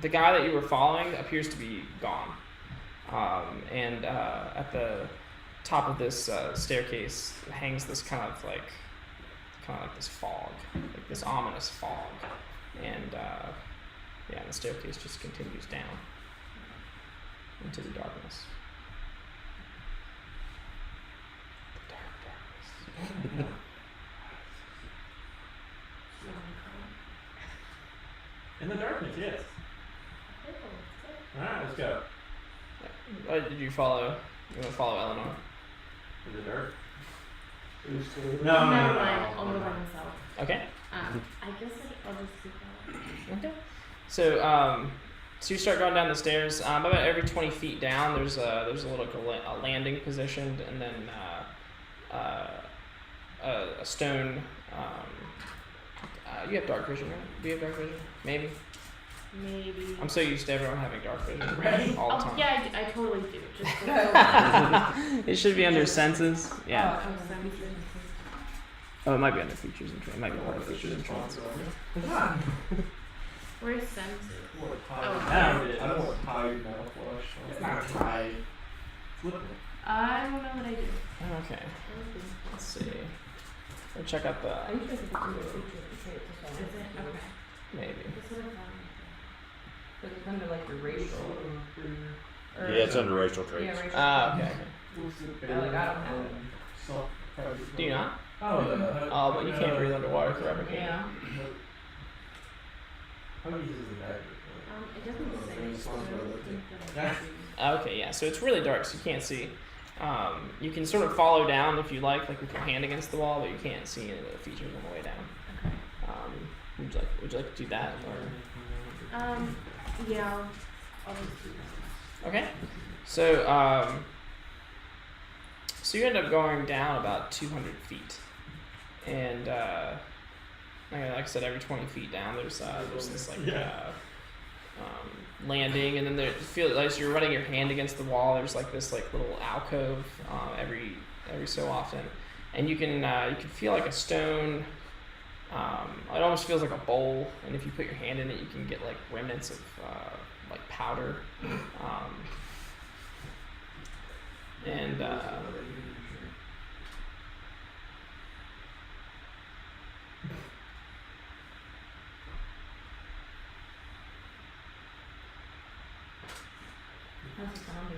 The guy that you were following appears to be gone, and at the top of this staircase hangs this kind of like this fog, like this ominous fog, and the staircase just continues down into the darkness. In the darkness, yes. Alright, let's go. Did you follow? You want to follow Eleanor? In the dark? Never No. mind. I'll go by myself. Okay. I guess I'll just keep going. Okay. So so you start going down the stairs. About every 20 feet down, there's a little landing positioned, and then a stone. You have dark vision, right? Do you have dark vision? Maybe. I'm so used to everyone having dark vision Right? all the time. Yeah, I totally do. Just It should be under senses. Yeah. Oh, Oh, it might be under features and traits. It might be under features and traits. where's senses? I don't want tied mouthwash. It's not tied. I don't know what I do. Okay. Let's see. We'll check out the. I usually think it's under features and traits or Is something. it? Okay. Maybe. That's what I thought. Because it's under like your racial. Or, Yeah, it's under racial traits. Yeah, racial. Okay. Like, I don't have it. Do you not? Oh, Oh, but you can't breathe underwater forever, can you? Yeah. How many uses is that? It doesn't say. Okay, yeah. So it's really dark, so you can't see. You can sort of follow down if you like with your hand against the wall, but you can't see any of the features on the way down. Okay. Would you like to do that, or? Yeah. I'll just do that. Okay. So so you end up going down about 200 feet, and like I said, every 20 feet down, there's this like landing, and then there feel like you're running your hand against the wall. There's like this like little alcove every so often, and you can feel like a stone. It almost feels like a bowl, and if you put your hand in it, you can get like remnants of like powder. And How's the sound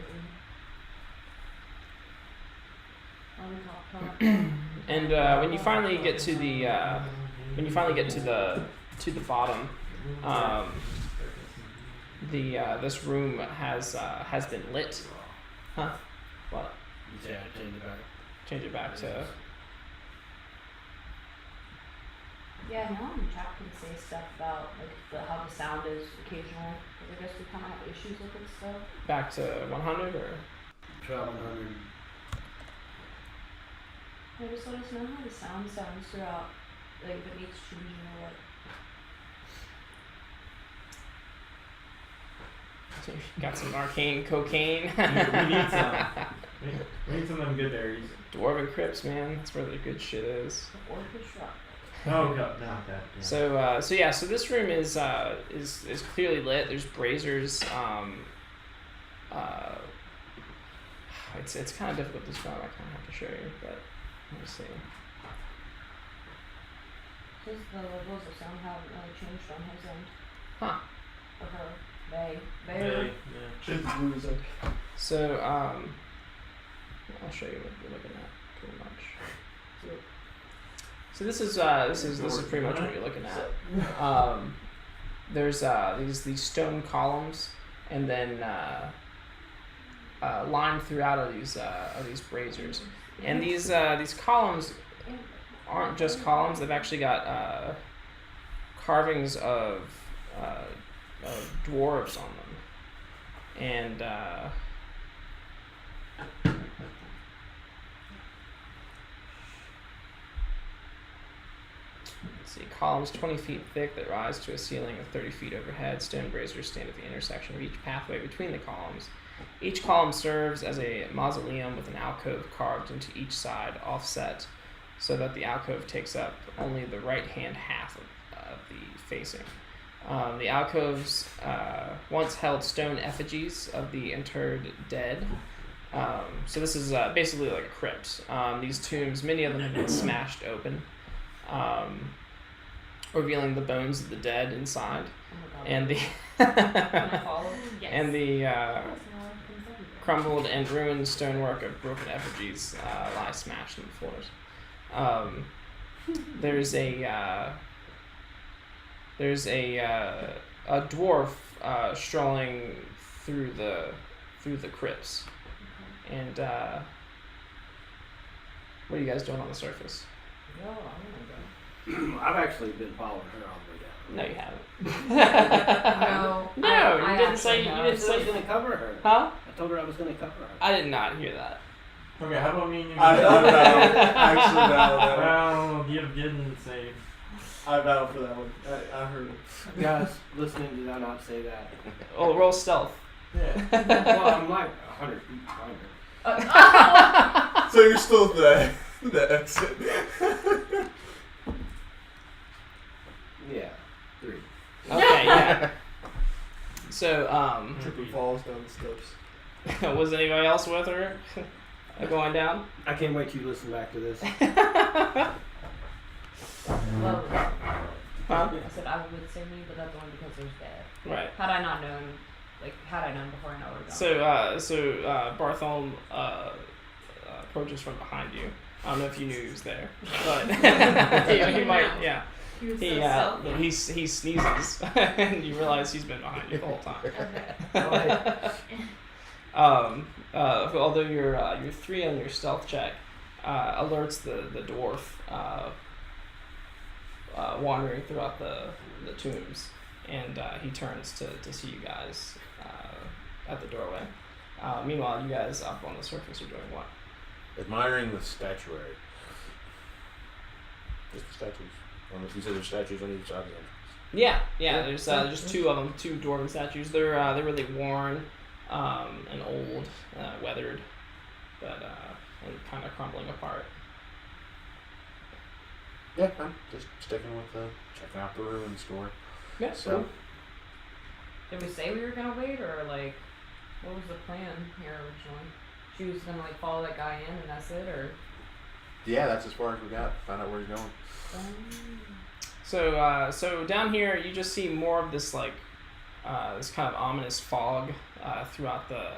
when you finally get to the bottom, this room has been lit. Huh? What? Yeah, change it back. Change it back to. Yeah, I know in chat can say stuff about like how the sound is occasionally. Because I guess we kind of have issues with it still. Back to 100 or. Try 100. Yeah, just let us know how the sound sounds throughout, like if it needs changing or what. Got some arcane cocaine. We need some. We need some of them good berries. Dwarven crypts, man. That's where the good shit is. Orchestra. Oh, no, not that. Yeah. So this room is clearly lit. There's braziers it's kind of difficult to describe. I kind of have to show you, but let me see. Says the levels of sound haven't really changed on his end. Huh. Or her. They. Yeah. So I'll show you what you're looking at pretty much. So this is pretty much what you're looking at. There's these stone columns, and then lined throughout are these braziers, and these columns aren't just columns. They've actually got carvings of dwarves on them, and let's see, columns 20 feet thick that rise to a ceiling of 30 feet overhead. Stone braziers stand at the intersection of each pathway between the columns. Each column serves as a mausoleum with an alcove carved into each side, offset, so that the alcove takes up only the right-hand half of the facing. The alcoves once held stone effigies of the interred dead. So this is basically like a crypt. These tombs, many of them have been smashed open, revealing the bones of the dead inside, and the and the crumbled and ruined stonework of broken effigies lie smashed on the floors. There's a dwarf strolling through the crypts, and what are you guys doing on the surface? I've actually been following her all the way down. No, you haven't. No. You didn't say I was going to cover her. Huh? I told her I was going to cover her. I did not hear that. Okay, how about me and you? I vow. Actually vow that one. Well, you didn't say. I vow for that one. I heard it. Guys, listening, did I not say that? Oh, roll stealth. Yeah. Well, I'm like 100 feet behind her. So you're still at the exit. Yeah, 3. Okay, yeah. So, Trippy falls down the steps. was anybody else with her going down? I can't wait till you listen back to this. Well, Huh? I said I would say me, but that's only because there's dead. Right. Had I not known, had I known before, I know I would have gone. So Bartholomew approaches from behind you. I don't know if you knew he was there, but he might. Yeah. He was He so stealthy. he sneezes, and you realize he's been behind you the whole time. Okay. Although you're 3 on your stealth check, alerts the dwarf wandering throughout the tombs, and he turns to see you guys at the doorway. Meanwhile, you guys up on the surface are doing what? Admiring the statuary. Just the statues. You said there's statues on each side of the entrance. Yeah. There's just 2 of them, 2 dwarven statues. They're really worn and old, weathered, but and kind of crumbling apart. Yeah, I'm just sticking with checking out the ruins tour. Yeah. So, Did we say we were gonna wait, or what was the plan here originally? She was gonna follow that guy in, and that's it, or? yeah, that's as far as we got. Find out where he's going. So down here you just see more of this this kind of ominous fog throughout the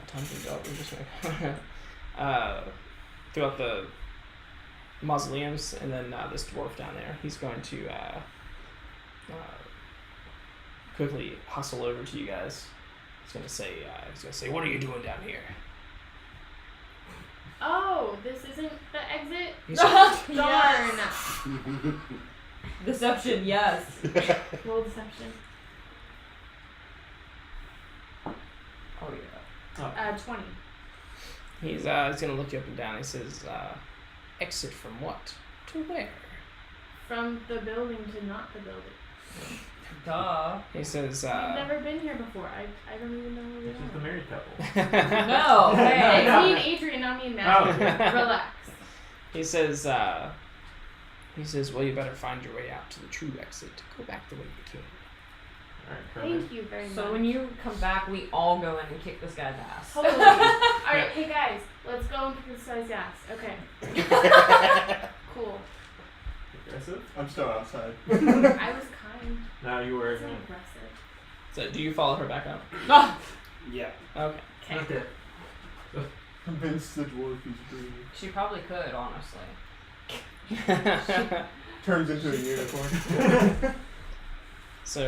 time to go. Throughout the mausoleums, and then this dwarf down there. He's going to quickly hustle over to you guys. He's gonna say, "What are you doing down here?" Oh, this isn't the exit? He's Darn! Deception, yes. Roll deception. Oh yeah. 20. He's gonna look you up and down. He says, "Exit from what to where?" From the building to not the building. Duh. He says, We've never been here before. I don't even know where we This is the are. married couple. No, hey. I mean Adrian, not me and Matthew. Relax. He says, He says, "Well, you better find your way out to the true exit. Go back the way you came." Thank you very much. So when you come back, we all go in and kick this guy's ass. Totally. Alright, hey guys, let's go and kick this guy's ass. Okay. Cool. Aggressive? I'm still outside. I was kind. Now you were. It's not aggressive. So, do you follow her back up? Yeah. Okay. Okay. Convince the dwarf he's green. She probably could, honestly. Turns into a unicorn. So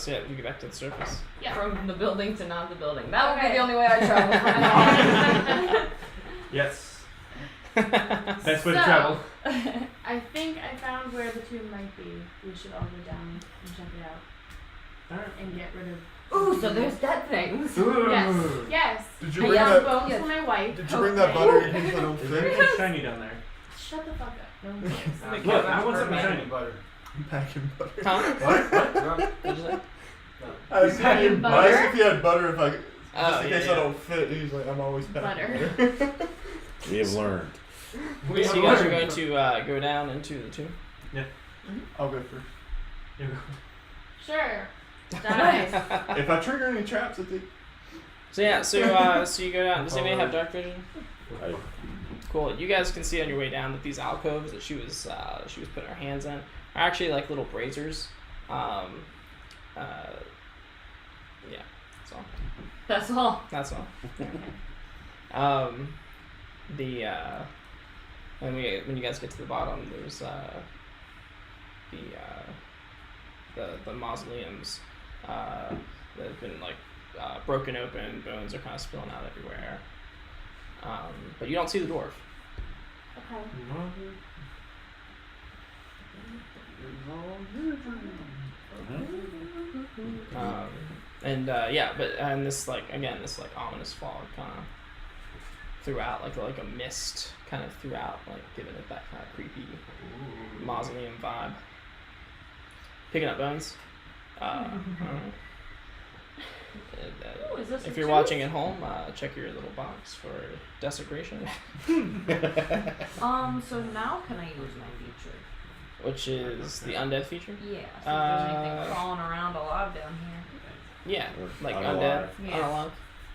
yeah, we get back to the surface. Yeah. From the building to not the building. That would be Okay. the only way I travel from now on. Yes. Best way to travel. I think I found where the tomb might be. We should all go down and check it out. Alright. And get rid of. Ooh, so there's dead things. Yes. Yes. Did you I bring got that? bones yes. for my wife. Did you bring that buttery things that don't Is there fit? anything shiny down there? Shut the fuck up. No one cares. Look, I want something Packing shiny. butter. I'm packing butter. Huh? What? What'd you say? I was packing saying, I asked butter? if he had butter if I, just Oh, in yeah, case yeah. I don't fit. He's like, I'm always packing Butter. We have learned. So you guys are going to go down into the tomb. I'll go first. You go. Sure. Nice. If I trigger any traps, I think. So yeah, so you go down. Does anybody have dark vision? I, Cool. You guys can see on your way down that these alcoves that she was putting her hands in are actually like little braziers. Yeah, that's all. That's all. That's all. When you guys get to the bottom, there's the mausoleums that have been like broken open. Bones are kind of spilling out everywhere. But you don't see the dwarf. Okay. And this like ominous fog kind of throughout, like a mist kind of throughout, like giving it that kind of creepy mausoleum vibe. Picking up bones. Ooh, is this If a you're tooth? watching at home, check your little box for desecration, So now can I use my feature? which is the undead feature. Yeah. So if there's anything crawling around alive down here. Yeah, like Unalive. undead, Yeah. unalive.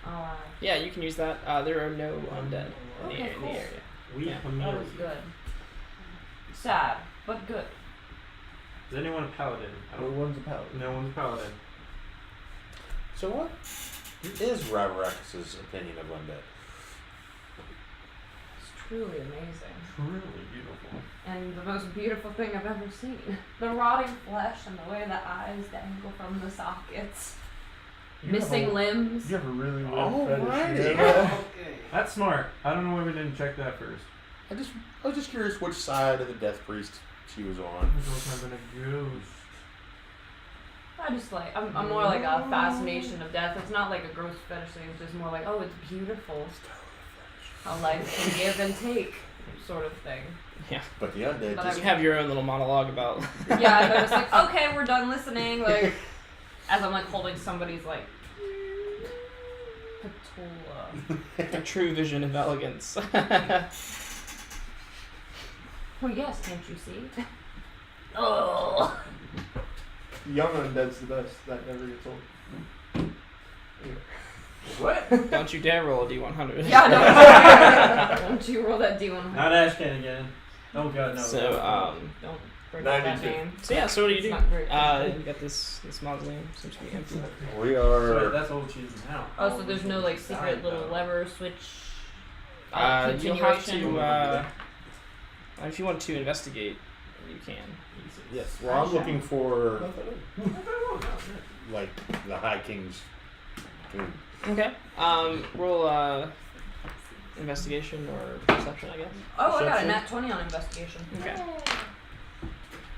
Alive. Yeah, you can use that. There are no undead in Okay, the cool. area. We Yeah. That was good. Sad, but good. Is anyone a paladin? I No don't. one's a paladin. No one's a paladin. so what is Ravarex's opinion of undead? It's truly amazing. Truly beautiful. And the most beautiful thing I've ever seen. The rotting flesh and the way the eyes dangle from the sockets. Missing limbs. You have a really weird Alrighty. fetish. Okay. That's smart. I don't know why we didn't check that first. I was just curious which side of the death priest she was on. There's also been a ghost. I just like, I'm more like a fascination of death. It's not like a gross fetish thing, it's just more like, oh, it's beautiful. How life can give and take, sort of thing. Yeah. But the undead But just You have your own little monologue about. Yeah, I was like, okay, we're done listening. Like, as I'm like holding somebody's like, patella. A true vision of elegance. Well, yes, can't you see? Oh. Young undead's the best. That never gets old. What? Don't you dare roll a D100. Yeah, no. Don't you roll that D100. Not Ashcan again. Oh god, no. So Don't bring up that 92. name. So yeah, so what do you It's do? not very You got this mausoleum seems to be empty. we So are. that's old cheese now. Oh, so there's no like secret little lever switch. You'll have continuation. to. If you want to investigate, you can. Yes. Well, I'm looking for like the High King's tomb. Okay. Roll investigation or perception, I guess. Oh, I got a Perception? nat 20 on investigation. Okay.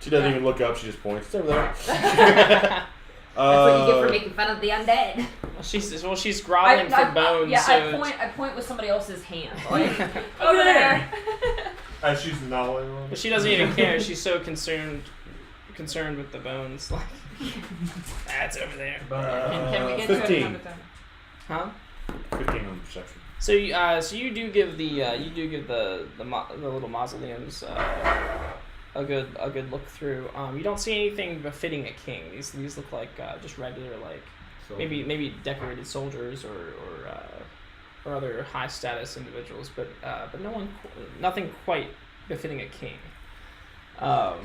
She doesn't even look up. She just points. It's over there. That's what you get for making fun of the undead. She's groveling for bones. Yeah, so I point with somebody else's hand. Like, over there. As she's gnawing on But it. she doesn't even care. She's so concerned with the bones. Like that's over there. Can we get to it 15. another time? Huh? 15 on perception. So you do give the little mausoleums a good look through. You don't see anything befitting a king. These look like just regular, like maybe decorated soldiers or other high status individuals, but nothing quite befitting a king. Sorry,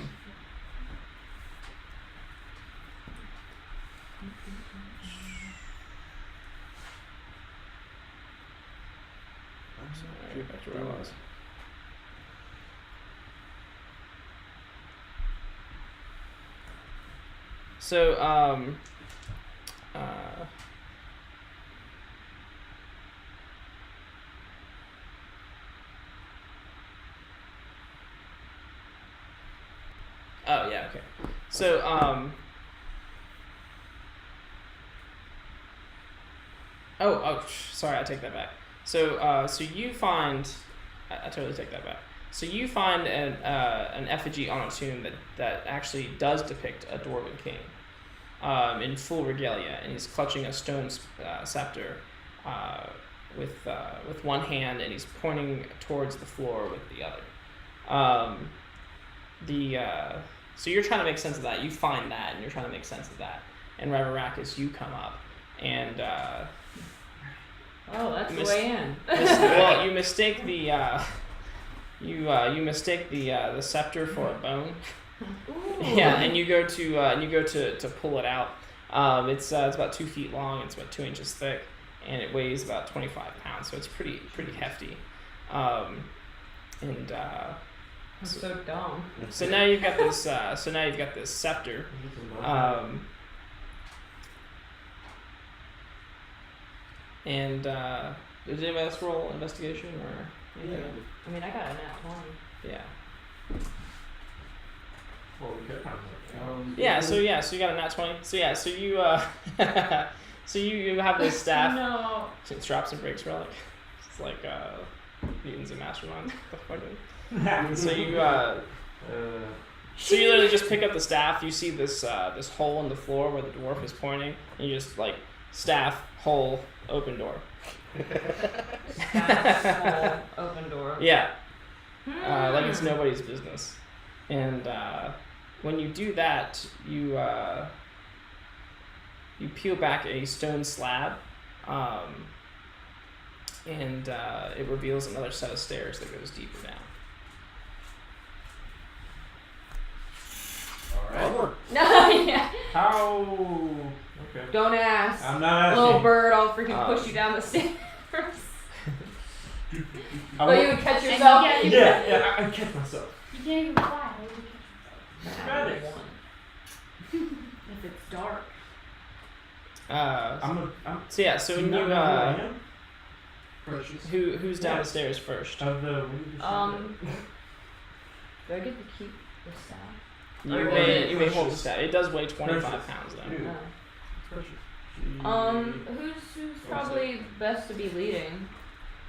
back to where I was. So, oh yeah, okay. So, sorry, I take that back. So, so you find, I totally take that back. So you find an effigy on a tomb that actually does depict a dwarven king, in full regalia, and he's clutching a stone scepter, with one hand, and he's pointing towards the floor with the other. So you're trying to make sense of that. You find that, and you're trying to make sense of that. And Reveracus, you come up, and oh, that's the way in. Well, you mistake the you mistake the scepter for a bone. Ooh. Yeah, and you go to pull it out. It's about 2 feet long. It's about 2 inches thick, and it weighs about 25 pounds. So it's pretty hefty. I'm so dumb. So now you've got this. Scepter. And did anybody else roll investigation or anything? I mean, I got a nat 20. Yeah. Well, we could have So you got a nat 20. So you so you have this staff. No. It drops and breaks relic. It's like mutants and masterminds. So you literally just pick up the staff. You see this hole in the floor where the dwarf is pointing, and you just like staff, hole, open door. Staff, hole, open door. Yeah. Like it's nobody's business. And when you do that, you peel back a stone slab, and it reveals another set of stairs that goes deeper down. Alright. No, yeah. How? Okay. Don't ask. I'm not asking. Little bird, I'll freaking push you down the stairs. But you would catch And yourself. Yeah, I catch myself. You can't even fly. How would you catch yourself? Right. If it's dark. So when you who's down the stairs first? Of the Do I get to keep the staff? You may hold the staff. It does weigh 25 pounds though. Who's probably best to be leading?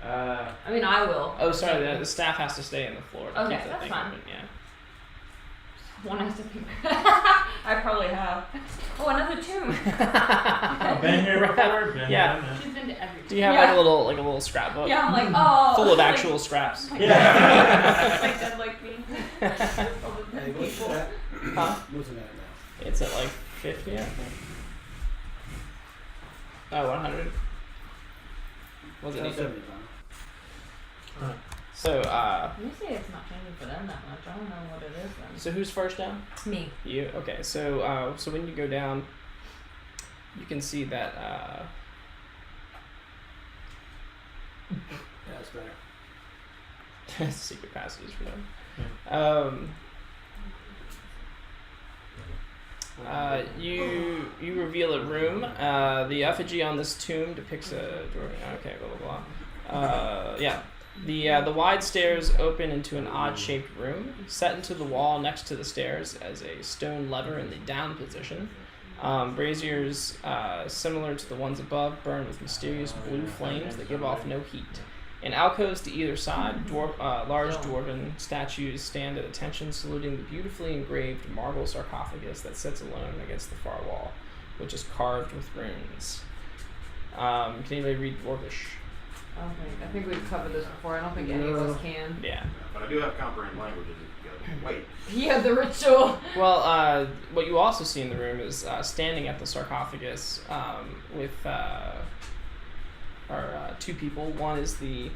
I mean, I will. Oh, sorry. The staff has to stay in the floor. To Okay, keep the that's thing fine. Open, yeah. One has to think. I probably have. Oh, another tomb. Been here before. Yeah. She's been to every. Do you have Yeah. like a little scrapbook? Yeah, I'm like, oh. Full of like, actual scraps. Yeah. like that, like me. All the Hey, what's people. that? Huh? What's that now? It's at like 50, I think. Oh, 100. Was it? 75. So, Let me say it's not changing for them that much. I don't know what it is then. so who's first down? Me. You. Okay. So, so when you go down, you can see that. Yeah, that's better. Secret passages for them. You reveal a room. The effigy on this tomb depicts a door. Okay, blah blah blah. Yeah. The wide stairs open into an odd-shaped room, set into the wall next to the stairs as a stone lever in the down position. Braziers similar to the ones above burn with mysterious blue flames that give off no heat. In alcoves to either side, large dwarven statues stand at attention, saluting the beautifully engraved marble sarcophagus that sits alone against the far wall, which is carved with runes. Can anybody read Dwarvish? I think we've covered this before. I don't think any of us can. Yeah. But I do have comprehend languages if you Wait. Yeah, the ritual. Well, what you also see in the room is standing at the sarcophagus with two people. One is the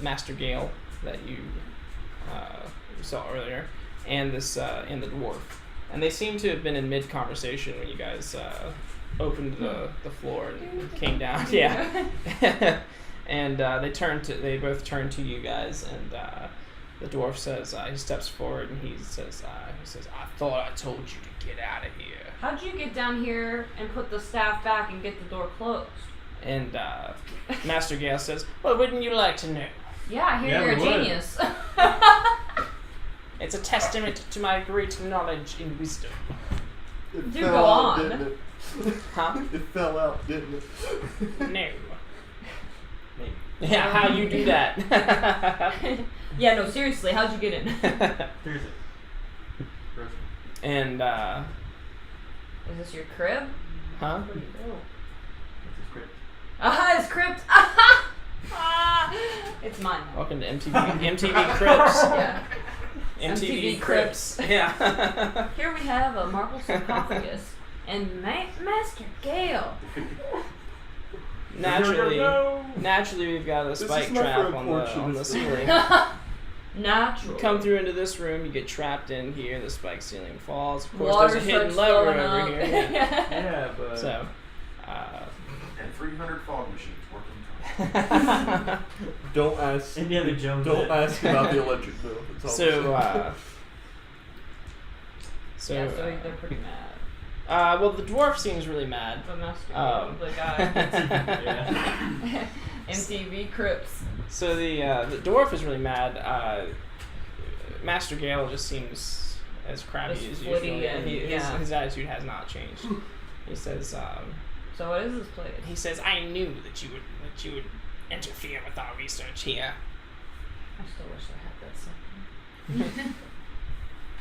Master Gale that you saw earlier, and this and the dwarf. And they seem to have been in mid-conversation when you guys opened the floor and came down. Yeah. And they both turn to you guys, and the dwarf says, he steps forward and he says, I thought I told you to get out of here. How'd you get down here and put the staff back and get the door closed? And Master Gale says, well, wouldn't you like to know? Yeah, I hear you're a we would. genius. It's a testament to my great knowledge and wisdom. It Do fell go out, on. didn't it? Huh? It fell out, didn't it? No. Maybe. Yeah, how you do that? Yeah, no, seriously, how'd you get in? Seriously. Gross. And Is this your crib? huh? What do you do? That's his crypt. Ah, it's crypt. It's mine. Welcome to MTV Crips. Yeah. MTV Crips. Yeah. Here we have a marble sarcophagus and Master Gale. Naturally, we've got a This spike is my trap front on porch the in this ceiling. Natural. You come through into this room, you get trapped in here. The spike ceiling falls. Of course, Water there's a hidden starts lever flowing over up. here. Yeah, but So. And 300 fog machines working. Don't ask. Indiana Jones. Don't ask about the electric bill. That's all I'm saying. Yeah, so they're pretty mad. Well, the dwarf seems really mad. But Master Um. Gale, the guy. Yeah. MTV Crips. So the dwarf is really mad. Master Gale just seems as crabby Just as flitty usual. and- His yeah. attitude has not changed. He says, So what is this place? I knew that you would interfere with our research here. I still wish I had that second.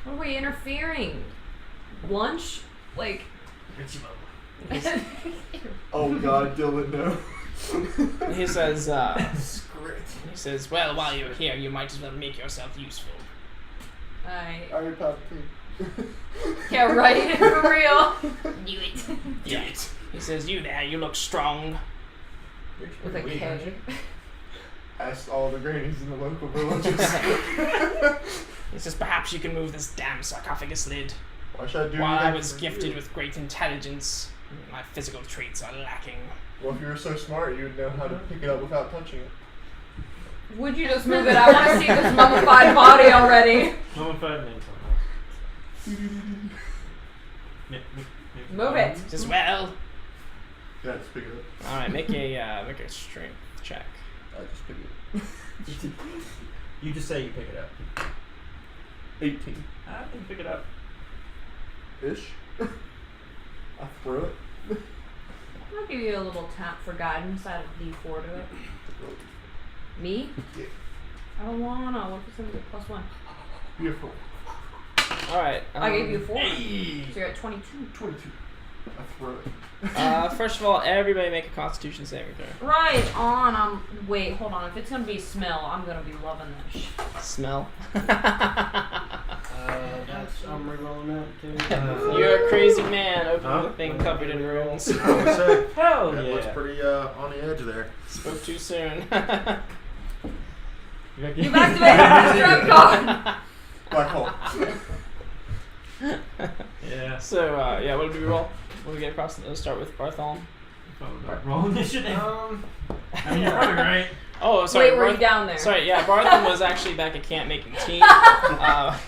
What are we interfering? Lunch? Like. Oh God, Dylan, no. He says, Script. well, while you're here, you might as well make yourself useful. Alright, Palpatine. Yeah, right? For real. Do it. Yeah. He says, you there, you look strong. With a K. Asked all the grannies in the local villages. He says, perhaps you can move this damn sarcophagus lid. Why should I do While I anything was for gifted you? with great intelligence, my physical traits are lacking. Well, if you were so smart, you would know how to pick it up without touching it. Would you just move it? I want to see this mummified body already. Mummified means something else. Move it. He says, well, Yeah, just pick it up. all right, make a strength check. I just pick it up. You just say you pick it up. 18. I can pick it up. Ish. I throw it. I'll give you a little tap for guidance. Add a D4 to it. Me? Yeah. I don't wanna. What if it's gonna be a +1? Beautiful. All right. I gave you a 4. Hey. So you're at 22. 22. I throw it. First of all, everybody make a Constitution saving throw. Right on. Wait, hold on. If it's gonna be smell, I'm gonna be loving this. Smell. I'm rerolling that too. You're a crazy man. Open Huh? the thing covered in ruins. Hell That looks yeah. pretty on the edge there. Spoke too soon. You've activated the strap card. Black hole. Yeah. So yeah, what did we roll? What did we get across? Let's start with Bartholomew. Roll initiative. I mean, you're probably right. Oh, sorry. Wait, were you down there? Sorry, yeah, Bartholomew was actually back at camp making tea. That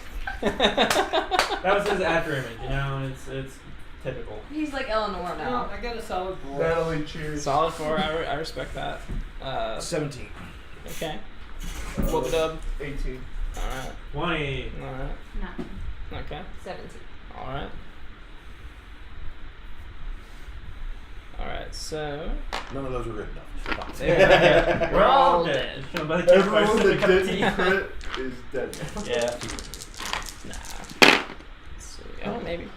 was his after image, you know, it's typical. He's like Eleanor now. I got a solid 4. Natalie, cheers. Solid 4. I respect that. 17. Okay. Whoop dub. 18. All right. 20. All right. No. Okay. 17. All right. All right. So None of those are written up. yeah, we're all dead. dead. Somebody Everyone took that a cup of didn't tea. crit is dead. Yeah. Nah. Let's see. Oh, maybe.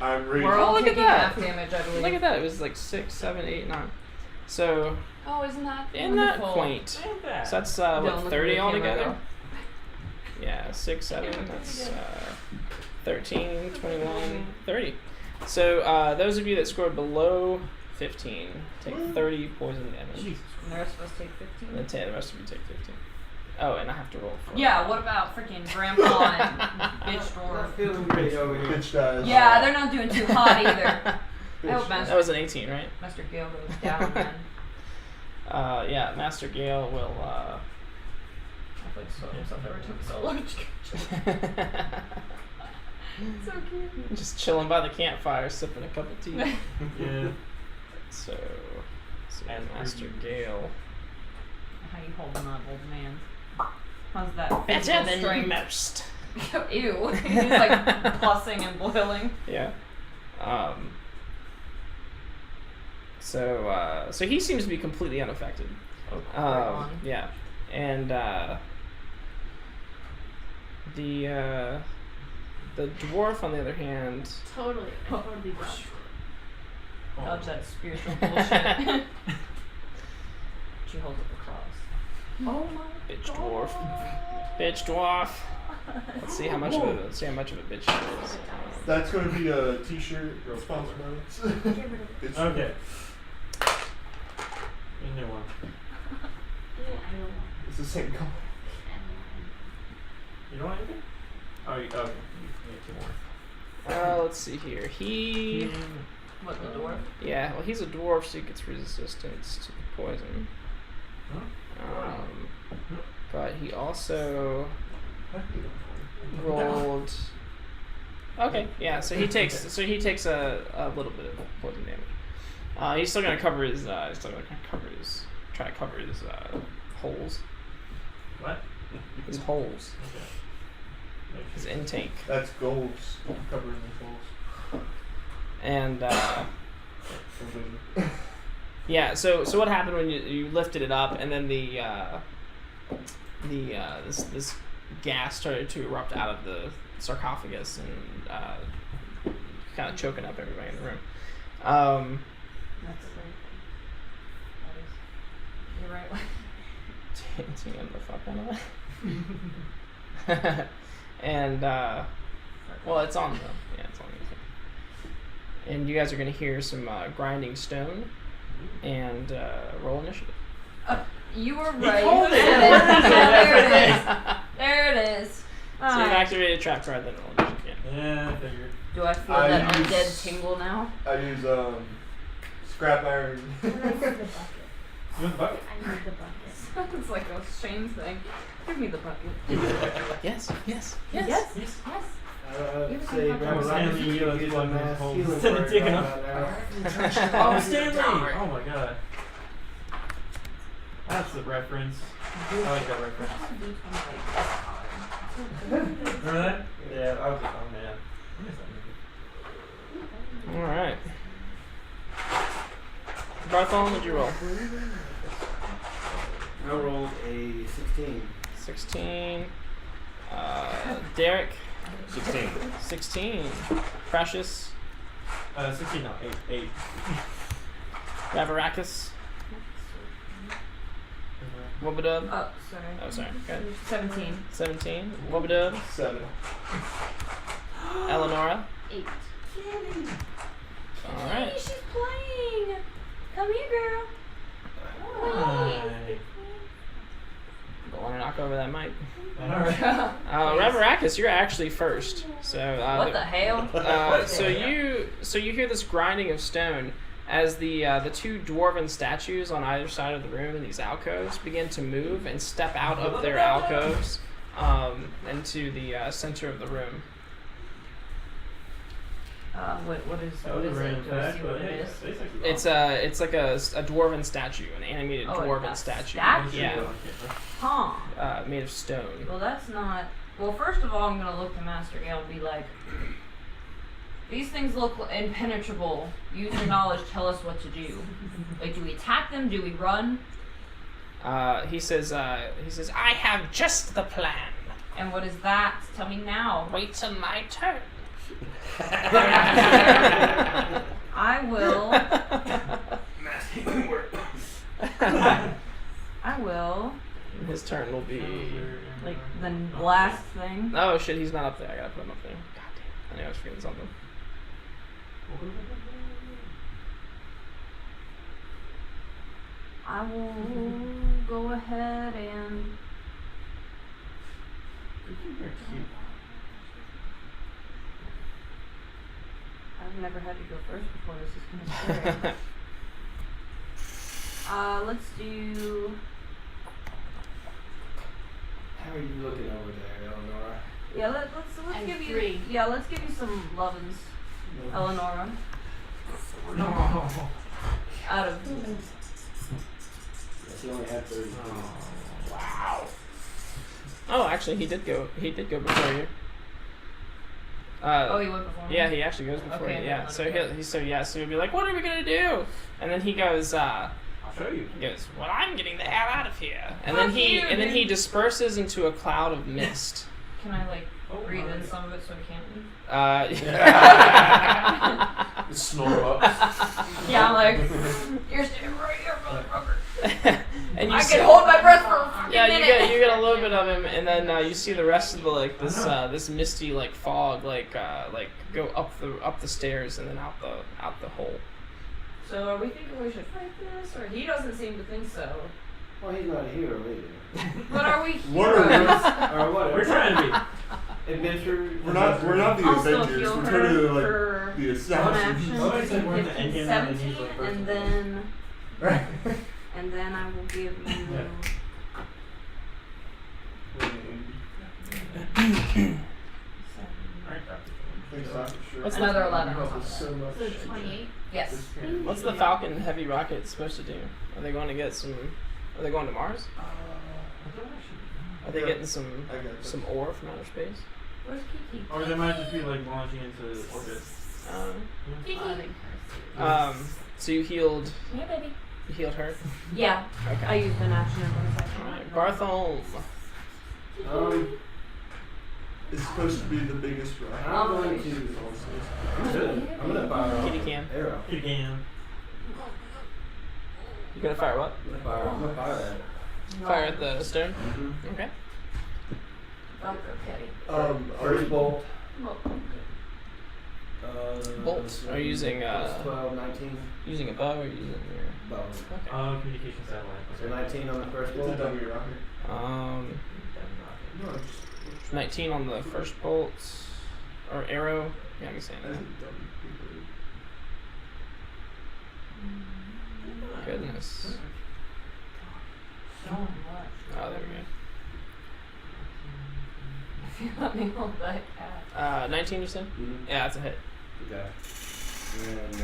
I'm reading. We're all look at taking that. half damage, I believe. Look at that. It was like 6, 7, 8, 9. So Oh, isn't that quaint? Ain't that? So that's Don't what, look 30 at the altogether? camera. Yeah, 6, 7, that's 13, 21, 30. So those of you that scored below 15 take 30 poison damage. Jesus. And the rest of us take 15. And then the rest of you take 15. Oh, and I have to roll for Yeah, what about freaking Grandpa and bitch Not dwarf? feeling great over here. Bitch dies. Yeah, they're not doing too hot either. I hope That was an 18, right? Master Gale goes down then. Yeah, Master Gale will. I played himself ever took solo. So cute. Just chilling by the campfire, sipping a cup of tea. Yeah. So And Master Gale. How you holding up, old man? How's that? Better physical than strength? most. Ew. He's like pussing and boiling. Yeah. So he seems to be completely unaffected. Right on. Yeah, and the dwarf, on the other hand, Totally dodged. Dodge that spiritual bullshit. She holds up a cross. Oh my bitch God. bitch dwarf. Let's see how much of a bitch she is. That's going to be a t-shirt sponsored by us. It's Okay. A new one. It's the same color. You don't want anything? Oh, okay. You need 2 more. Let's see here. He, What, the dwarf? yeah, well, he's a dwarf, so he gets resistance to poison. Huh? But he rolled. Okay, yeah. So he takes a little bit of poison damage. He's still gonna cover his. Try to cover his holes. What? His holes. Okay. His intake. That's goals covering the goals. And yeah. So what happened when you lifted it up, and then this gas started to erupt out of the sarcophagus and kind of choking up everybody in the room. That's great. That is. You're right. Dancing him the fuck out of it. And well, it's on the it's on the. And you guys are gonna hear some grinding stone and roll initiative. You were right. told it. Yeah, there it is. So you've activated trap card, then roll initiative. Yeah, I figured. Do I feel I that use- undead tingle now? I use scrap iron. I need the bucket. You want the bucket? I need the bucket. It's like a Shane's thing. Give me the bucket. Yes. Yes. Yes. Yes. Say, Oh, grab a Stanley, rocket, you use like a mass holes. healing Instead of word digging right up. about now. Oh, Stanley! Oh my god. That's the reference. I like that reference. Remember that? Yeah, I was like, oh man. What is that movie? All right. Bartholomew, what'd you roll? I rolled a 16. 16. Derek, 16. 16. Precious, 16, no, 8. Ravarakis, Wobbadub. Oh, sorry. Oh, sorry. Good. 17. 17. Wobbadub. 7. Eleonora. 8. All right. She's playing. Come here, girl. Hi. Don't want to knock over that mic. Alright. Ravarakis, you're actually first. So. What the hell? So you hear this grinding of stone as the 2 dwarven statues on either side of the room in these alcoves begin to move and step out of their alcoves into the center of the room. What is That was a it? random Do I fact, see but what it hey, is? that's actually It's like a dwarven statue, an animated Oh, dwarven a statue. statue? Yeah, Huh. made of stone. Well, that's not. Well, first of all, I'm gonna look to Master Gale and be like, these things look impenetrable. Use your knowledge. Tell us what to do. Like, do we attack them? Do we run? He says, I have just the plan. And what is that? Tell me now. Wait till my turn. I will. Mass healing word. I will. His turn will be. Like the last thing. Oh shit, he's not up there. I gotta put him up there. God damn. I knew I was forgetting something. I will go ahead and. I've never had to go first before. This is kind of scary. Let's do. How are you looking over there, Eleanor? Yeah, let's And give you. 3. Yeah, let's give you some lovin's, Eleonora. No. Out of. She only had 30. Wow. Oh, actually, he did go. He did go before you. Oh, he went before me? Yeah, he actually goes before Okay, you. Yeah. then So let it so he'll be like, "What are we gonna do?" And then he goes. I'll show you. He goes, "Well, I'm getting the hell out of here." And Fuck then he you, and then he dude. disperses into a cloud of mist. Can I like breathe in some of it so we can't leave? Snore up. Yeah, I'm like, you're standing right here, motherfucker. And you I see, can hold my breath for a fucking yeah, minute. you get a little bit of him, and then you see the rest of the like this misty like fog like go up the stairs and then out the hole. So are we thinking we should fight this, or he doesn't seem to think so? Well, he's not a hero either. But are we What are we? heroes? Or what? We're trying to be. Adventure. We're not the I'll still Avengers. heal We're her trying to for the one assassins. action, Oh, it's like we're in the 15, end game and then he's 17, like and first. then and then I will give you. What's Another the, 11. So 28. Yes. what's the Falcon Heavy rocket supposed to do? Are they going to get some? Are they going to Mars? Are they getting some ore from outer space? Where's Kiki? Or they might just be like launching into orbit. Kiki. So you healed Yeah, baby. her. Yeah. Okay. I used an action and bonus action. All right, Bartholomew. It's supposed to be the biggest rock. I'm going to. I'm gonna fire Kitty an can. arrow. Again. You gonna fire what? I'm gonna fire at it. Fire at the stern. Mm-hmm. Okay. First bolt. Bolts. Are you using plus 12, 19. using a bow or using your? Bow. Okay. Communication satellite. So 19 on the first bolt. It's a dummy rocket. 19 on the first bolt or arrow. Yeah, I'm saying That's a that. dummy. Goodness. Oh, there we If you let me hold that cat. go. 19, you said? Mm-hmm. Yeah, that's a hit. Okay. And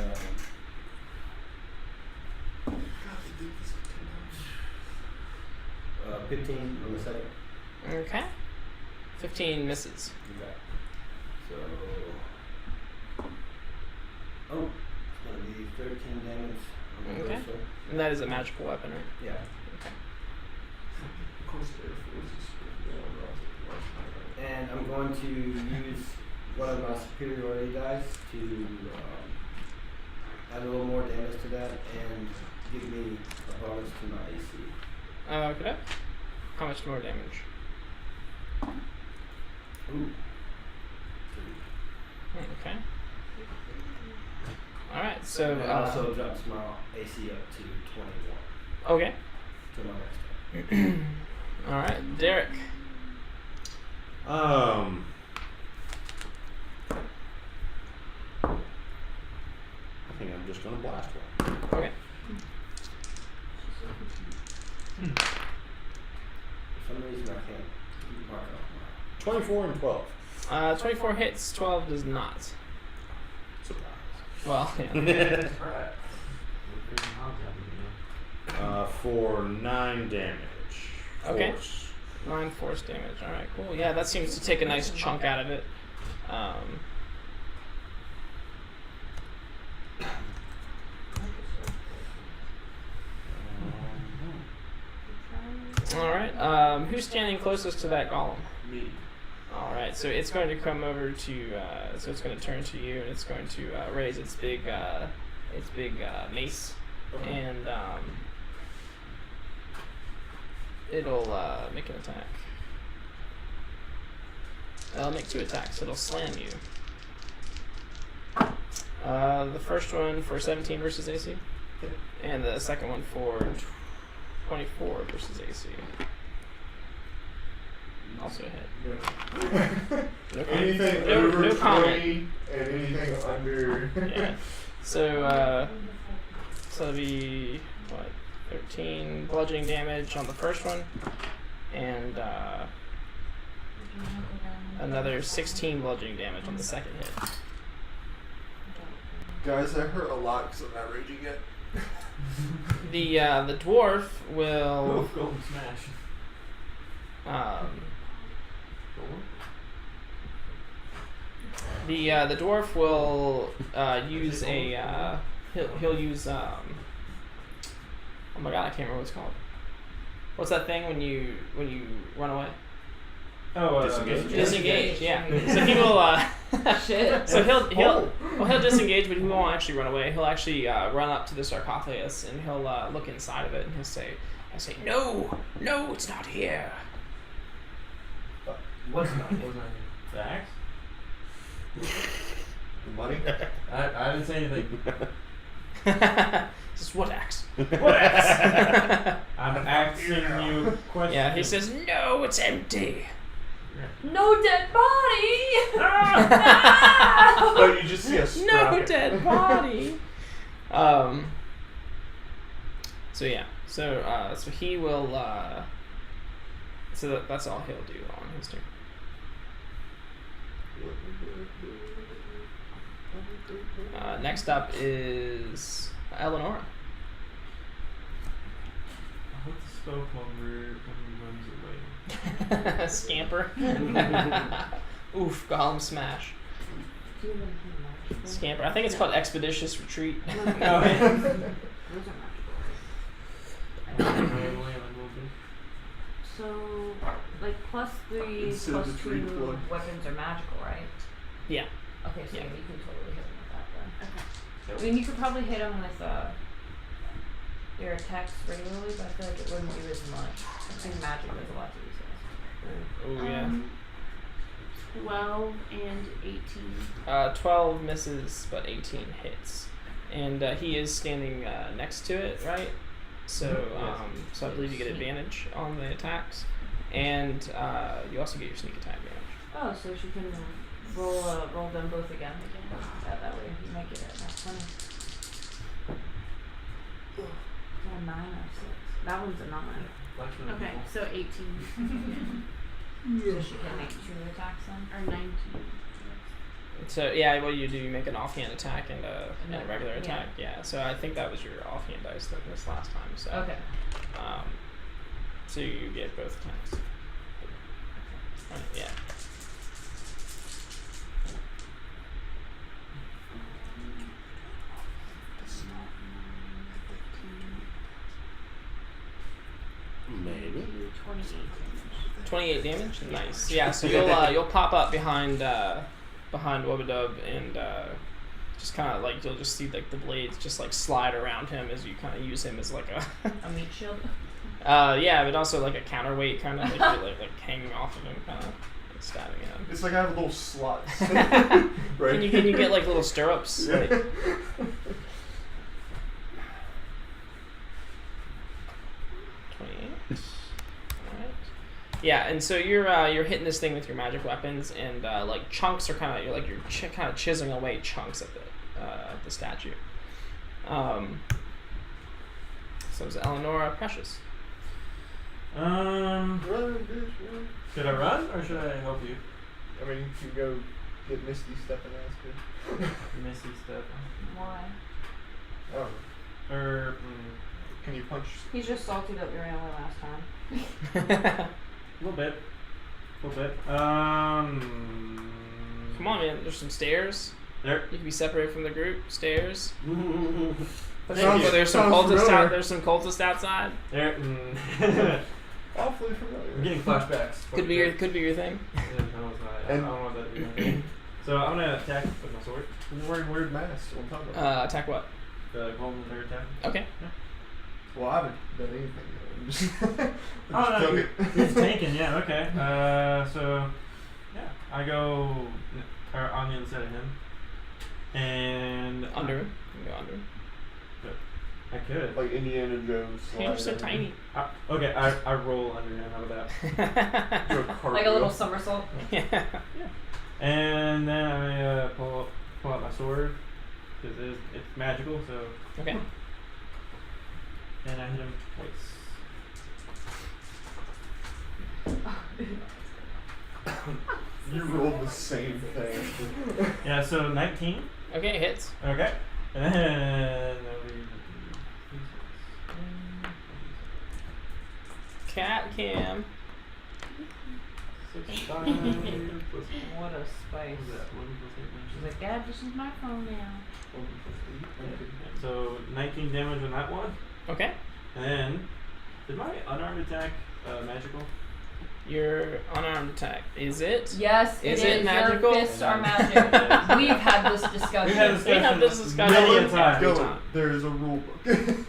15 on the second. Okay. 15 misses. Okay. So. Oh, it's gonna be 13 damage on the Okay. first one. And that is a magical weapon, right? Yeah. Of course, the Air Force is And I'm going to use one of my superiority dice to add a little more damage to that and give me a bonus to my AC. Okay. How much more damage? Ooh. Okay. Alright, so. And it also drops my AC up to 21 Okay. to my next Alright, Derek. I think I'm just gonna blast one. Okay. For some reason I can't mark it off 24 and 12. 24 hits, 12 does not. Surprise. Well, yeah. For 9 damage. Okay. Force. 9 force damage. Alright, cool. Yeah, that seems to take a nice chunk out of it. Alright, who's standing closest to that golem? Me. Alright, so it's going to come over to, so it's going to turn to you and it's going to raise its big mace and it'll make an attack. It'll make 2 attacks. It'll slam you. The first one for 17 versus AC, and the second one for 24 versus AC. Also hit. Okay. Anything No- over no 20 comment. and anything under. Yeah. So it'll be what? 13 bludgeoning damage on the first one, and another 16 bludgeoning damage on the second hit. Guys, that hurt a lot because I'm not raging yet. The dwarf will Golden smash. the dwarf will use a he'll use oh my god, I can't remember what it's called. What's that thing when you run away? Oh, Disengage. Disengage, yeah. So he will Shit. so he'll disengage, but he won't actually run away. He'll actually run up to the sarcophagus and he'll look inside of it and he'll say, no, it's not here. What's not? The axe? The money? I didn't say anything. This is what axe? What axe? I'm asking you questions. Yeah, he says, no, it's empty. No dead body! But you just see a No sprout. dead body. So yeah, so he will. So that's all he'll do on his turn. Next up is Eleonora. What's the spell called when he runs away? Scamper. Oof, Golem Smash. Scamper. I think it's called Expeditious Retreat. So, like, +3, Instead of the +2 tree plug. weapons are magical, right? Yeah. Okay, so Yeah. you can totally hit him with that then. I mean, you could probably hit him with your attacks regularly, but I feel like it wouldn't do as much. I think magic does a lot to these guys. Oh yeah. 12 and 18. 12 misses, but 18 hits, and he is standing next to it, right? So, so I believe you get advantage on the attacks, and you also get your sneak attack damage. Oh, so she can roll them both again. That way you might get it. That's funny. Got a 9 or 6. That one's a 9. Okay, so 18. So she can make 2 attacks then? Or 19. So yeah, what you do, you make an offhand attack and a regular Yeah. attack. Yeah. So I think that was your offhand dice this last time. So Okay. so you get both attacks. Right, yeah. Maybe. 28 damage. Nice. Yeah. So you'll pop up behind Wobadub and just kind of like you'll just see like the blades just like slide around him as you kind of use him as like a A meat shield? yeah, but also like a counterweight kind of like hanging off of him, kind of like stabbing him. It's like I have little slots. Right? Can you get like little stirrups? Yeah. Like, 28. Alright. Yeah, and so you're hitting this thing with your magic weapons, and like chunks are kind of you're kind of chiseling away chunks of the statue. So it's Eleonora Precious. Should I run or should I help you? I mean, you can go get Misty Step and ask her. Missy step. Why? Oh, Or can you punch? He's just salty that we ran away last time. a little bit. Come on, man. There's some stairs. There. You can be separated from the group. Stairs. Sounds- There's some sounds cultists familiar. There's some cultists outside. There. Awfully familiar. I'm getting flashbacks. Could be your thing. Yeah, no, it's not. I And- don't want that to be my thing. So I'm gonna attack with my sword. You're wearing weird masks on top of it. Attack what? The golden third attack. Okay. Well, I haven't done anything yet. I'm just, I Oh, just no, took it. he's tanking, yeah, okay. So, yeah, I go on the other side of him. And. Under him. You can go under him. I could. Like Indiana Jones. You're so slide tiny. Okay, I roll under him. How about that? Do a Like a cartwheel. little somersault. Yeah. And then I pull out my sword because it's magical. So. Okay. And I hit him twice. You rolled the same thing. Yeah, so 19. Okay, it hits. Okay. And then Cat cam. 65 plus. What a spice. What is that? 1 plus 8, She's like, Dad, this is my phone now. 1 plus 8. So 19 damage on that one. Okay. And then, did my unarmed attack magical? Your unarmed attack. Is it? Yes, Is it is. magical? Your fists are magic. We've had this discussion. We've had this We have this discussion many a every time. Go. There is a rule book.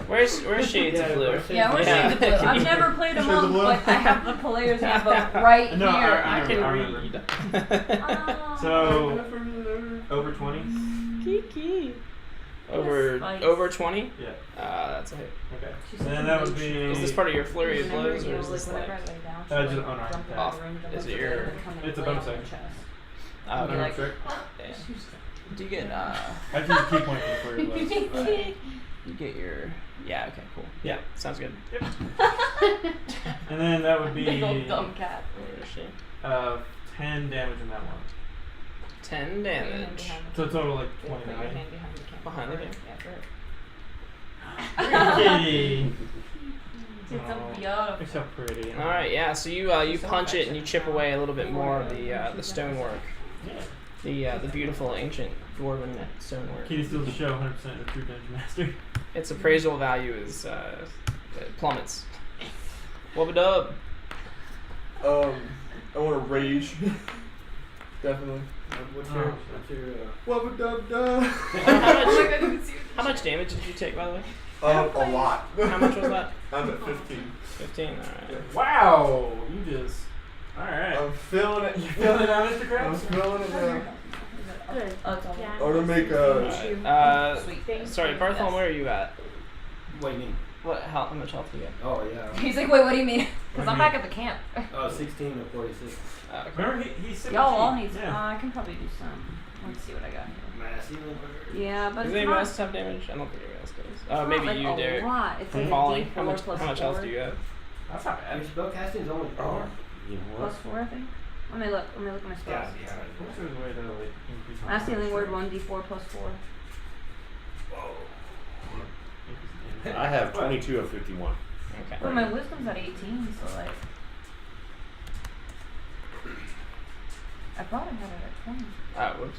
Where's Shades of Blue? Yeah, we're Yeah. Shades of Blue. I've never played a Shades of monk, Blue? but I have the player's handbook right No, here. I can remember. read. Oh. So, over 20? Kiki. Over Spice. over 20? Yeah. That's a hit. Okay. She's And like then a that would bitch. be. Is this part of your flurry of Whenever, blows, you or know, is this whenever like? I lay down, just she'll, unarmed jump attack. out of the room, jump Is up it to your- bed, and come and it's a lay bonus on my action. chest. Oh, I'll be okay. like, Trick? Yeah. Do you get I have to use key point for flurry of blows. you get your okay, cool. Yeah, sounds good. And then that would be Big old dumb cat. Where is she? 10 damage in that one. 10 damage. So total like Put your 29. hand behind the camera. Behind the camera. Yeah, Kitty. It's so You're beautiful. so pretty. All right, yeah. So you so punch it and you affectionate. chip away a little bit more of the stonework, Yeah. the beautiful ancient dwarven stonework. Kitty steals the show 100% of true dungeon master. Its appraisal value is it plummets. Wubba dub. I want to rage. Definitely. What's Oh. your Wubba dub dub. How much damage did you take, by the way? A lot. How much was that? I'm at 15. 15. All right. Wow. You just. Alright. I'm feeling it. You feeling it out, Mr. I'm Krabs? feeling it now. Good. Oh, it's all Yeah. I want to make All a. right. Sweet. Thank Sorry, you. Bartholomew, where are you at? What do you mean? How much health do you get? Oh yeah. He's like, wait, what do you mean? Because I'm back at the camp. 16 to 46. Okay. Remember, he's 17. Y'all all need some. Yeah. I can probably do some. Let's see what I got here. Massive bird. Yeah, but Does it's anyone not, else have damage? I don't think anyone else does. it's Oh, not maybe like you, a Derek. lot. It's From like falling. a D4 How much plus health 4. do you have? That's not bad. Your spell casting is only 4. You know Plus what? 4, I think. Let me look at my spells. Gotta be higher than What's that. the way to like increase my Last healing word damage? 1d4 plus 4. Increase the damage. I have 22 of 51. Okay. But my wisdom's at 18, so like. I thought I had it at 20. Oh, whoops.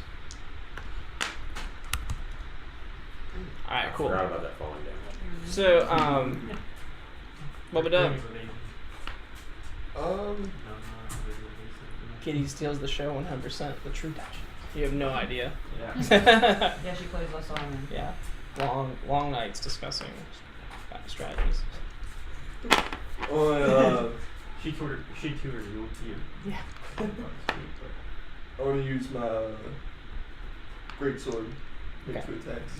All right, I cool. forgot about that falling damage. So, Wubba dub. Kitty steals the show 100%. The true Dutch. You have no idea. Yeah. Yeah, she plays less on. Yeah. Long nights discussing strategies. She tutored you. Yeah. I want to use my great sword. Make Okay. 2 attacks.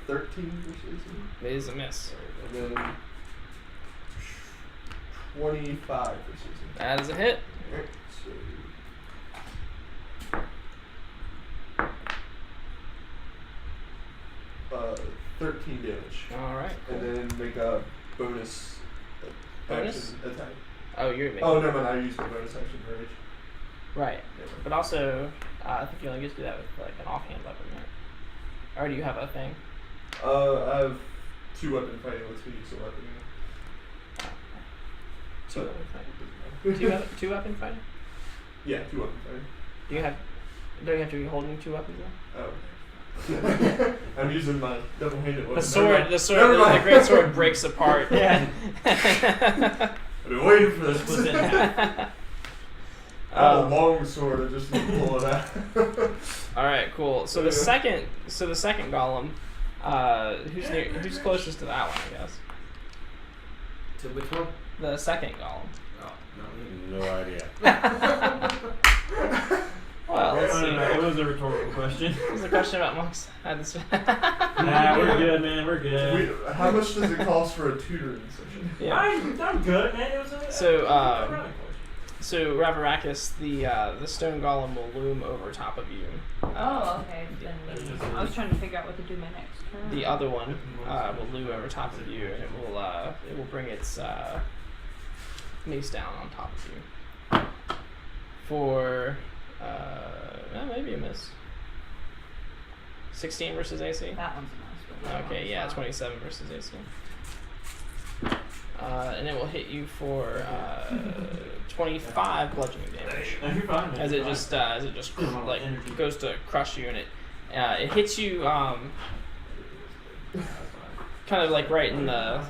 13 versus. It is a miss. And then 25 versus. That is a hit. Alright, so 13 damage. All right. And then make a bonus Bonus? action attack. Oh, you're making. Oh, never mind. I used the bonus action for rage. Right. Never mind. But also, I think you only get to do that with like an offhand weapon, right? Or do you have a thing? I have 2 weapon fighting. Let's use a weapon. Two weapon fighting. Two weapon fighting? Yeah, 2 weapon fighting. Do you have? Don't you have to be holding 2 weapons though? Oh. I'm using my double-handed weapon. The sword, Never the mind. great sword breaks apart. Yeah. I've been waiting for this. Split it in half. I have a long sword. I just need to pull it out. All right, cool. So the second golem Who's closest to that one? I guess To which one? the second golem. Oh, not me. No idea. Well, let's see. It was a rhetorical question. It was a question about monks. I had this. Nah, we're good, man. We're good. How much does it cost for a tutoring session? Yeah. I'm good, man. It was a, So, a running So Ravarakis, the stone golem will loom over top of you. Oh, okay. Then I was trying to figure out what to do my next turn. The other one will loom over top of you, and it will bring its mace down on top of you for maybe a miss. 16 versus AC. That one's a nice. Okay, yeah, 27 versus AC. And it will hit you for 25 bludgeoning damage. No, you're fine, man. As it just like goes to crush you, and it hits you kind of like right in the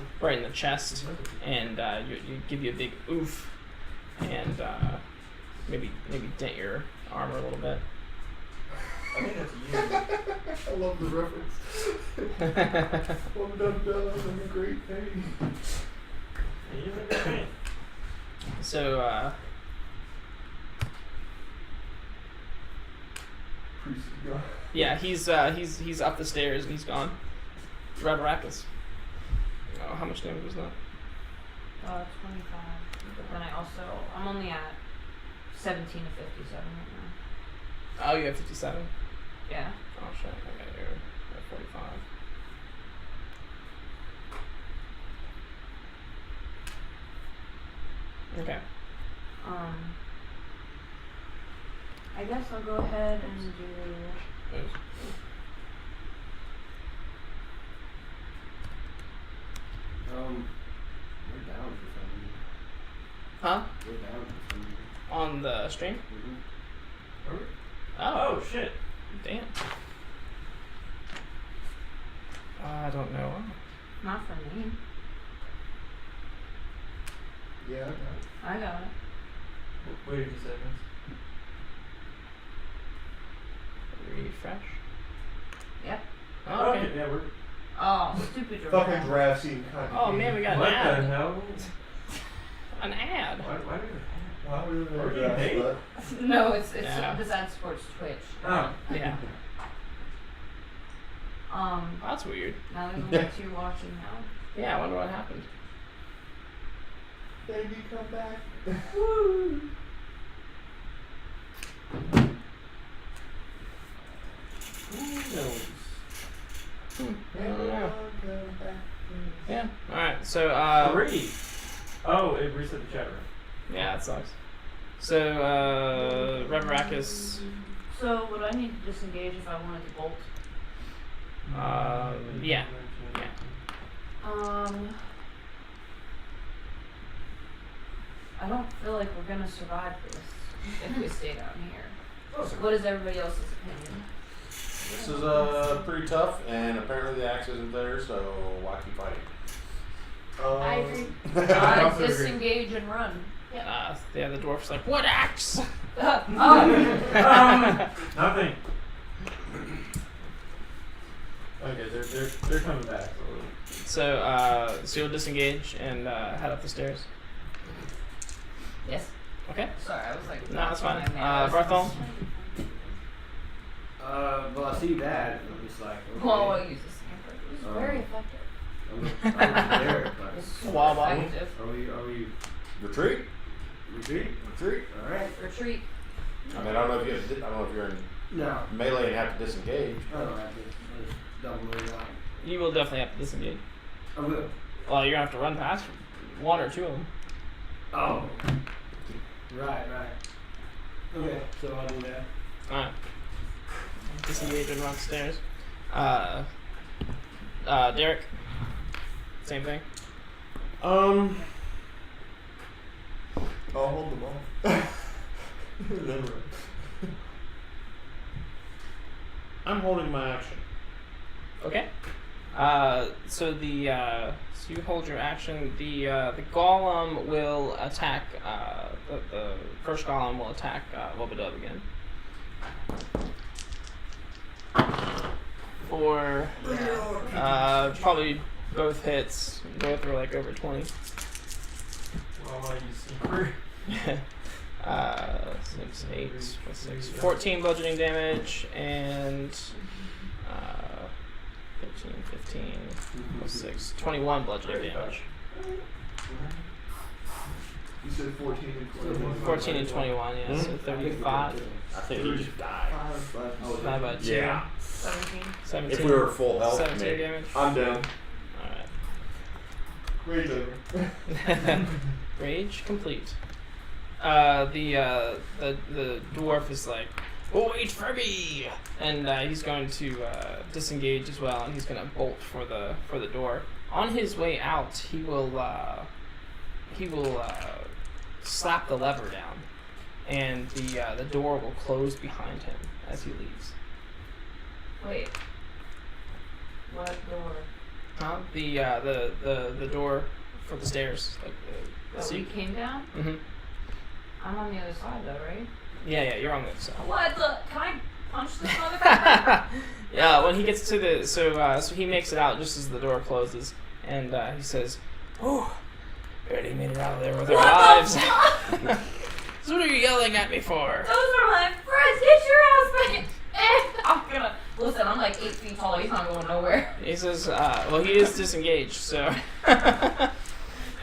chest, and you give you a big oof, and maybe dent your armor a little bit. I think that's you. I love the reference. Well done, Bella. I'm a great pain. You're a good man. So Priest is gone. yeah, he's up the stairs and he's gone. Ravarakis. Oh, how much damage was that? 25. But then I'm only at 17 to 57 right now. Oh, you have 57. Yeah. Oh shit, okay, you're at 45. Okay. I guess I'll go ahead and do. We're down for some reason. Huh? We're down for some reason. On the stream? Mm-hmm. Oh shit. Damn. I don't know. Not for me. Yeah, I got it. Wait a few seconds. Refresh. Yep. Oh, okay. Yeah, we're. Oh, stupid girl. fucking draft scene kind of. Oh man, we got What an ad. the hell? An ad. Why do we? Why would Are they you paid? draft No, it's Yeah. this ad supports Twitch. Oh. Yeah. That's weird. Now there's only 2 watching now. Yeah, I wonder what happened. that? Baby, come back. Woo. Who knows? I don't know. Everyone come back. Yeah. All right. So 3. Oh, it reset the chat room. yeah, that sucks. So Ravarakis. So would I need to disengage if I wanted to bolt? Yeah. I don't feel like we're gonna survive this if we stay down here. So what is everybody else's opinion? This is pretty tough, and apparently the axe isn't there, so why keep fighting? I agree. I also agree. disengage and run. Yeah, the dwarf's like, what axe? Nothing. Okay, they're coming back. So you'll disengage and head up the stairs. Yes. Okay. Sorry, I was like. No, that's fine. my man. Barthol. Well, I see that. and I'm just like, okay. Well, I'll use this hamper. It was very effective. I'm there, but Wah wah. Effective. are we Retreat? retreat? Retreat? All right. Retreat. I mean, I don't know if you're in No. melee and have to disengage. I don't have to. I just double move out. You will definitely have to disengage. I will. Well, you're gonna have to run past 1 or 2 of them. Oh. Right. Okay, so I'll do that. All right. Disengage and run upstairs. Derek. Same thing. I'll hold them off. Then run. I'm holding my action. Okay. So you hold your action. The golem will attack. The first golem will attack Wobadub again. for probably both hits. Both were like over 20. Well, I use inquiry. 6, 8, plus 6, 14 bludgeoning damage, and 13, 15, plus 6, 21 bludgeoning damage. You said 14 and 21. 14 and 21, yeah, so 35. I think he just died. 5 by 2. Yeah. 17. If we were full health, 17 maybe. damage. I'm down. Alright. Rage over. Rage complete. The dwarf is like, oh, wait for me, and he's going to disengage as well, and he's going to bolt for the door. On his way out, he will slap the lever down, and the door will close behind him as he leaves. Wait. What door? Huh? The door for the stairs, like the Oh, we came down? Mm-hmm. I'm on the other side though, right? Yeah, you're on the other side. What the? Can I punch this motherfucker? Yeah, when he gets to the so he makes it out just as the door closes, and he says, "Oh, barely made it out of there with our lives." So what are you yelling at me for? Those are my friends. Get your ass back. I'm gonna listen. I'm like 8 feet tall. He's not going nowhere. He says, "Well, he is disengaged, so."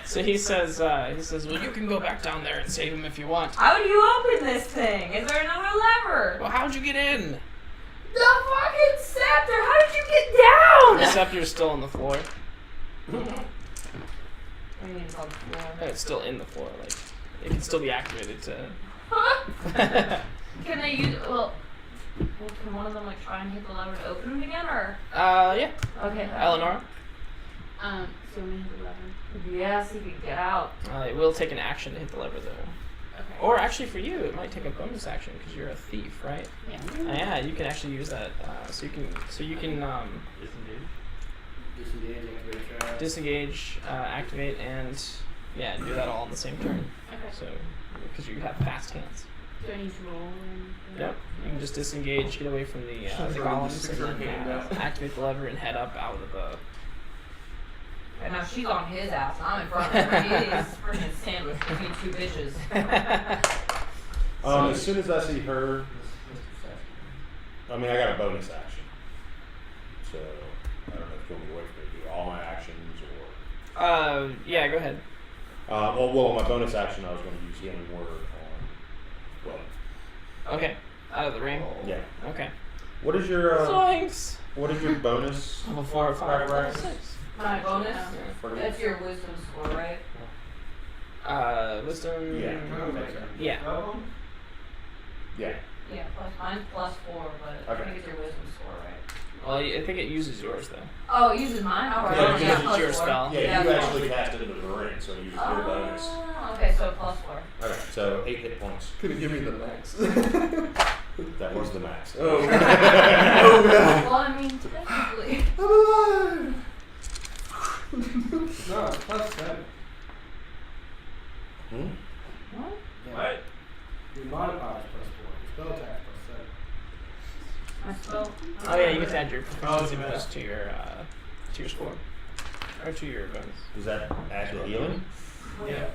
So he says, "Well, you can go back down there and save him if you want." How do you open this thing? Is there another lever? Well, how'd you get in? The fucking scepter. How did you get down? The scepter's still on the floor. What do you mean it's on the floor? No, it's still in the floor. Like it can still be activated to. Can they use? Well, can one of them like try and hit the lever to open it again, or? Yeah. Okay. Eleanor. So we hit the lever. Yes, he could get out. It will take an action to hit the lever, though. Okay. Or actually, for you, it might take a bonus action because you're a thief, right? Yeah. Yeah, you can actually use that. So you can disengage, activate, and yeah, do that all in the same turn. Okay. So because you have fast hands. Do I need to roll? Yep. You can just disengage, get away from the golems, and then activate the lever and head up out of the. And now she's on his ass. I'm in front of her. He is freaking sandwiched between two bitches. As soon as I see her, I mean, I got a bonus action. So, I don't know if you want me to wait for me to do all my actions or. Yeah, go ahead. Well, my bonus action, I was going to use healing word on. Well. Okay. Out of the ring. Yeah. Okay. What is your. Zoinks! What is your bonus? Level 4 or 5 or 6. My bonus? For the- That's your wisdom score, right? Wisdom. Yeah. Yeah. Yeah. Yeah, mine's +4, but I Okay. think it's your wisdom score, right? Well, I think it uses yours though. Oh, it uses mine? Alright. Yeah, because it's +4. your spell. Yeah, you Yeah. actually cast it into the ring, so you use your bonus. Oh, okay, so +4. Okay, so 8 hit points. Couldn't give me the max. That was the max. Oh, oh god. Well, I mean, technically. I'm alive. No, it's +7. Hmm? What? Yeah. Your modifier is +4. Your spell attack My spell? Oh yeah, you get to add your proficiency bonus to your score, or to your bonus. Does that add to healing? Yeah.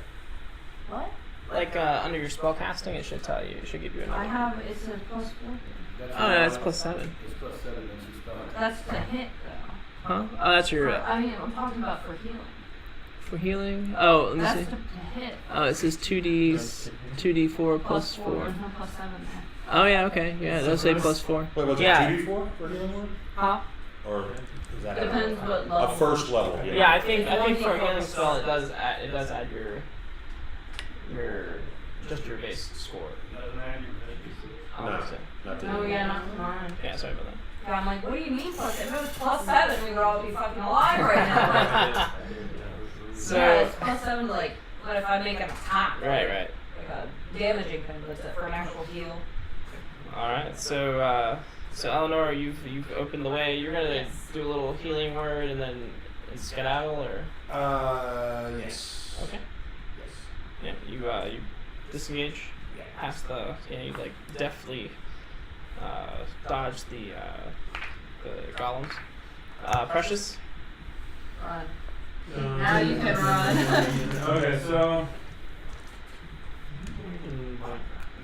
What? Like under your spell casting, it should tell you. It should give you another. I have, it says +4. That's Oh, your yeah, it's modifier. +7. It's +7 and your spell attack. That's the hit, though. Huh? Oh, that's your I mean, I'm talking about for healing. for healing. Oh, let me That's see. the hit. Oh, it says 2d4 plus 4. There's no +7 there. Oh yeah, okay, yeah, it does say +4. Wait, was Yeah. it 2d4 for healing word? Huh? Or is that Depends what level. a first level? Yeah, I think for a healing spell it does add your just your base score. No, Obviously. not to Oh, yeah, not mine. Yeah, sorry about that. Yeah, I'm like, what do you mean +7? If it was +7, we would all be fucking alive right now. So yeah, it's +7 to like, what if I make an attack? right. Like a damaging thing, but for an actual heal. All right, so Eleanor, you've opened the way. You're gonna Yes. do a little healing word and then skedaddle, or Yes. okay, Yes. yeah, you disengage Yeah. past the you like deftly dodge the golems. Precious. Run. Now you can run. Okay, so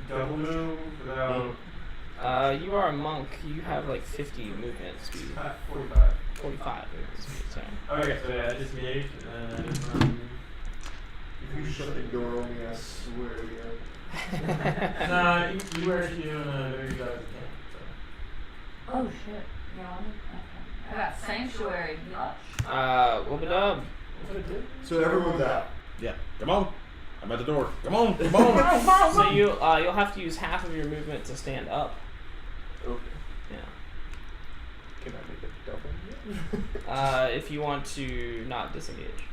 double move without. You are a monk. You have like 50 movement speed. 45. 45 movement speed. Sorry. Okay, so yeah, I disengaged and I just run. If you shut the door on me, I swear to God. Nah, you were actually doing a very good as can. Oh shit. Yeah. Okay. I got sanctuary. Whoop-a-dub. So everyone's out. Yeah. Come on. I'm at the door. Come on. Come on. So you'll have to use half of your movement to stand up. Okay. Yeah. Can I make a double? If you want to not disengage.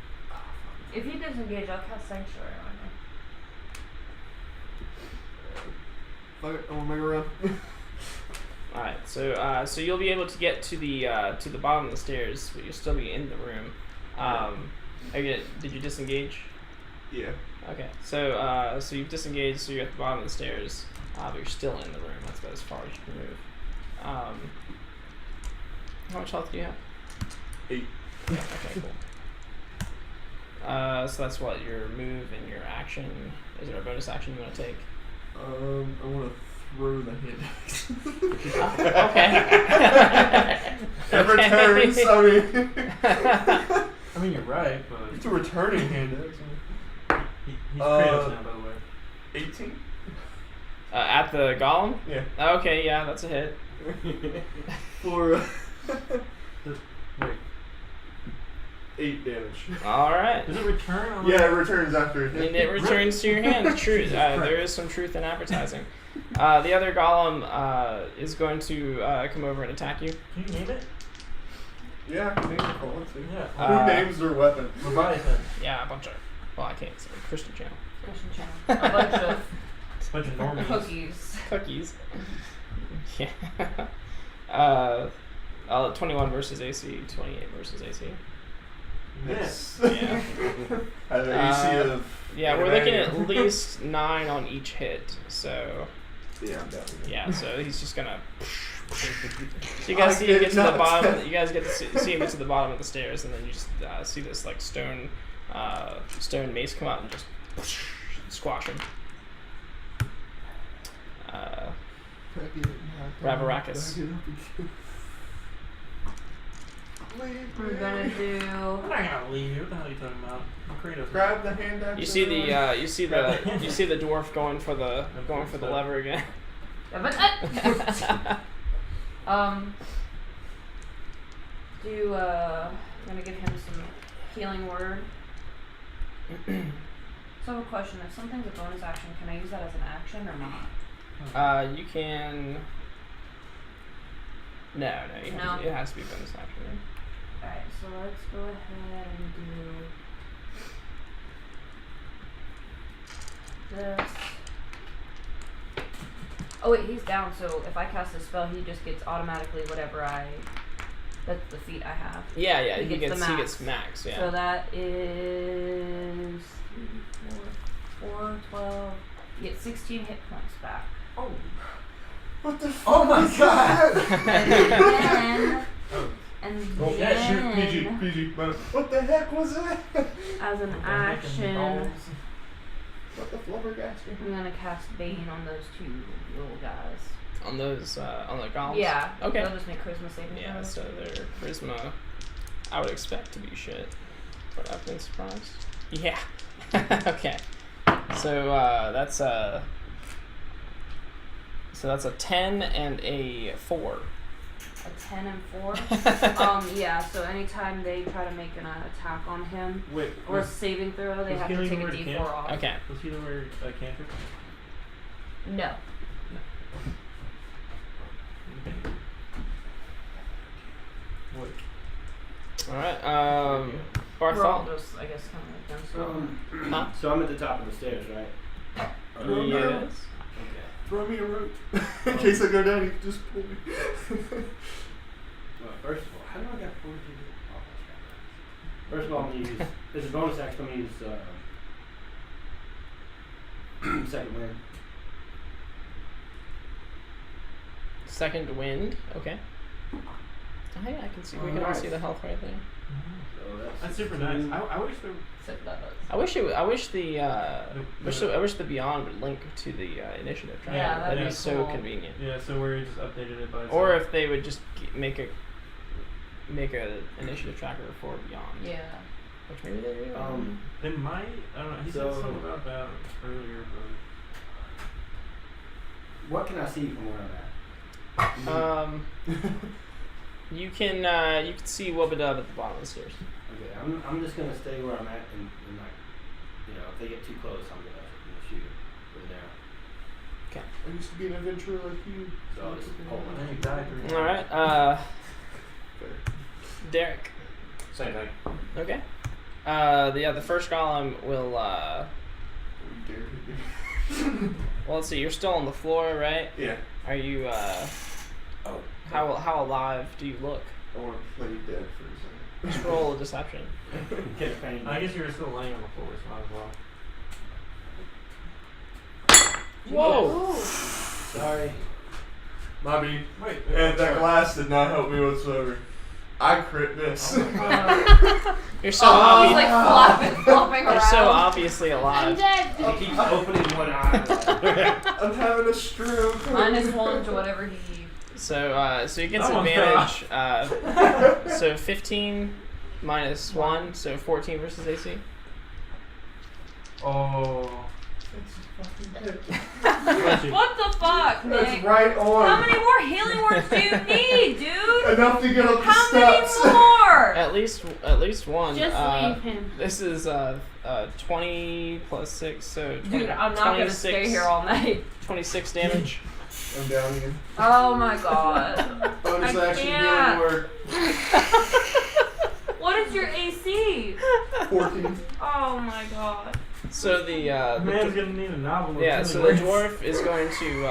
If you disengage, I'll cast sanctuary on you. Fuck it, I'm gonna make a run. All right. So you'll be able to get to the bottom of the stairs, but you'll still be in the room. Did you disengage? Yeah. Okay. So you've disengaged. So you're at the bottom of the stairs, but you're still in the room. That's about as far as you can move. How much health do you have? 8. Yeah, okay, cool. So that's what your move and your action. Is there a bonus action you want to take? I want to throw the hand axe. Okay. It returns. I mean, you're right, but It's a returning hand axe. he's Kratos now, by the way. 18. At the golem? Yeah. Okay, yeah, that's a hit. For Wait, 8 damage. All right. does it return on? Yeah, it returns after it And hits. it returns to your hand. True. There is some truth in advertising. The other golem is going to come over and attack you. Can you name it? Yeah, I can name it if I want to. Yeah. Who names their weapon? Leviathan. Yeah, a bunch of. Well, I can't say Christian channel. Christian channel. A bunch of Bunch of normies. cookies. Cookies. Yeah. 21 versus AC. 28 versus AC. Yes. Yeah. I have an AC of. Yeah, we're looking at least 9 on each hit. So Yeah, I'm down. yeah, so he's just gonna. So you guys see him get to the bottom. You guys get to see him get to the bottom of the stairs, and then you just see this like stone mace come out and just squash him. Ravarakis. We're gonna do. I'm not gonna leave you. What the hell are you talking about? I'm Kratos. Grab the hand axe. You see the you see the dwarf going for the lever again. Yeah, but I'm gonna give him some healing word. So I have a question. If something's a bonus action, can I use that as an action or not? You can. No, No. it has to be a bonus action. Alright, so let's go ahead and do this. Oh wait, he's down, so if I cast a spell, he just gets automatically whatever that's the feat I have. Yeah, He he gets the gets max, yeah. So that is 3, 4, 12. You get 16 hit points back. Oh. What the fuck? Oh my is that? And then, Oh, yeah, shoot, PG. What the heck was that? as an action, What the flubbergasting? I'm gonna cast Bane on those 2 little guys. On those on the golems? Yeah. Okay. They'll just make charisma saving Yeah, throws. so their charisma I would expect to be shit. But I've been surprised. Yeah. Okay. So that's a 10 and a 4. A 10 and 4. Yeah. So anytime they try to make an attack on him Wait. or a saving throw, they was have to healing take a word D4 can't? off. Okay. Was he the word cantrip? No. Wait. Alright, We're all Barthol. just, I guess, kind of like them. Huh? So I'm at the top of the stairs, right? Yes. Okay. Throw me a rope. In case I go down, you can just pull me. Well, first of all, how do I get 4 D? Oh, that's right. First of all, I'm gonna use. As a bonus action, I'm gonna use second wind. Second wind. Okay. Oh yeah, I can see. We can all see the health right there. So That's super nice. I wish there. Except that does. I wish the Beyond would link to the initiative tracker. Yeah, that'd be be so cool. convenient. Yeah, so where you just updated it by. Or itself. if they would just make a initiative tracker for Beyond. Yeah. Which maybe they do. They might. I don't know. He So- said something about that earlier, what can I see from where I'm at? You can see Wubba-Dub at the bottom of the stairs. Okay, I'm just gonna stay where I'm at and like, if they get too close, I'm gonna shoot it from there. I used to be an adventurer like you. So I'll just hold my but. Then you died 3 All times. right. Derek. Same thing. Okay. The first golem will. You dare hit me. Well, let's see. You're still on the floor, right? Yeah. Are you? Oh. How alive do you look? I want to play dead for a Just second. roll a deception. Get a pain. I guess you were still laying on the floor, so might as well. Whoa! Sorry. Mommy, Wait. and that glass did not help me whatsoever. I crit this. You're so I was obvious. like flopping around. You're so obviously I'm alive. dead. He keeps opening one eye. I'm having a stroke. -1 to whatever he. So he gets That one's advantage. So 15 minus 1, so 14 versus AC. Oh. What the fuck, That's Nick? right on. How many more healing words do you need, dude? Enough to get up the How many steps. more? At least one. Just leave him. This is 20 plus 6, so 20, Dude, I'm not gonna stay here all night. 26 damage. I'm down again. Oh my god. Bonus I action can't. healing word. What is your AC? 14. Oh my god. So the Man's gonna need a novel. yeah, so the dwarf is going to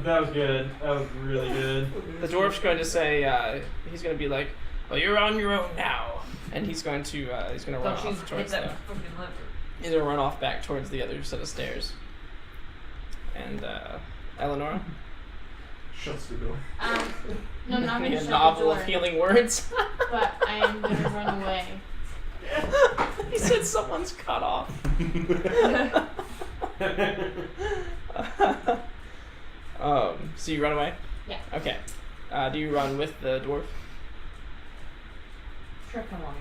That was good. That was really good. the dwarf's going to say he's going to be like, well, you're on your own now, and he's going to run Don't you off hit towards that the fucking liver. he's going to run off back towards the other set of stairs. And Eleonora, Shuts the door. No, I'm not a gonna shut novel the of door, healing words. but I am gonna run away. He said someone's cut off. So you run away? Yeah. Okay. Do you run with the dwarf? Trip him on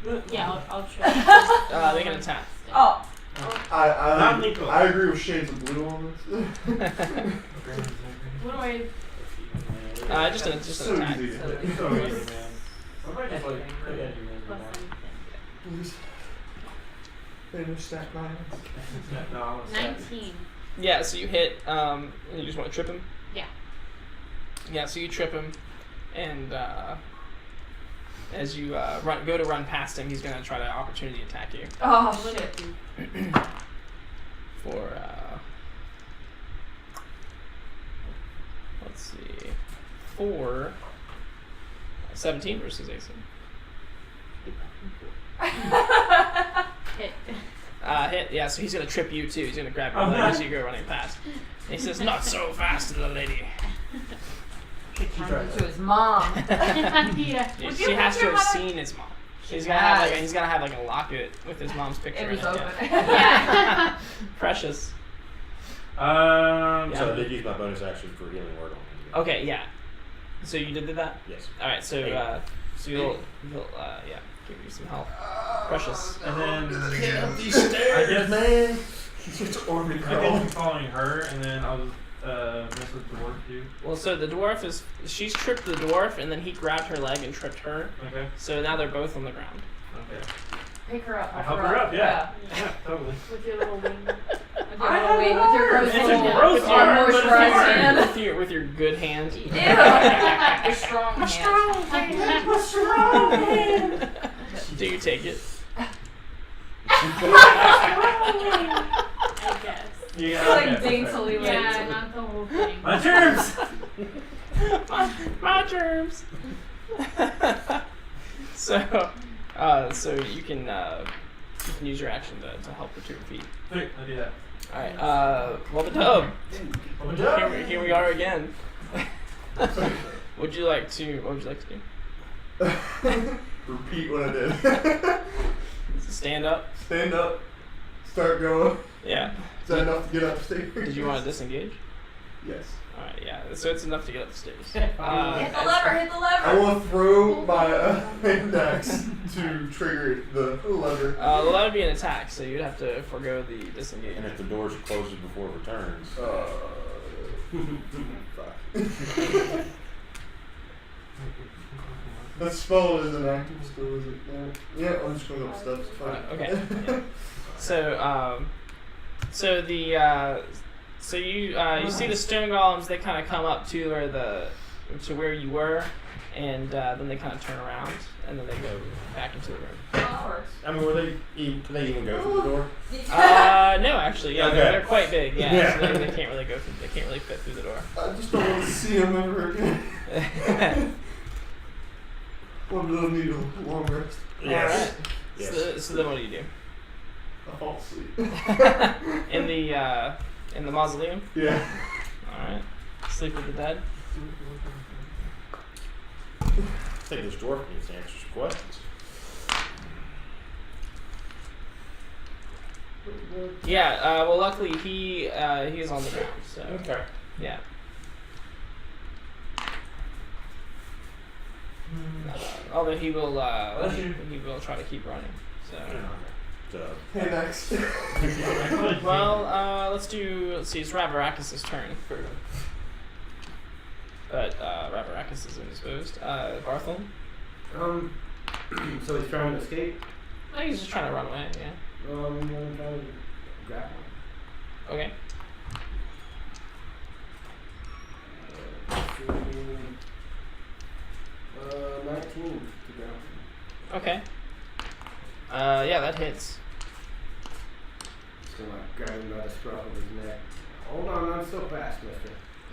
you go. Yeah, I'll try. They can attack. Oh. I agree with shades of blue on this. What do I? Just an So attack. easy. So easy, man. I might just like put it in Plus your anything. Please. Finish stack violence. No, I'm gonna say. 19. Yeah, so you hit, and you just want to trip him? Yeah. Yeah, so you trip him, and as you go to run past him, he's going to try to opportunity attack you Oh shit. for, let's see, for 17 versus AC. Hit. Hit, yeah, so he's going to trip you too. He's going to grab your Oh, leg nice. as you go running past. And he says, not so fast, little lady. To his mom. Yeah. Would She you has have to your have mother- seen his mom. He's She gonna have has. he's gonna have like a locket with his mom's picture It in was it. open. Yeah. Precious. So I Yeah. did use my bonus action for healing word on him. Okay, yeah. So you did that? Yes. All right. So you'll yeah, give you some help. Precious. And then Get up these I stairs, guess man. It's army I guess crawl. I'm following her, and then I'll just mess with the dwarf too. Well, so the dwarf she's tripped the dwarf, and then he grabbed her leg and tripped her. Okay. So now they're both on the ground. Okay. Pick her up. I help her up. Yeah. Yeah. Totally. With your little wing. With your little wing, with your gross It's a little gross with your arm, but it's moisturized hard. hand. With your good hand. Ew. Your strong hand. Do you take it? I guess. Yeah. It's like okay, daintily okay. Yeah, not the whole thing. My germs. my germs. So you can use your action to help with your feet. Sweet, I do that. All right. Wubba-Dub. Here we are again. What would you like to do? Repeat what I did. Stand up. Stand up. Start going. Yeah. Is that enough to get upstairs? Did you want to disengage? Yes. Alright, yeah. So it's enough to get up the stairs. Hit the lever, hit the lever! I want to throw my hand axe to trigger the lever. Well, that would be an attack, so you'd have to forego the disengage. And if the door closes before it returns. Fuck. That spell isn't active still, is it? Yeah, I'm just going to go up steps. Fine. Okay. Yeah. So you see the stone golems. They kind of come up to where you were, and then they kind of turn around, and then they go back into the room. Flowers. I mean, can they even go through the door? No, actually, yeah, Okay. they're quite big. Yeah, Yeah. So they can't really go. They can't really fit through the door. I just don't want to see him ever again. One little needle, long rest. Yes. Alright. Yes. So then what do you do? I fall asleep. In the mausoleum? Yeah. Alright. Sleep with the dead? I think this dwarf needs to answer some questions. Yeah, well luckily he is on the ground, so Okay. yeah. Although he will try to keep running. So Hey, next. well, let's see, it's Ravarakis' turn. But Ravarakis is indisposed. Barthel? So he's trying to escape? No, he's just trying to run away, yeah. I'm gonna try to grab him. Okay. 19 to grab him. Okay. Yeah, that hits. Just gonna grab him by the scruff of his neck. Hold on, not so fast, mister.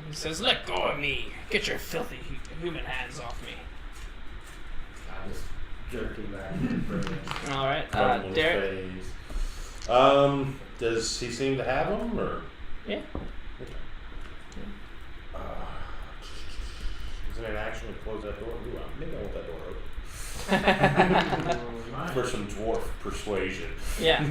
He says, "Let go of me! Get your filthy human hands off me!" I just jerked him back. All right, Rubbing his Derek. face. Does he seem to have them, or? Yeah. Okay. Isn't it actually close that door? Ooh, maybe I want that door open. For some dwarf persuasion. Yeah.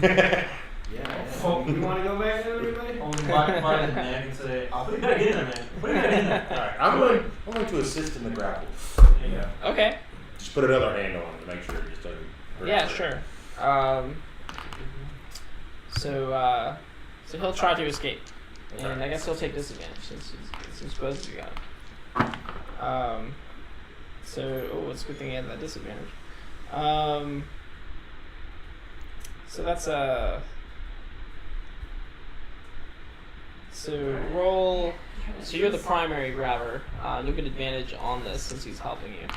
Yeah. You want to go back there, everybody? Only black his neck and say, "I'll put it back in there, man. Put it back in there." Alright, I'm going to assist in the grapple. There you go. Okay. Just put another hand on him to make sure he just doesn't hurt Yeah, him. sure. So he'll try to escape, and I guess he'll take disadvantage since he's supposed to be got him. So it's a good thing he had that disadvantage. So that's so roll. So you're the primary grabber. You'll get advantage on this since he's helping you.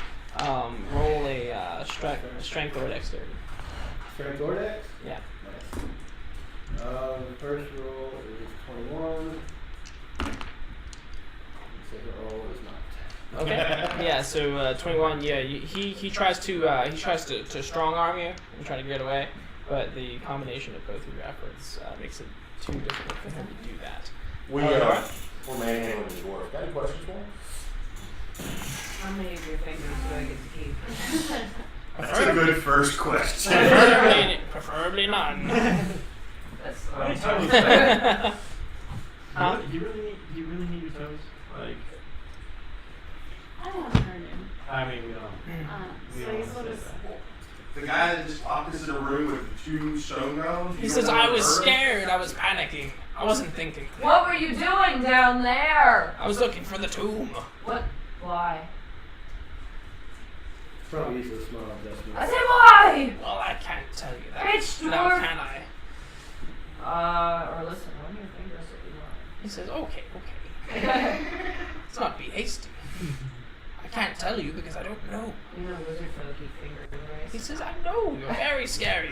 Roll a strength or dexterity. Strength or dex? Yeah. Nice. The first roll is 21. The second roll is not. Okay. Yeah. So 21. Yeah. He tries to strong arm you and try to get away, but the combination of both of your efforts makes it too difficult for him to do that. We're manhandling the dwarf. Got any questions for him? How many of your fingers do I get to keep? That's a good first question. Preferably none. That's How many toes? Huh? You really need your toes? Like, I haven't heard him. I mean, we don't. We So don't he's wanna sort say of. that. The guy that just opposite the room with the two stone golems. He says, "I was scared. I was panicking. I wasn't thinking. What were you doing down there? I was looking for the tomb." What? Why? Probably use a small adjustment. I said why? Well, I can't tell you that. Bitch, Now, dwarf. can I? Or listen, run your fingers if you He says, "Okay. want. Let's not be hasty. I can't tell you because I don't know." You're a wizard for the keep fingers, He right? says, "I know. You're very scary."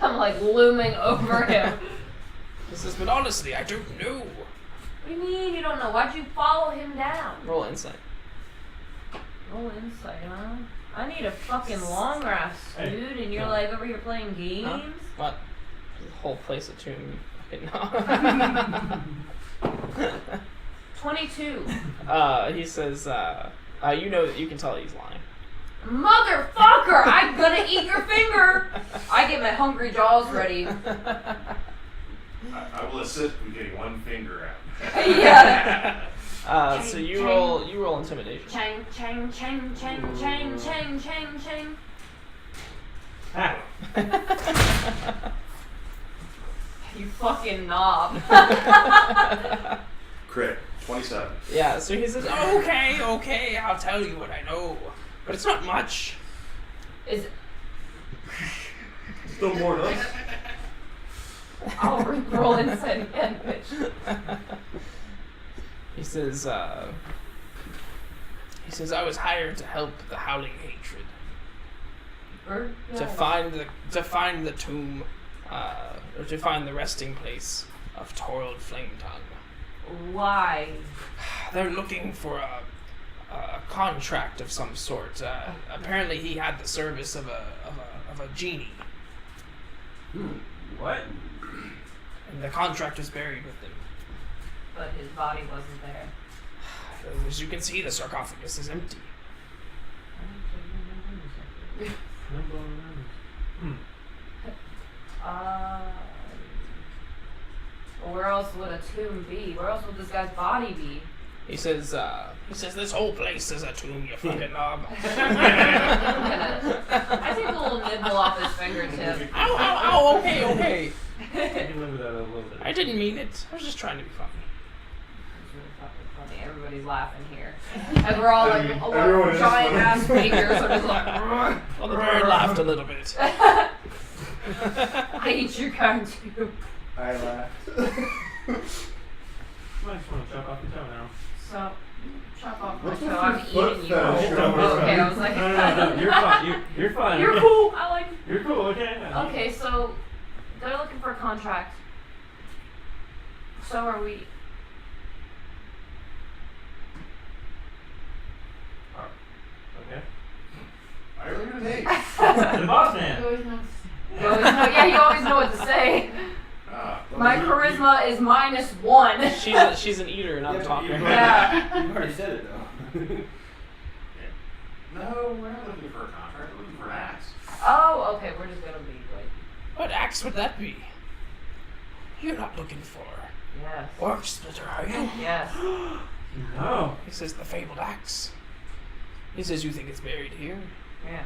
I'm like looming over him. He says, "But honestly, I don't know." What do you mean you don't know? Why'd you follow him down? Roll insight. Roll insight, huh? I need a fucking long rest, dude, and you're like over here playing games? Huh? What? The whole place a tomb. No. 22. He says, You can tell he's lying. Motherfucker! I'm gonna eat your finger! I get my hungry jaws ready. I will assist with getting one finger out. Yeah. So you roll intimidation. Chang, chang, chang, chang, chang, chang, chang, chang. Ah. You fucking knob. Crit. 27. Yeah, so he says, okay, I'll tell you what I know. But it's not much. Is Still more than us. I'll roll inside again, bitch. He says, I was hired to help the Howling Hatred. To find the tomb, or to find the resting place of Torald Flametongue. Why? They're looking for a contract of some sort. Apparently, he had the service of a genie, What? and the contract was buried with him. But his body wasn't there. As you can see, the sarcophagus is empty. Well, where else would a tomb be? Where else would this guy's body be? He says, this whole place is a tomb, you fucking knob. I take a little nibble off his fingertip. Ow, okay. I can live with that a little bit. I didn't mean it. I was just trying to be funny. It's really fucking funny. Everybody's laughing here. And we're all like, Everyone is giant funny. ass fingers. So just like, Well, the bird laughed a little bit. I eat your kind too. I laughed. I just want to chop off your toe now. So, chop off my What's toe. with I'm your foot eating you. fetish Oh, going okay, on? I was like, No, you're fine. You're fine. You're cool. I like. You're cool. Okay. Okay, so they're looking for a contract. So are we. Okay. I really gonna take. The boss man. You always know what to say. My charisma is -1. She's an eater, not a Yeah, talker. Yeah. You already said it though. No, we're not looking for a contract. We're looking for an axe. Oh, okay. We're just gonna be like, What axe would that be? You're not looking for yes, Orcsplitter, are you? yes. No. He says the fabled axe. He says you think it's buried here. Yeah.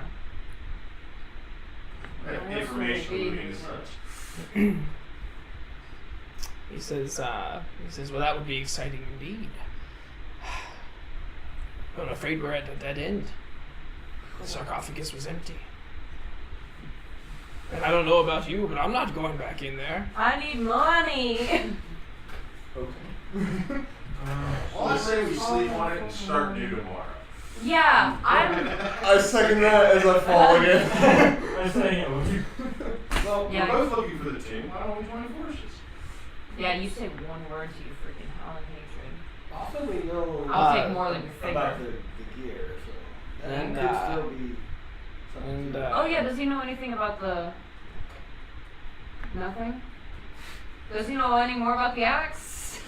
Information moving as such. He says, well, that would be exciting indeed. But I'm afraid we're at a dead end. The sarcophagus was empty. And I don't know about you, but I'm not going back in there. I need money. Well, I say we sleep on it and start new tomorrow. Yeah, I'm. I second that as I fall again. I'm saying it with you. Well, Yeah. we're both looking for the tomb. Why don't we join forces? Yeah, you say one word to your freaking howling hatred. Also, we know I'll take more than your about finger. the gear, so that And, could still be something. and, to- Oh yeah, does he know anything about the? Nothing. Does he know any more about the axe?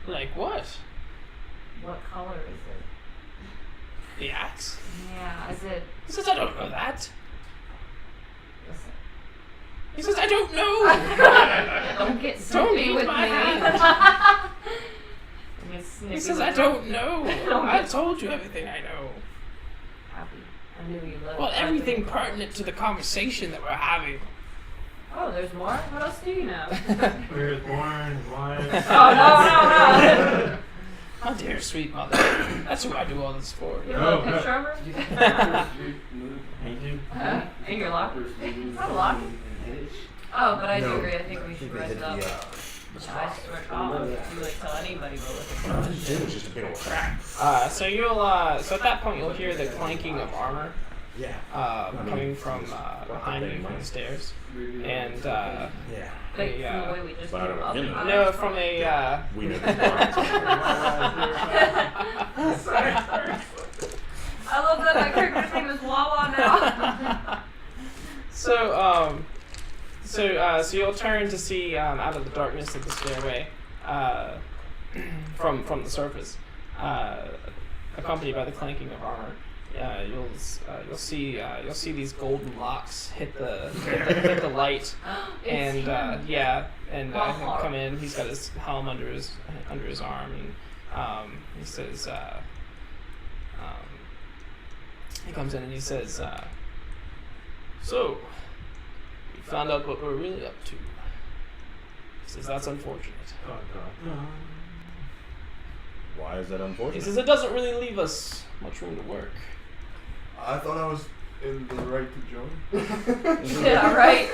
Like what? What color is it? The axe? Yeah, is it? He says, I don't know that. Listen. He says, I don't know. Don't get Don't snippy use with my me. Get snippy He says, with I me. don't know. Don't I get- told you everything I know. Happy. I knew you loved Well, everything everything. pertinent to the conversation that we're having. Oh, there's more? What else do you know? We were born blind. Oh, no. Oh, dear sweet mother. That's who I do all this for. You have No, a picture of her? Hey, dude. In your locker? It's not a lock. Oh, but I do No. agree. I think we should raise it up. I swear, oh, you would tell anybody we're looking for. It was just a big old crack. So you'll, so at that point you'll hear the clanking of armor, Yeah. coming from, behind you from the stairs. And, Yeah. Like, a, from the way we just but I came don't up. know. no, from a, We know. I love that my character's name is Wawa now. So you'll turn to see, out of the darkness of the stairway, from the surface, accompanied by the clanking of armor. You'll see these golden locks hit the light, and he'll come in. He's got his helm under his arm, and he says, he comes in and he says, "So, we found out what we're really up to." He says, "That's unfortunate." Why is that unfortunate? He says, "It doesn't really leave us much room to work." I thought I was in the right to join. Yeah, right.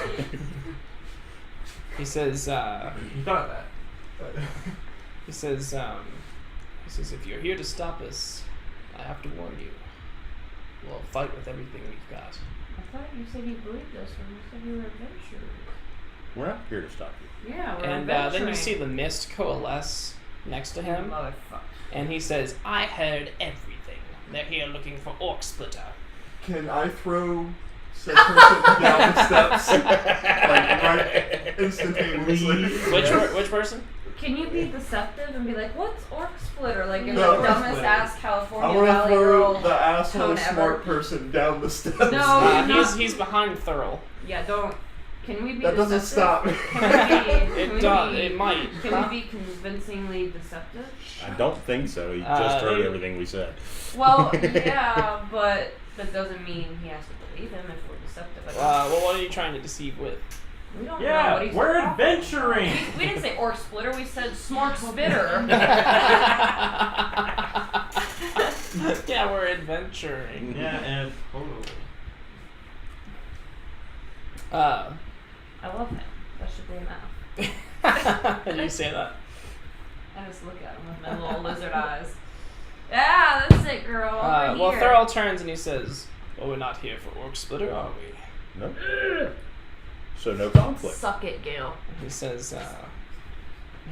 He says, You thought that. he says, if you're here to stop us, I have to warn you. We'll fight with everything we've got. I thought you said you believed us when you said you were adventurers. We're not here to stop you. Yeah, we're And then you see the mist coalesce next to him, Motherfucker. and he says, "I heard everything. They're here looking for Orcsplitter." Can I throw said person down the steps? Like, right instantaneously. Which person? Can you be deceptive and be like, "What's Orcsplitter?" Like, you're No. the dumbest ass I California want to Valley throw girl. the asshole tone smart ever. person down the steps. No. He's behind Thurl. Yeah, don't. Can we be That doesn't stop. It might. Can we be convincingly deceptive? I don't think so. He just heard everything we said. Well, yeah, but that doesn't mean he has to believe him if we're deceptive. Well, what are you trying to deceive with? We don't know Yeah, what he's we're talking about. adventuring. We didn't say Orcsplitter, we said Smorkspitter. Yeah, we're adventuring. Yeah, and totally. I love him. That should be enough. Did you say that? I just look at him with my little lizard eyes. Yeah, that's it, girl. Over Well, here. Thurl turns and he says, "Well, we're not here for Orcsplitter, are we?" No. So no conflict. Suck it, Gale. He says,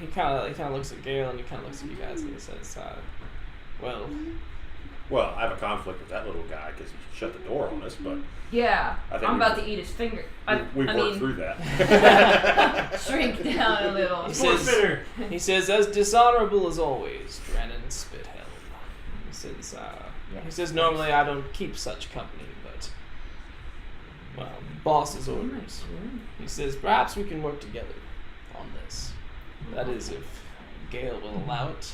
he kind of looks at Gale and he kind of looks at you guys and he says, "Well, Well, I have a conflict with that little guy because he shut the door on us, but Yeah, I think I'm we- about to eat his finger. we've I worked mean, through that. shrink down a little. He Sports says- bitter. he says, as dishonorable as always, Drennan Spithelm." He says, "Normally I don't keep such company, but, well, boss's orders." He says, "Perhaps we can work together on this. That is, if Gale will allow it."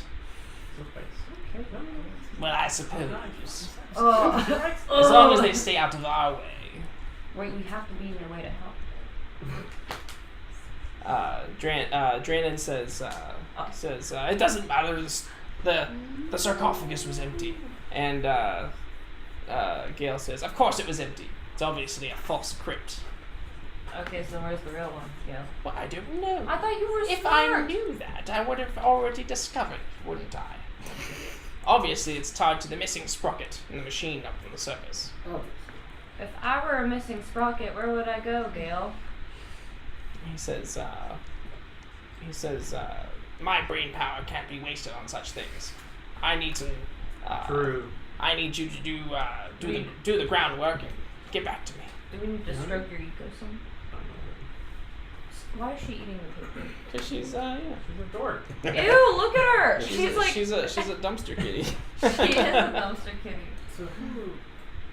Well, I suppose. As long as they stay out of our way. Wait, we have to be in your way to help. Drennan says, "It doesn't matter. The sarcophagus was empty." And Gale says, "Of course it was empty. It's obviously a false crypt." Okay, so where's the real one, Gale? Well, I don't know. I thought you were If smart. I knew that, I would have already discovered, wouldn't I? Obviously, it's tied to the missing sprocket in the machine up on the surface. If I were a missing sprocket, where would I go, Gale? He says, "My brain power can't be wasted on such things. I need some. True. I need you to do the groundwork and get back to me." Do we need to stroke your ego some? Why is she eating the paper? Cause she's She's a dork. Ew, look at her! She's like... she's a dumpster kitty. She is a dumpster kitty. So who?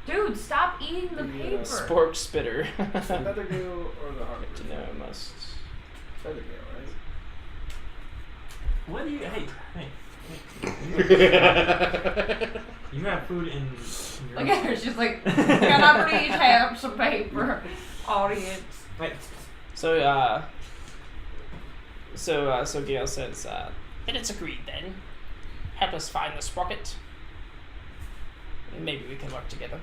Dude, stop eating the paper. Spork spitter. Feathergale or the Harvard? To know must. Feathergale, right? What do you? Hey. You have food in your. Look at her, she's like, can I please have some paper? Audience. Wait. So Gale says, "Then it's agreed then. Help us find the sprocket. And maybe we can work together."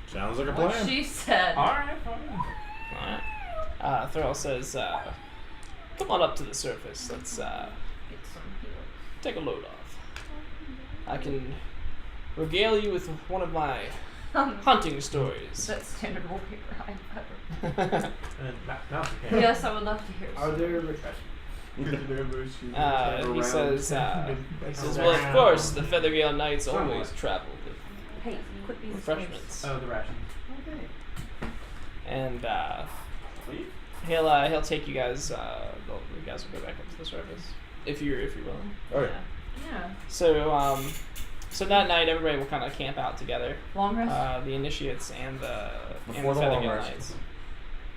Sounds like a What plan. she said. Alright, fine. Alright. Thurl says, "Come on up to the surface. Let's Get some heals. take a load off. I can regale you with one of my hunting stories." That's standard wallpaper high fiber. Now Yes, I would love to hear Are some. there He says, "Well, of course, the Feathergale Knights always travel with Hey, quit being refreshments." Oh, the rations. Okay. And Leave? he'll take you guys. You guys will go back up to the surface. if you're willing. Oh, yeah. Yeah. So that night, everybody will kind of camp out together. Long rest. The initiates and the Before the Feathergill long rest. Knights.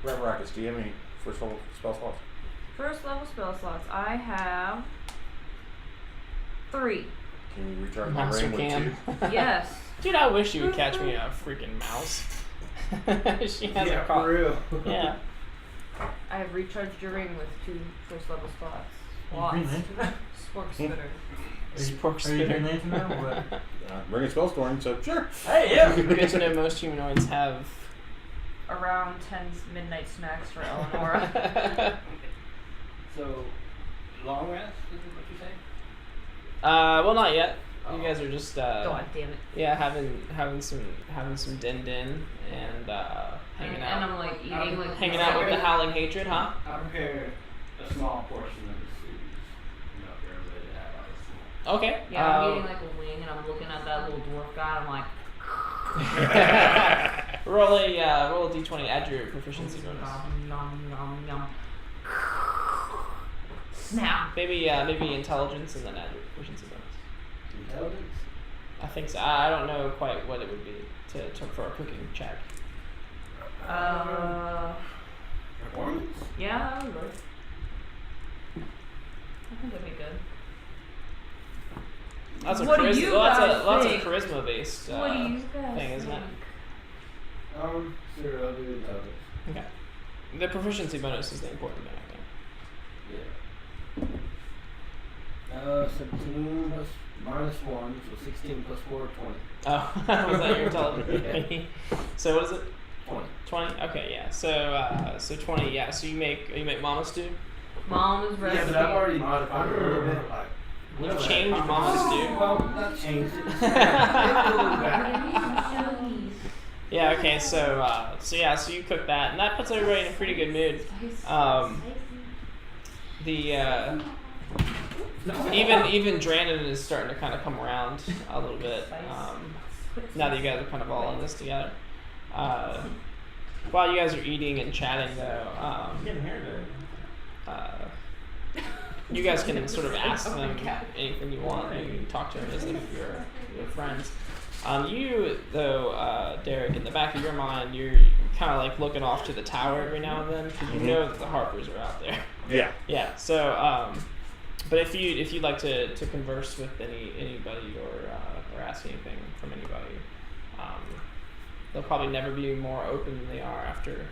Rev Rackets, do you have any first level spell slots? First level spell slots. I have 3. Can you recharge Master my ring Cam. with 2? Yes. Dude, I wish you would catch me a freaking mouse. She has a Yeah, call. for real. Yeah. I have recharged your ring with 2 first level spots. Green Slots. Lantern? Spork spitter. Spork Are you spitter. Green Lantern now or what? Ring of spell storing, so sure. Hey, yeah! Good to know most humanoids have. Around 10 midnight snacks for Eleonora. So, long rest, is it what you say? Well, not yet. You Oh. guys are just God damn it. yeah, having some din and hanging And out. I'm like eating like Hanging out with the Howling Hatred, huh? I prepared a small portion of the soup. You know, for everybody to have out of small. Okay. Yeah, I'm eating like a wing and I'm looking at that little dwarf guy and I'm like roll a d20. Add your proficiency bonus. nom nom nom nom. Snap. Maybe intelligence and then add your proficiency bonus. Intelligence? I think so. I don't know quite what it would be to for a cooking check. Performance? Yeah, that would work. I think that'd be good. That's a What do you that's guys a think? charisma based What do you guys thing, isn't it? think? Sure, I'll do intelligence. Okay. The proficiency bonus is the important thing, I think. Yeah. 17 plus minus 1, so 16 plus 4, 20. Oh, was that your intelligence? So what is it? 20. 20. Okay, yeah. So 20. Yeah. So you make Mama Stew. Mama's Yeah, recipe. but I've already modified it a little bit. Like, You've changed Mama Stew. well, not changed it. It's a little back. Yeah. Okay. So you cook that, and that puts everybody in a pretty good mood. Even Dranon is starting to kind of come around a little bit. Now that you guys are kind of all in this together. While you guys are eating and chatting, though, I'm getting hair today. you guys can sort of ask them anything you want. You can talk to them as if you're friends. You, though, Derek, in the back of your mind, you're kind of like looking off to the tower every now and then because you know that the Harpers are out there. Yeah. Yeah. So, but if you'd like to converse with anybody or ask anything from anybody, they'll probably never be more open than they are after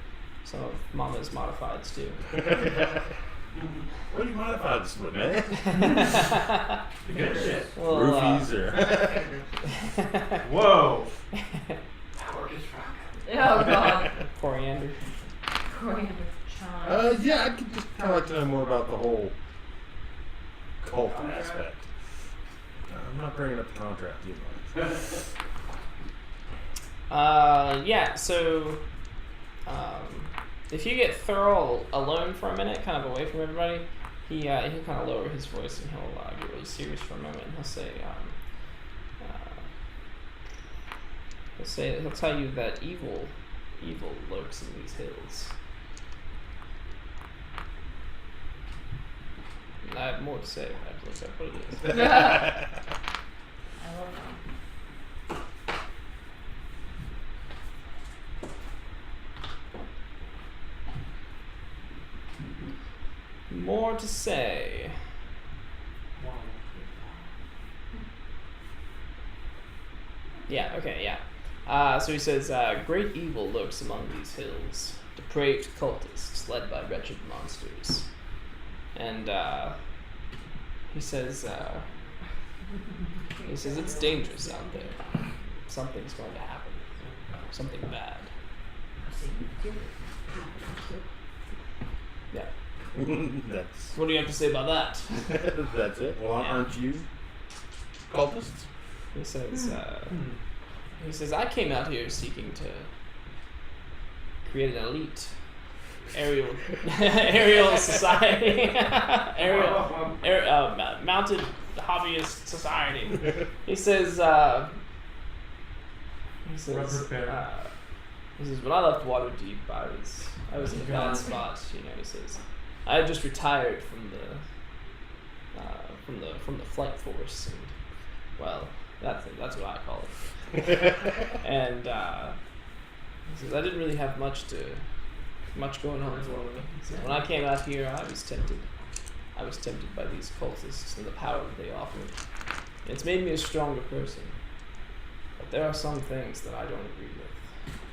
some of Mama's modified stew. What do you modify this with, man? The good shit. Well, Roofies or Whoa! Oh god. coriander. Coriander chive. yeah, I could just kind of like to know more about the whole cult aspect. I'm not bringing up the contract, you know. Yeah. So, if you get Thurl alone for a minute, kind of away from everybody, he'll kind of lower his voice and he'll get really serious for a moment. And he'll tell you that evil lurks in these hills. And I have more to say. I have to look up what it is. I love that. More to say. Yeah, okay, yeah. So he says, great evil lurks among these hills, depraved cultists led by wretched monsters. And he says it's dangerous out there. Something's going to happen. Something bad. Yeah. That's What do you have to say about that? that's it. Well, aren't you cultists? He says, I came out here seeking to create an elite aerial society, mounted hobbyist society. He says, when I left Waterdeep, I was in a bad spot. You know, he says, I had just retired from from the flight force, and well, that's what I call it. And he says, I didn't really have much going on for me. So when I came out here, I was tempted. I was tempted by these cultists and the power that they offered. It's made me a stronger person. But there are some things that I don't agree with.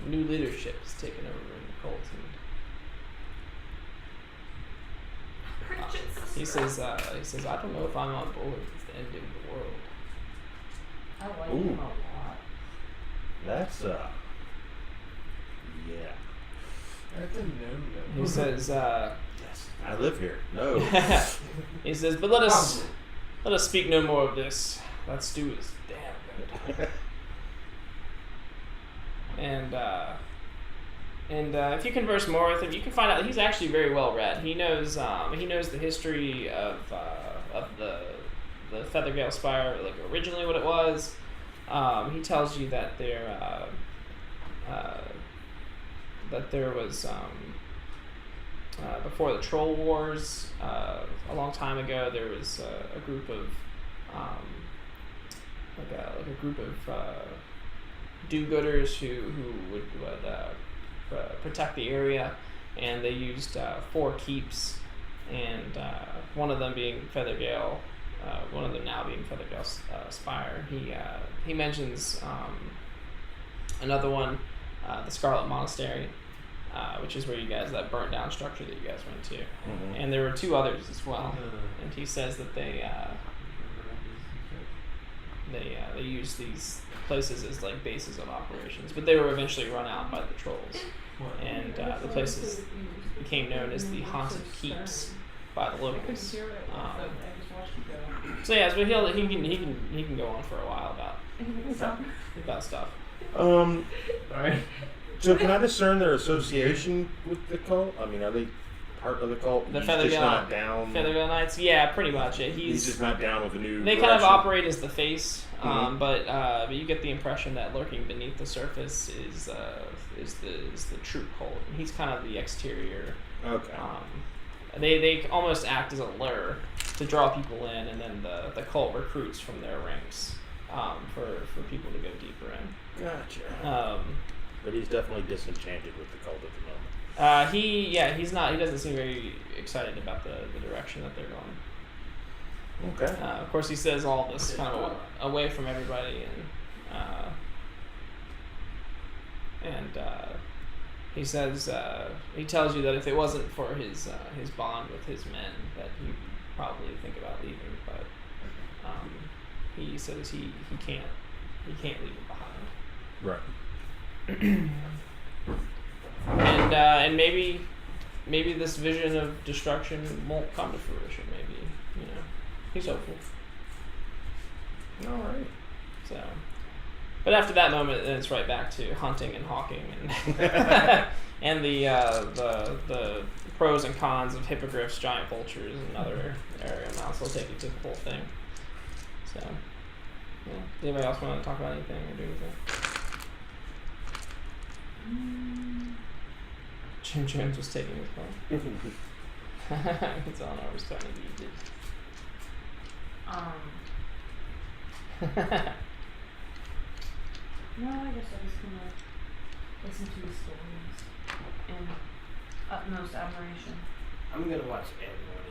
New leadership has taken over in the cult, and he says, I don't know if I'm on board with the ending of the world. I like Ooh. him a lot. That's yeah. That's a no-no. He says, Yes, I live here. No. he says, but let us speak no more of this. That stew is damn good. And if you converse more with him, you can find out he's actually very well read. He knows the history of the Feathergale Spire, like originally what it was. He tells you that there was before the Troll Wars, a long time ago, there was a group of like a group of do-gooders who would protect the area, and they used 4 keeps, and one of them being Feathergale, one of them now being Feathergale Spire. He mentions another one, the Scarlet Monastery, which is where that burnt down structure that you guys went to, and there were 2 others as well. And he says that they use these places as like bases of operations, but they were eventually run out by the trolls, and the places became known as the Haunted Keeps by the locals. So yeah, so he can go on for a while about stuff. Alright. So can I discern their association with the cult? I mean, are they part of the cult? The He's just Feathergale not down. Feathergale Knights, yeah, pretty much. He's just not down with the new. They kind of operate as the face, but you get the impression that lurking beneath the surface is the true cult. He's kind of the exterior. Okay. They almost act as a lure to draw people in, and then the cult recruits from their ranks for people to go deeper in. Gotcha. But he's definitely disenchanted with the cult at the moment. He's not. He doesn't seem very excited about the direction that they're going. Okay. Of course, he says all this kind of away from everybody, and he says he tells you that if it wasn't for his bond with his men, that he'd probably think about leaving. But he says he can't leave it behind. Right. And maybe this vision of destruction won't come to fruition. Maybe, he's hopeful. All right. So, but after that moment, then it's right back to hunting and hawking and and the pros and cons of hippogriffs, giant vultures, and other area mounts. They'll take you to the whole thing. So, yeah. Does anybody else want to talk about anything or do anything? Jim Jones was taking his phone. It's on. I was trying to eat it. No, I guess I was gonna listen to these stories in utmost admiration. I'm gonna watch everyone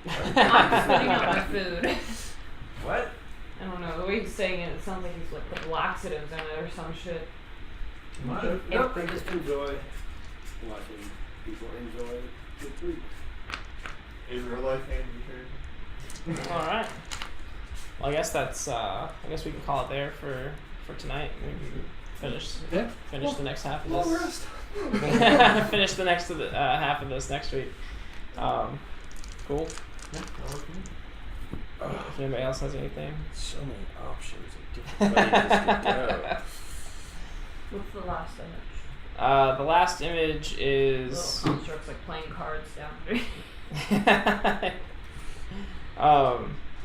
eat. I'm spitting out my food. What? I don't know, the way he's saying it sounds like he's like put laxatives in it or some shit. Nope, I just enjoy watching people enjoy good food. Israelite family. All right. Well, I guess that's. I guess we can call it there for tonight. We can finish the next half of this. Long rest. Finish the next half of this next week. Cool. Yeah, that works for me. If anybody else has anything. So many options of different ways to go. What's the last image? The last image is. Little constructs like playing cards down.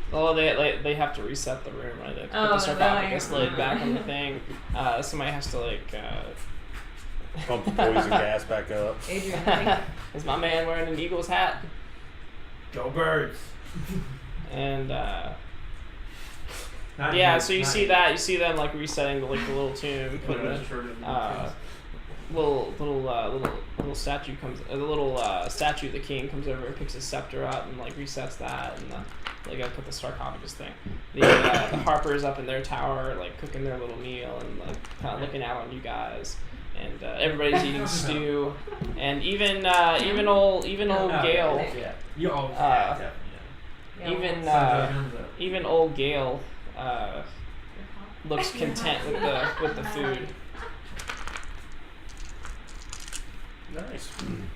Well, they have to reset the room, right? They have to put the sarcophagus lid back on the thing. Somebody has to Pump the poison gas back up. Adrian, I think is my man wearing an Eagles hat? Go Birds! And Not yeah, yet, so you not see yet. that, you see them like resetting the little tune, putting the little statue comes, the little statue of the king comes over and picks his scepter up and like resets that, and they gotta put the sarcophagus thing. The harpers up in their tower like cooking their little meal and like kind of looking out on you guys. And everybody's eating stew, and even old Gale, Yeah. You always even old Gale looks content with the food. Nice. And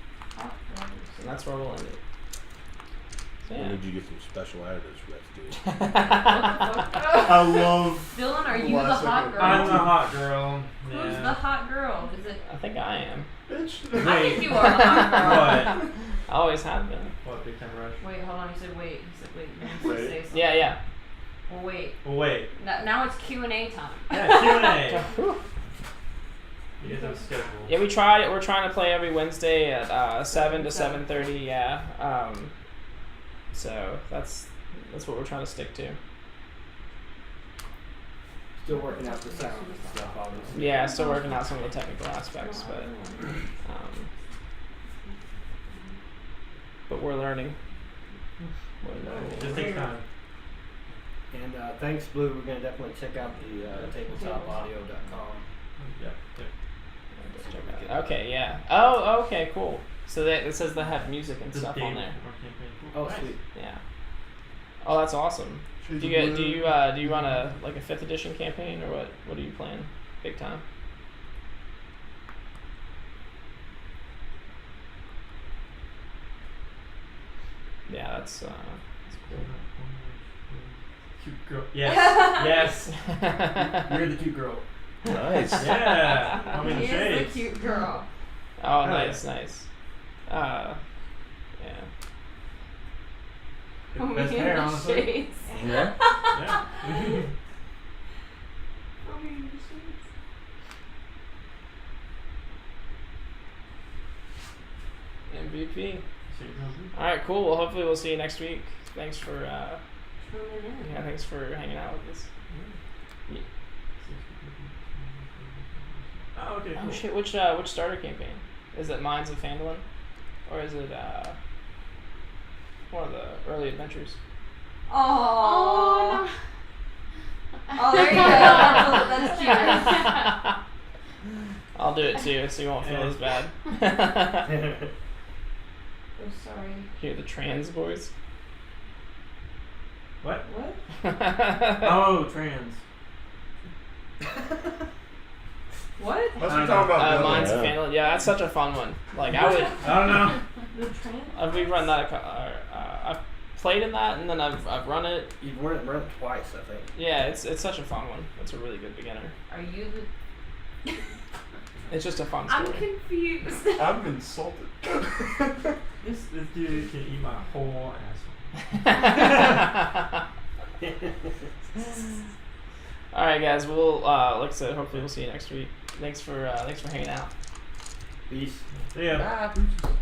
that's where we'll end it. So, I yeah. need you to get some special additives for that dude. I love. Dylan, are you the Classic. hot girl? I'm the hot girl. Who's Yeah. the hot girl? Is it? I think I am. Bitch. I Wait. think you are the hot girl. What? I always have been. What? Big time rush. Wait, hold on. He said wait. He said wait. You need to Wait. say something. Yeah. Well, wait. Well, wait. Now it's Q&A time. Yeah, Q&A. You guys have a schedule. Yeah, we're trying to play every Wednesday at 7 to 7:30. Yeah. So that's what we're trying to stick to. Still working out the sound and stuff, obviously. Yeah, still working out some of the technical aspects, but we're learning. Just takes time. And thanks, Blue. We're gonna definitely check out the tabletopaudio.com. Yep. Okay, yeah. Oh, okay, cool. So it says they have music and stuff on there. Oh, sweet. Yeah. Oh, that's awesome. Do you run a 5th edition campaign, or what? What are you playing? Big time. Yeah, that's cool. Cute girl. Yes. Yes. You're the cute girl. Nice. Yeah. I'm in the He is shades. the cute girl. Oh, Oh, nice. Yeah. Yeah. Best hair, honestly. Shades. Yeah. Yeah. MVP. All right, cool. Well, hopefully we'll see you next week. Thanks for thanks for hanging out with us. Oh, okay. Cool. Oh shit! Which starter campaign? Is it Mines of Phandalin, or is it one of the early adventures? Oh. Oh, there you go. That's cute. I'll do it too, so you won't feel as bad. Oh, sorry. Hear the trans boys? What? What? Oh, trans. What? Let's be talking about that. Mines of Yeah. Phandalin. Yeah, that's such a fun one. Like I would. I don't know. The trans? We've run that. I've played in that, and then I've run it. You've run it twice, I think. Yeah, it's such a fun one. It's a really good beginner. Are you the... It's just a fun I'm story. confused. I'm insulted. This dude can eat my whole asshole. All right, guys. We'll like I said, hopefully we'll see you next week. Thanks for hanging out. Peace. Yeah. Bye.